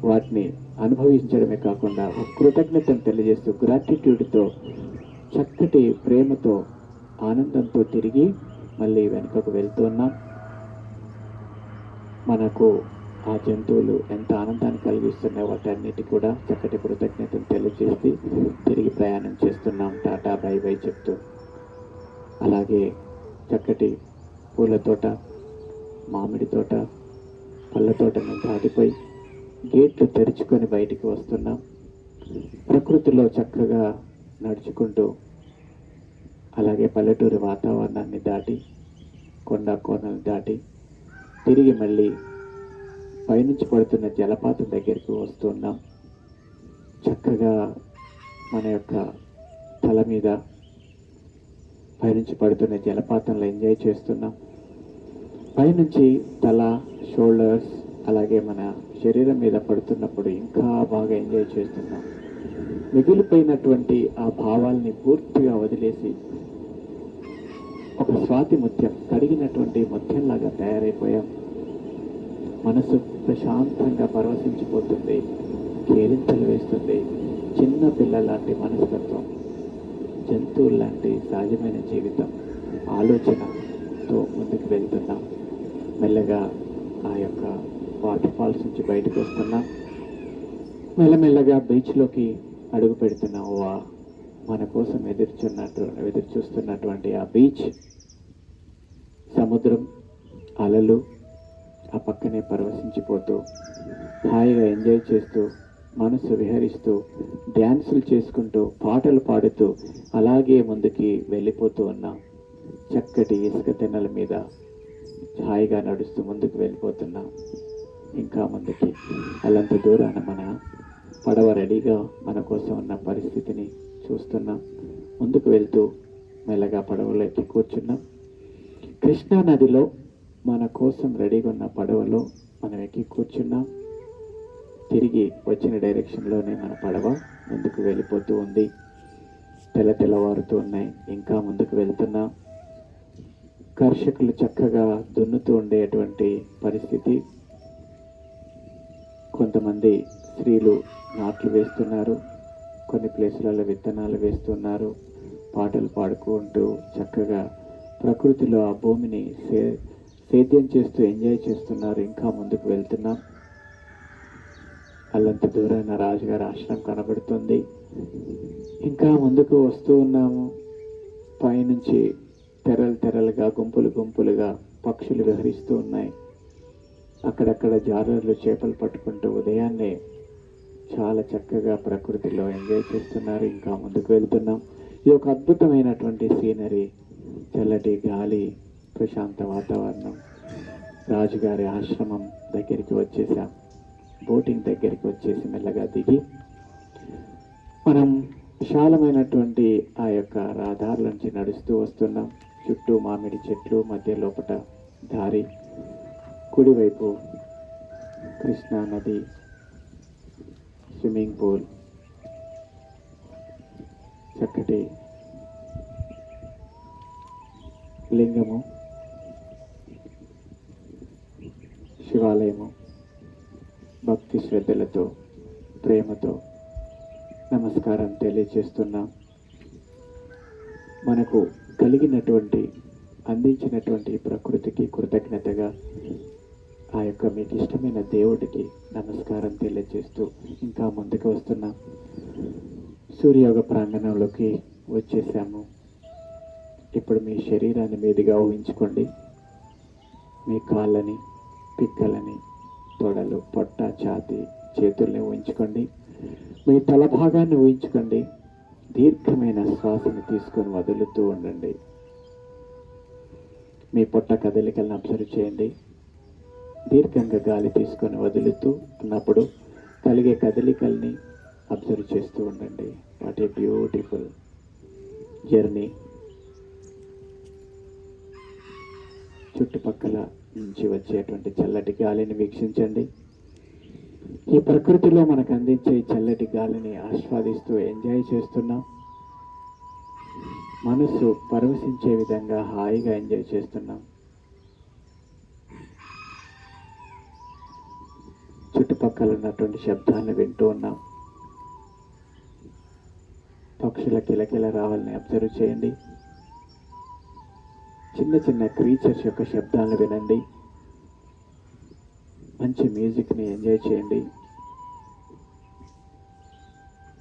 S1: వాటిని అనుభవించడమే కాకుండా ఒక కృతజ్ఞతను తెలియజేస్తూ గ్రాటిట్యూడ్తో, చక్కటి ప్రేమతో, ఆనందంతో తిరిగి మళ్ళీ వెనుకకు వెళ్తున్నాం. మనకు ఆ జంతువులు ఎంత ఆనందాన్ని కలిగిస్తున్నాయో వాటన్నిటి కూడా చక్కటి కృతజ్ఞతను తెలియజేసి తిరిగి ప్రయాణం చేస్తున్నాం. టాటా బై బై చెప్తూ అలాగే చక్కటి పూల తోట, మామిడి తోట, పళ్ళ తోటను దాటిపోయి గేట్లు తెరుచుకొని బయటికి వస్తున్నాం. ప్రకృతిలో చక్కగా నడుచుకుంటూ అలాగే పల్లెటూరి వాతావరణాన్ని దాటి కొండ కోనలు దాటి తిరిగి మళ్ళీ పైనుంచి పడుతున్న జలపాతం దగ్గరికి వస్తున్నాం. చక్కగా మన యొక్క తల మీద పైనుంచి పడుతున్న జలపాతంలో ఎంజాయ్ చేస్తున్నాం. పైనుంచి తల, షోల్డర్స్ అలాగే మన శరీరం మీద పడుతున్నప్పుడు ఇంకా బాగా ఎంజాయ్ చేస్తున్నాం. మిగిలిపోయినటువంటి ఆ భావాల్ని పూర్తిగా వదిలేసి ఒక స్వాతి ముత్యం, కడిగినటువంటి ముత్యంలాగా తయారైపోయాం. మనసు ప్రశాంతంగా పరవశించిపోతుంది, కేరింతలు వేస్తుంది. చిన్న పిల్లల లాంటి మనస్తత్వం, జంతువుల లాంటి సహజమైన జీవితం, ఆలోచనతో ముందుకు వెళ్తున్నాం. మెల్లగా ఆ యొక్క వాటర్ ఫాల్స్ నుంచి బయటకు వస్తున్నాం. మెల్లమెల్లగా బీచ్లోకి అడుగు పెడుతున్నాం. మన కోసం ఎదురు చూస్తున్నటువంటి ఆ బీచ్, సముద్రం, అలలు, ఆ పక్కనే పరవశించిపోతూ హాయిగా ఎంజాయ్ చేస్తూ మనసు విహరిస్తూ డ్యాన్సులు చేసుకుంటూ పాటలు పాడుతూ అలాగే ముందుకి వెళ్ళిపోతూ ఉన్నాం. చక్కటి ఇసుక తెన్నెల మీద హాయిగా నడుస్తూ ముందుకు వెళ్ళిపోతున్నాం. ఇంకా ముందుకి అల్లంత దూరాన మన పడవ రెడీగా మన కోసం ఉన్న పరిస్థితిని చూస్తున్నాం. ముందుకు వెళ్తూ మెల్లగా పడవలో ఎక్కి కూర్చున్నాం. కృష్ణా నదిలో మన కోసం రెడీగా ఉన్న పడవలో మనం ఎక్కి కూర్చున్నాం. తిరిగి వచ్చిన డైరెక్షన్లోనే మన పడవ ముందుకు వెళ్ళిపోతూ ఉంది. తెల్లవారుతూ ఉన్నాయి. ఇంకా ముందుకు వెళ్తున్నాం. కర్షకులు చక్కగా దున్నుతూ ఉండేటువంటి పరిస్థితి. కొంతమంది స్త్రీలు నాట్లు వేస్తున్నారు, కొన్ని ప్లేసులలో విత్తనాలు వేస్తున్నారు, పాటలు పాడుకుంటూ చక్కగా ప్రకృతిలో ఆ భూమిని సేద్యం చేస్తూ ఎంజాయ్ చేస్తున్నారు. ఇంకా ముందుకు వెళ్తున్నాం. అల్లంత దూరాన రాజుగారి ఆశ్రమం కనబడుతుంది. ఇంకా ముందుకు వస్తూ ఉన్నాము. పైనుంచి తెరలుగా, గుంపులుగా పక్షులు విహరిస్తూ ఉన్నాయి. అక్కడక్కడ జాలర్లు చేపలు పట్టుకుంటూ ఉదయాన్నే చాలా చక్కగా ప్రకృతిలో ఎంజాయ్ చేస్తున్నారు. ఇంకా ముందుకు వెళ్తున్నాం. ఇది ఒక అద్భుతమైనటువంటి సీనరీ, చల్లటి గాలి, ప్రశాంత వాతావరణం. రాజుగారి ఆశ్రమం దగ్గరికి వచ్చేసాం. బోటింగ్ దగ్గరికి వచ్చేసి మెల్లగా దిగి మనం విశాలమైనటువంటి ఆ యొక్క రహదారుల నుంచి నడుస్తూ వస్తున్నాం. చుట్టూ మామిడి చెట్లు, మధ్య లోపట దారి. కుడివైపు కృష్ణా నది, స్విమ్మింగ్ పూల్, చక్కటి లింగము, శివాలయము, భక్తి శ్రద్ధలతో ప్రేమతో నమస్కారం తెలియజేస్తున్నాం. మనకు కలిగినటువంటి అందించినటువంటి ప్రకృతికి కృతజ్ఞతగా ఆ యొక్క మీకు ఇష్టమైన దేవుడికి నమస్కారం తెలియజేస్తూ ఇంకా ముందుకు వస్తున్నాం. సూర్యయోగ ప్రాంగణంలోకి వచ్చేసాము. ఇప్పుడు మీ శరీరాన్ని మీదుగా ఊహించుకోండి. మీ కాళ్ళని, పిక్కలని, తొడలు, పొట్ట, ఛాతి, చేతుల్ని ఊహించుకోండి. మీ తల భాగాన్ని ఊహించుకోండి. దీర్ఘమైన శ్వాసను తీసుకొని వదులుతూ ఉండండి. మీ పొట్ట కదలికలను అబ్జర్వ్ చేయండి. దీర్ఘంగా గాలి తీసుకొని వదులుతూ ఉన్నప్పుడు కలిగే కదలికల్ని అబ్జర్వ్ చేస్తూ ఉండండి. What a beautiful journey. చుట్టుపక్కల నుంచి వచ్చేటువంటి చల్లటి గాలిని వీక్షించండి. ఈ ప్రకృతిలో మనకు అందించే చల్లటి గాలిని ఆస్వాదిస్తూ ఎంజాయ్ చేస్తున్నాం. మనసు పరవశించే విధంగా హాయిగా ఎంజాయ్ చేస్తున్నాం. చుట్టుపక్కల ఉన్నటువంటి శబ్దాన్ని వింటూ ఉన్నాం. పక్షుల కిలకిల రావాలని అబ్జర్వ్ చేయండి. చిన్న చిన్న క్రీచర్స్ యొక్క శబ్దాలను వినండి. మంచి మ్యూజిక్ని ఎంజాయ్ చేయండి.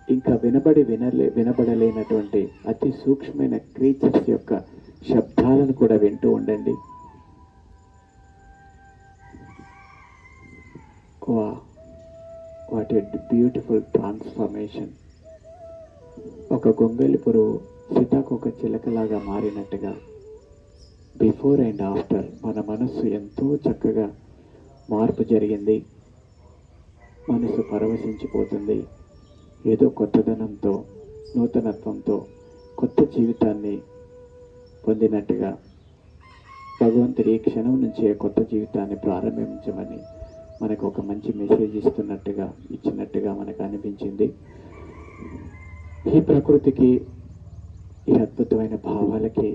S1: ఇంకా వినబడలేనటువంటి అతి సూక్ష్మమైన క్రీచర్స్ యొక్క శబ్దాలను కూడా వింటూ ఉండండి. What a beautiful transformation. ఒక గొంగలి పురుగు సీతాకోక చిలకలాగా మారినట్టుగా బిఫోర్ అండ్ ఆఫ్టర్ మన మనస్సు ఎంతో చక్కగా మార్పు జరిగింది. మనసు పరవశించిపోతుంది. ఏదో కొత్తదనంతో, నూతనత్వంతో, కొత్త జీవితాన్ని పొందినట్టుగా భగవంతుడి ఈ క్షణం నుంచే కొత్త జీవితాన్ని ప్రారంభించమని మనకు ఒక మంచి మెసేజ్ ఇచ్చినట్టుగా మనకు అనిపించింది. ఈ ప్రకృతికి, ఈ అద్భుతమైన భావాలకి,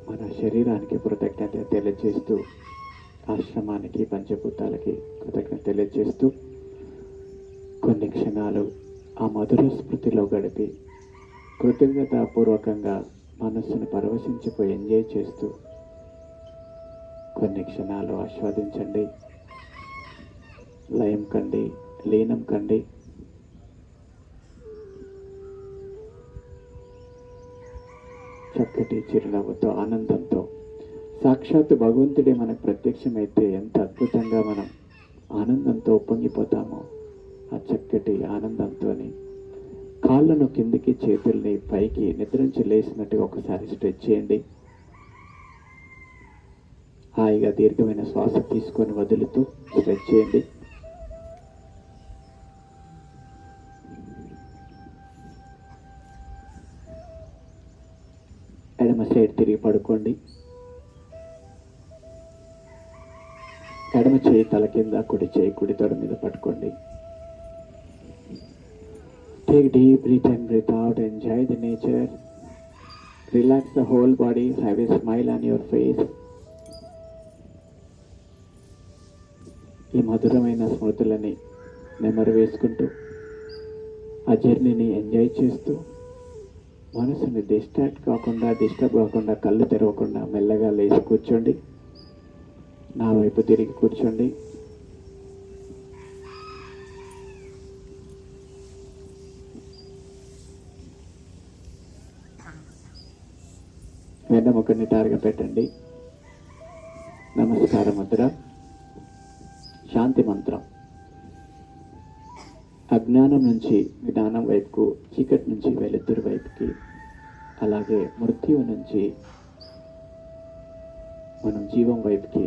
S1: మన శరీరానికి కృతజ్ఞత తెలియజేస్తూ, ఆశ్రమానికి, పంచభూతాలకి కృతజ్ఞత తెలియజేస్తూ కొన్ని క్షణాలు ఆ మధుర స్మృతిలో గడిపి కృతజ్ఞతాపూర్వకంగా మనస్సును పరవశించిపోయి ఎంజాయ్ చేస్తూ కొన్ని క్షణాలు ఆస్వాదించండి. లయం కండి, లీనం కండి. చక్కటి చిరునవ్వుతో, ఆనందంతో, సాక్షాత్తు భగవంతుడే మనకు ప్రత్యక్షమైతే ఎంత అద్భుతంగా మనం ఆనందంతో ఉప్పొంగిపోతామో ఆ చక్కటి ఆనందంతో కాళ్ళను కిందికి, చేతుల్ని పైకి నిద్రించి లేసినట్టుగా ఒకసారి స్ట్రెచ్ చేయండి. హాయిగా దీర్ఘమైన శ్వాస తీసుకొని వదులుతూ స్ట్రెచ్ చేయండి. ఎడమ సైడ్ తిరిగి పడుకోండి. ఎడమ చేయి తల కింద, కుడి చేయి కుడి తొడ మీద పట్టుకోండి. Take deep breath in, breathe out, enjoy the nature. Relax the whole body, have a smile on your face. ఈ మధురమైన స్మృతులని నెమరు వేసుకుంటూ ఆ జర్నీని ఎంజాయ్ చేస్తూ మనసుని డిస్టర్బ్ కాకుండా కళ్ళు తెరవకుండా మెల్లగా లేచి కూర్చోండి. నా వైపు తిరిగి కూర్చోండి. వెన్నముక నిటారుగా పెట్టండి. నమస్కార ముద్ర, శాంతి మంత్రం. అజ్ఞానం నుంచి జ్ఞానం వైపుకు, చీకటి నుంచి వెలుతురు వైపుకి, అలాగే మృత్యువు నుంచి మనం జీవం వైపుకి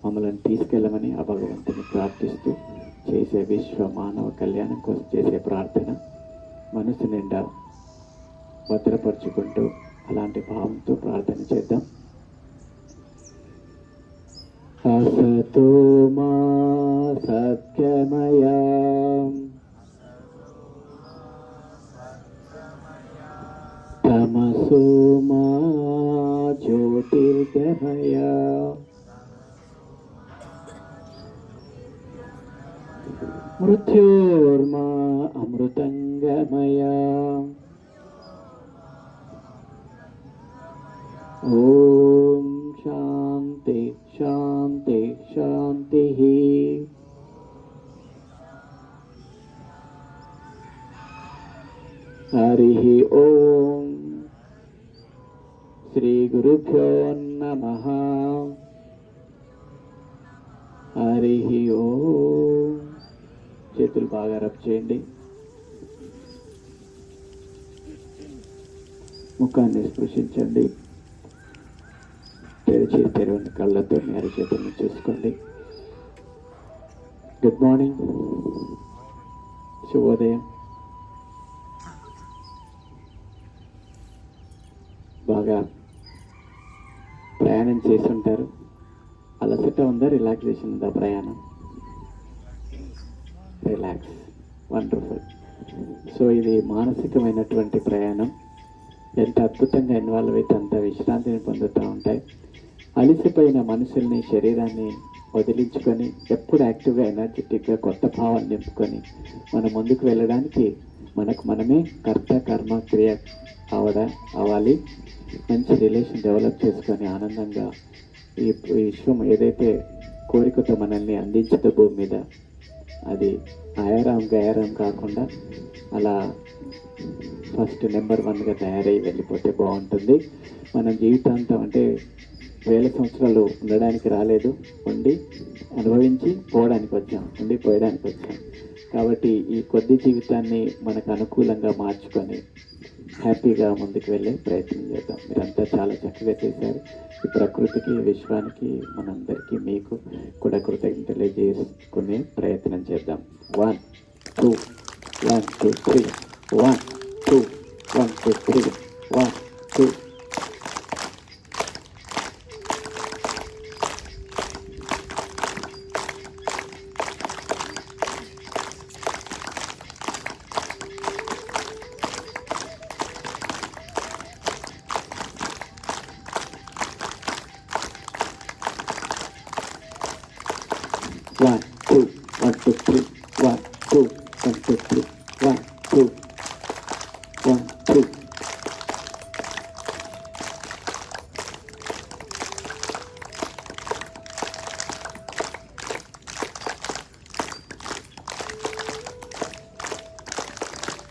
S1: మమ్మల్ని తీసుకెళ్ళమని ఆ భగవంతుని ప్రార్థిస్తూ చేసే విశ్వ మానవ కళ్యాణం కోసం చేసే ప్రార్థన మనసు నిండా భద్రపరుచుకుంటూ అలాంటి భావంతో ప్రార్థన చేద్దాం. असतो मा सत्यमया तमसो मा ज्योतिर्गमया मृत्योर्मा अमृतंगमया ओम शांति शांति शांति हरि ओम श्री गुरुभ्यो नमः हरि ओम చేతులు బాగా రబ్ చేయండి ముఖాన్ని స్పృశించండి తెరవని కళ్ళతో మీ అరచేతులను చూసుకోండి గుడ్ మార్నింగ్ శుభోదయం బాగా ప్రయాణం చేసి ఉంటారు అలసట ఉందా రిలాక్సేషన్ ఉందా ప్రయాణం రిలాక్స్ వండర్ఫుల్ సో ఇది మానసికమైనటువంటి ప్రయాణం ఎంత అద్భుతంగా ఇన్వాల్వ్ అయితే అంత విశ్రాంతిని పొందుతూ ఉంటాయి అలిసిపోయిన మనుషుల్ని శరీరాన్ని వదిలించుకొని ఎప్పుడు యాక్టివ్గా ఎనర్జెటిక్గా కొత్త భావాన్ని నింపుకొని మనం ముందుకు వెళ్ళడానికి మనకు మనమే కర్త కర్మ క్రియ అవ్వాలి మంచి రిలేషన్ డెవలప్ చేసుకొని ఆనందంగా ఈ విశ్వం ఏదైతే కోరికతో మనల్ని అందించుతో భూమి మీద అది ఆయారాం గయారాం కాకుండా అలా ఫస్ట్ నెంబర్ 1గా తయారై వెళ్ళిపోతే బాగుంటుంది. మనం జీవితాంతం అంటే 1000 సంవత్సరాలు ఉండడానికి రాలేదు, ఉండి అనుభవించి పోవడానికి వచ్చాం, ఉండి పోయడానికి వచ్చాం. కాబట్టి ఈ కొద్ది జీవితాన్ని మనకు అనుకూలంగా మార్చుకొని హ్యాపీగా ముందుకు వెళ్ళే ప్రయత్నం చేద్దాం. మీరంతా చాలా చక్కగా చేశారు. ఈ ప్రకృతికి విశ్వానికి మనందరికీ మీకు కూడా కృతజ్ఞతలు చేసుకునే ప్రయత్నం చేద్దాం. 1 2 1 2 3 1 2 1 2 3 1 2 1 2 1 2 3 1 2 1 2 3 1 2 1 2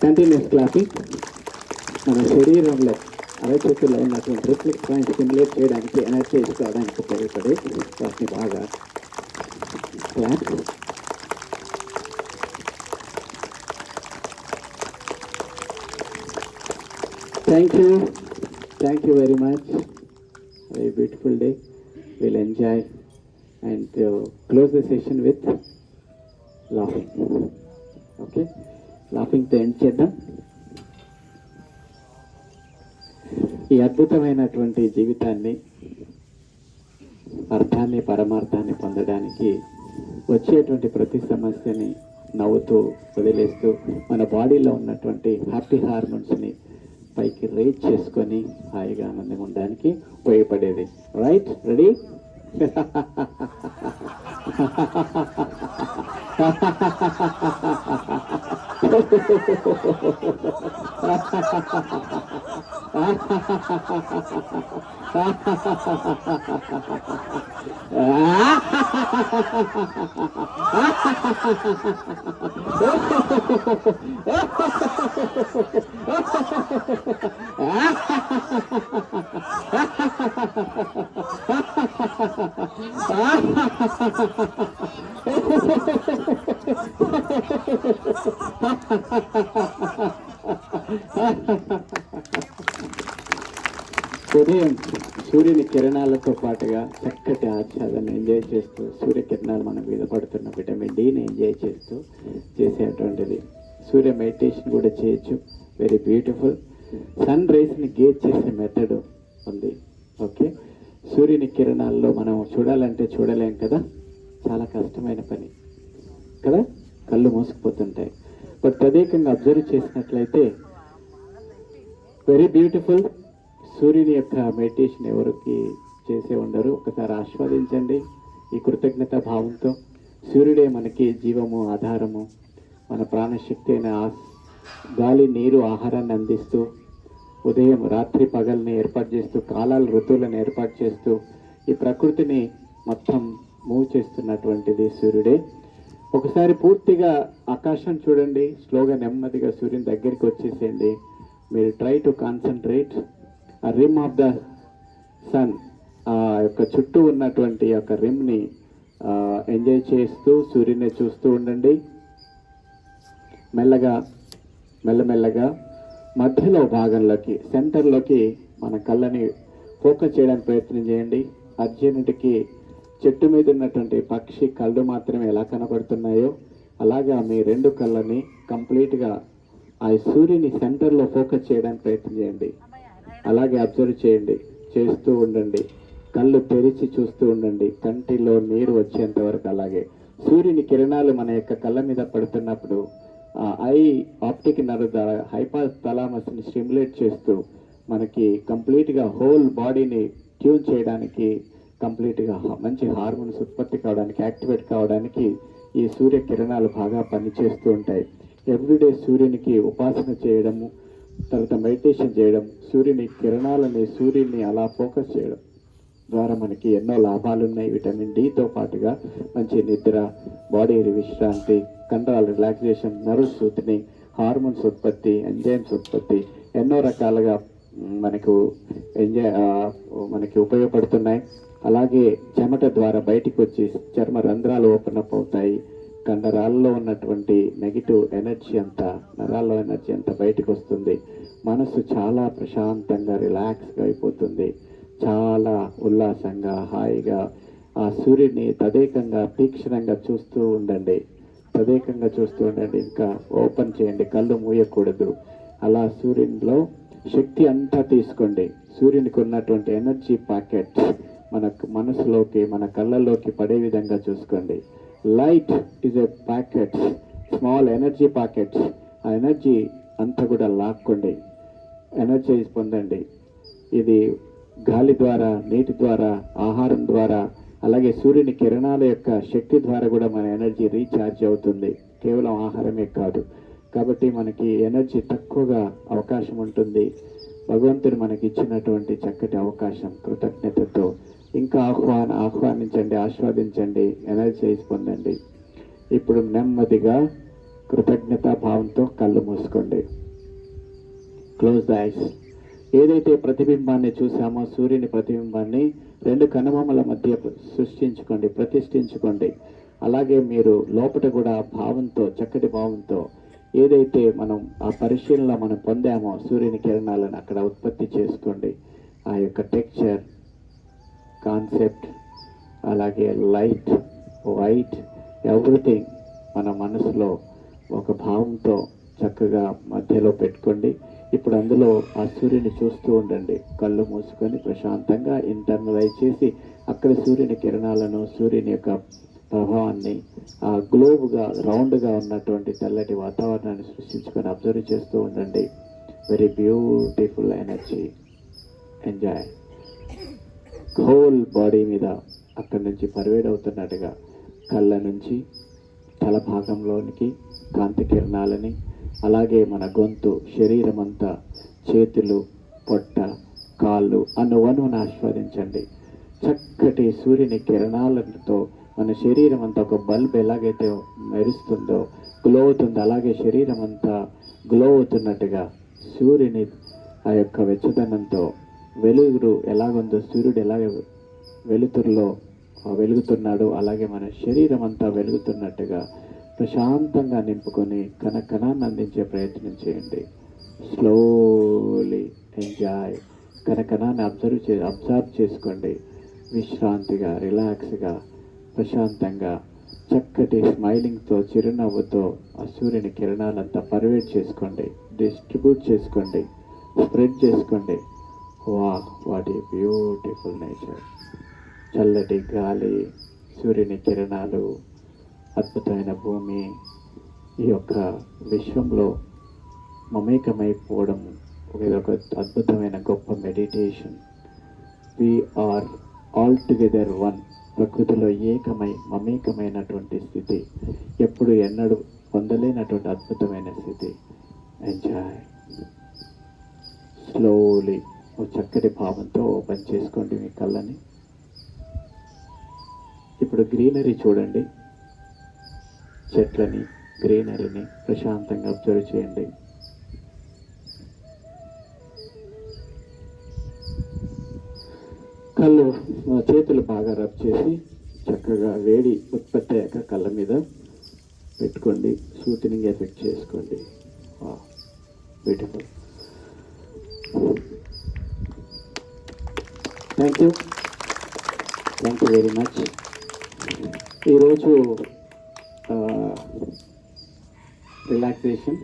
S1: కంటిన్యూస్ క్లాపింగ్ మన శరీరంలో అరచేతుల్లో ఉన్నటువంటి రిఫ్లెక్స్ పాయింట్ స్టిమ్యులేట్ చేయడానికి ఎనర్జీ తీసుకోవడానికి ఉపయోగపడే వాటిని బాగా clap. Thank you very much. Very beautiful day. We'll enjoy and close the session with laughing. Okay, laughing to end చేద్దాం. ఈ అద్భుతమైనటువంటి జీవితాన్ని అర్థాన్ని పరమార్థాన్ని పొందడానికి వచ్చేటువంటి ప్రతి సమస్యని నవ్వుతూ వదిలేస్తూ మన బాడీలో ఉన్నటువంటి హ్యాపీ హార్మోన్స్ని పైకి రేజ్ చేసుకొని హాయిగా ఆనందంగా ఉండడానికి ఉపయోగపడేది. Right, ready? ఉదయం సూర్యుని కిరణాలతో పాటుగా చక్కటి ఆచ్ఛాదన ఎంజాయ్ చేస్తూ సూర్యకిరణాలు మన మీద పడుతున్న విటమిన్ డిని ఎంజాయ్ చేస్తూ చేసేటువంటిది. సూర్య మెడిటేషన్ కూడా చేయొచ్చు. Very beautiful. సన్ రైస్ని గేజ్ చేసే మెథడ్ ఉంది. ఓకే, సూర్యుని కిరణాల్లో మనం చూడాలంటే చూడలేం కదా, చాలా కష్టమైన పని కదా, కళ్ళు మూసుకుపోతుంటాయి. బట్ తదేకంగా అబ్జర్వ్ చేసినట్లయితే వెరీ బ్యూటిఫుల్. సూర్యుని యొక్క మెడిటేషన్ ఎవరికి చేసే ఉండరు, ఒకసారి ఆస్వాదించండి ఈ కృతజ్ఞత భావంతో. సూర్యుడే మనకి జీవము, ఆధారము, మన ప్రాణశక్తి అయిన గాలి, నీరు, ఆహారాన్ని అందిస్తూ, ఉదయం, రాత్రి, పగల్ని ఏర్పాటు చేస్తూ, కాలాలు, ఋతువులను ఏర్పాటు చేస్తూ ఈ ప్రకృతిని మొత్తం మూవ్ చేస్తున్నటువంటిది సూర్యుడే. ఒకసారి పూర్తిగా ఆకాశం చూడండి, స్లోగా నెమ్మదిగా సూర్యుని దగ్గరికి వచ్చేసేయండి. మీరు ట్రై టు కాన్సన్ట్రేట్ ఆ రిమ్ ఆఫ్ ద సన్, ఆ యొక్క చుట్టూ ఉన్నటువంటి యొక్క రిమ్ని ఎంజాయ్ చేస్తూ సూర్యుని చూస్తూ ఉండండి. మెల్లమెల్లగా మధ్యలో భాగంలోకి, సెంటర్లోకి మన కళ్ళని ఫోకస్ చేయడానికి ప్రయత్నం చేయండి. అర్జునుడికి చెట్టు మీద ఉన్నటువంటి పక్షి కళ్ళు మాత్రమే ఎలా కనబడుతున్నాయో అలాగా మీ రెండు కళ్ళని కంప్లీట్గా ఆ సూర్యుని సెంటర్లో ఫోకస్ చేయడానికి ప్రయత్నం చేయండి. అలాగే అబ్జర్వ్ చేయండి, చేస్తూ ఉండండి. కళ్ళు తెరిచి చూస్తూ ఉండండి, కంటిలో నీరు వచ్చేంత వరకు. అలాగే సూర్యుని కిరణాలు మన యొక్క కళ్ళ మీద పడుతున్నప్పుడు ఐ ఆప్టిక్ నర్వ్ ద్వారా హైపోథాలమస్ని స్టిమ్యులేట్ చేస్తూ మనకి కంప్లీట్గా హోల్ బాడీని ట్యూన్ చేయడానికి, కంప్లీట్గా మంచి హార్మోన్స్ ఉత్పత్తి కావడానికి, యాక్టివేట్ కావడానికి ఈ సూర్య కిరణాలు బాగా పనిచేస్తూ ఉంటాయి. ఎవ్రీడే సూర్యునికి ఉపాసన చేయడము, తర్వాత మెడిటేషన్ చేయడం, సూర్యుని కిరణాలని, సూర్యుని అలా ఫోకస్ చేయడం ద్వారా మనకి ఎన్నో లాభాలు ఉన్నాయి. విటమిన్ డితో పాటుగా మంచి నిద్ర, బాడీ విశ్రాంతి, కండరాల రిలాక్సేషన్, నర్వ్ సూత్నింగ్, హార్మోన్స్ ఉత్పత్తి, ఎంజైమ్స్ ఉత్పత్తి, ఎన్నో రకాలుగా మనకి ఉపయోగపడుతున్నాయి. అలాగే చెమట ద్వారా బయటికి వచ్చి చర్మ రంధ్రాలు ఓపెన్ అప్ అవుతాయి. కండరాల్లో ఉన్నటువంటి నెగిటివ్ ఎనర్జీ అంతా, నరాల్లో ఎనర్జీ అంతా బయటకు వస్తుంది. మనసు చాలా ప్రశాంతంగా, రిలాక్స్గా అయిపోతుంది. చాలా ఉల్లాసంగా, హాయిగా ఆ సూర్యుడిని తదేకంగా, తీక్షణంగా చూస్తూ ఉండండి. ఇంకా ఓపెన్ చేయండి, కళ్ళు మూయకూడదు. అలా సూర్యునిలో శక్తి అంతా తీసుకోండి. సూర్యునికి ఉన్నటువంటి ఎనర్జీ ప్యాకెట్ మన మనసులోకి, మన కళ్ళల్లోకి పడే విధంగా చూసుకోండి. Light is a packet, small energy packets. ఆ ఎనర్జీ అంతా కూడా లాక్కోండి, ఎనర్జైజ్ పొందండి. ఇది గాలి ద్వారా, నీటి ద్వారా, ఆహారం ద్వారా, అలాగే సూర్యుని కిరణాల యొక్క శక్తి ద్వారా కూడా మన ఎనర్జీ రీఛార్జ్ అవుతుంది, కేవలం ఆహారమే కాదు. కాబట్టి మనకి ఎనర్జీ తక్కువగా అవకాశం ఉంటుంది. భగవంతుడు మనకి ఇచ్చినటువంటి చక్కటి అవకాశం, కృతజ్ఞతతో ఇంకా ఆహ్వానించండి, ఆస్వాదించండి, ఎనర్జైజ్ పొందండి. ఇప్పుడు నెమ్మదిగా కృతజ్ఞతా భావంతో కళ్ళు మూసుకోండి. Close the ice. ఏదైతే ప్రతిబింబాన్ని చూసామో, సూర్యుని ప్రతిబింబాన్ని రెండు కనుబొమ్మల మధ్య ప్రతిష్ఠించుకోండి. అలాగే మీరు లోపల కూడా భావంతో, చక్కటి భావంతో ఏదైతే మనం ఆ పరిశీలనలో మనం పొందామో సూర్యుని కిరణాలను అక్కడ ఉత్పత్తి చేసుకోండి. ఆ యొక్క టెక్స్చర్, కాన్సెప్ట్, అలాగే లైట్, వైట్, ఎవ్రీథింగ్ మన మనసులో ఒక భావంతో చక్కగా మధ్యలో పెట్టుకోండి. ఇప్పుడు అందులో ఆ సూర్యుని చూస్తూ ఉండండి. కళ్ళు మూసుకొని ప్రశాంతంగా ఇంటర్నలైజ్ చేసి అక్కడ సూర్యుని కిరణాలను, సూర్యుని యొక్క ప్రభావాన్ని, ఆ గ్లోబ్గా, రౌండ్గా ఉన్నటువంటి తెల్లటి వాతావరణాన్ని సృష్టించుకొని అబ్జర్వ్ చేస్తూ ఉండండి. Very beautiful energy. Enjoy. Whole body మీద అక్కడి నుంచి పర్వేడ్ అవుతున్నట్టుగా కళ్ళ నుంచి తల భాగంలోనికి కాంతి కిరణాలని, అలాగే మన గొంతు, శరీరం అంతా, చేతులు, పొట్ట, కాళ్ళు, అణువణువును ఆస్వాదించండి. చక్కటి సూర్యుని కిరణాలతో మన శరీరం అంతా ఒక బల్బ్ ఎలాగైతే మెరుస్తుందో, గ్లో అవుతుందో, అలాగే శరీరం అంతా గ్లో అవుతున్నట్టుగా సూర్యుని ఆ యొక్క వెచ్చదనంతో, వెలుగురు ఎలాగుందో, సూర్యుడు ఎలాగ వెలుతురులో వెలుగుతున్నాడో అలాగే మన శరీరం అంతా వెలుగుతున్నట్టుగా ప్రశాంతంగా నింపుకొని కణాన్ని అందించే ప్రయత్నం చేయండి. Slowly enjoy. కణాన్ని అబ్జర్వ్ చేసుకోండి. విశ్రాంతిగా, రిలాక్స్గా, ప్రశాంతంగా, చక్కటి స్మైలింగ్తో, చిరునవ్వుతో ఆ సూర్యుని కిరణాలంతా పర్వేట్ చేసుకోండి, డిస్ట్రిబ్యూట్ చేసుకోండి, స్ప్రెడ్ చేసుకోండి. వా వాట్ ఏ బ్యూటిఫుల్ నేచర్. చల్లటి గాలి, సూర్యుని కిరణాలు, అద్భుతమైన భూమి, ఈ యొక్క విశ్వంలో మమేకమైపోవడం ఇదొక అద్భుతమైన గొప్ప meditation. We're all together one. ప్రకృతిలో ఏకమై మమేకమైనటువంటి స్థితి, ఎప్పుడు ఎన్నడూ పొందలేనటువంటి అద్భుతమైన స్థితి. Enjoy slowly. ఓ చక్కటి భావంతో ఓపెన్ చేసుకోండి మీ కళ్ళని. ఇప్పుడు గ్రీనరీ చూడండి, చెట్లని, గ్రీనరీని ప్రశాంతంగా అబ్జర్వ్ చేయండి. కళ్ళు, చేతులు బాగా రబ్ చేసి చక్కగా వేడి ఉత్పత్తి అయ్యాక కళ్ళ మీద పెట్టుకోండి, సూతనింగ్ ఎఫెక్ట్ చేసుకోండి. Beautiful. Thank you very much. ఈరోజు రిలాక్సేషన్,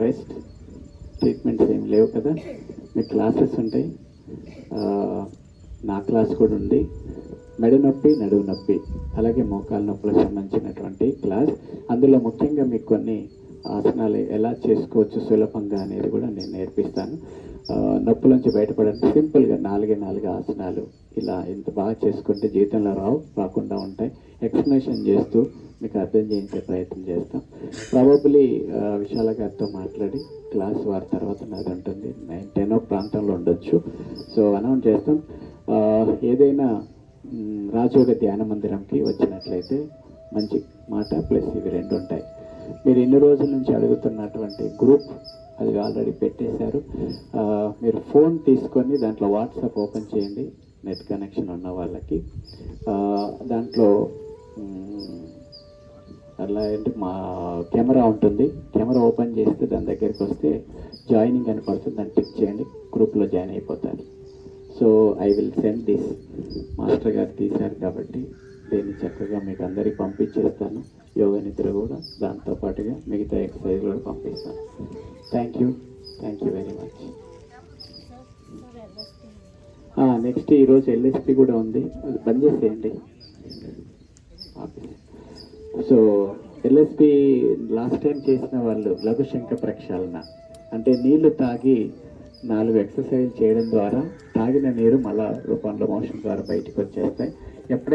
S1: రెస్ట్, ట్రీట్మెంట్స్ ఏం లేవు కదా. మీ క్లాసెస్ ఉంటాయి, నా క్లాస్ కూడా ఉంది. మెడ నొప్పి, నడువు నొప్పి, అలాగే మోకాలు నొప్పులకు సంబంధించినటువంటి క్లాస్. అందులో ముఖ్యంగా మీకు కొన్ని ఆసనాలు ఎలా చేసుకోవచ్చు సులభంగా అనేది కూడా నేను నేర్పిస్తాను. నొప్పుల నుంచి బయటపడండి. సింపుల్గా 4 ఆసనాలు ఇలా ఇంత బాగా చేసుకుంటే జీవితంలో రాకుండా ఉంటాయి. ఎక్స్ప్లెనేషన్ చేస్తూ మీకు అర్థం చేయించే ప్రయత్నం చేస్తాం. ప్రాబబ్లీ విశాల గారితో మాట్లాడి క్లాస్ వారి తర్వాత నాది ఉంటుంది. 9-10 ప్రాంతంలో ఉండొచ్చు. సో అనౌన్స్ చేస్తాం. ఏదైనా రాజయోగ ధ్యాన మందిరంకి వచ్చినట్లయితే మంచి మాట ప్లస్ ఇవి 2 ఉంటాయి. మీరు ఇన్ని రోజుల నుంచి అడుగుతున్నటువంటి గ్రూప్ అది ఆల్రెడీ పెట్టేశారు. మీరు ఫోన్ తీసుకొని దాంట్లో వాట్సాప్ ఓపెన్ చేయండి, నెట్ కనెక్షన్ ఉన్న వాళ్ళకి. దాంట్లో అలా ఏంటి మా కెమెరా ఉంటుంది, కెమెరా ఓపెన్ చేస్తే దాని దగ్గరికి వస్తే జాయినింగ్ అని పడుతుంది, దాన్ని క్లిక్ చేయండి, గ్రూప్లో జాయిన్ అయిపోతారు. So I will send this. Master గారు తీశారు కాబట్టి దీన్ని చక్కగా మీకు అందరికీ పంపించేస్తాను. యోగా నిద్ర కూడా దాంతోపాటుగా మిగతా ఎక్సర్సైజ్ కూడా పంపిస్తాను. Thank you very much. Next ఈరోజు ఎల్ఎస్పి కూడా ఉంది, అది బంద్ చేసేయండి. సో ఎల్ఎస్పి లాస్ట్ టైం చేసిన వాళ్ళు లఘుశంఖ ప్రక్షాళన అంటే నీళ్లు తాగి 4 ఎక్సర్సైజ్ చేయడం ద్వారా తాగిన నీరు మళ్ళా రూపంలో మోషన్ ద్వారా బయటకు వచ్చేస్తాయి. ఎప్పుడైనా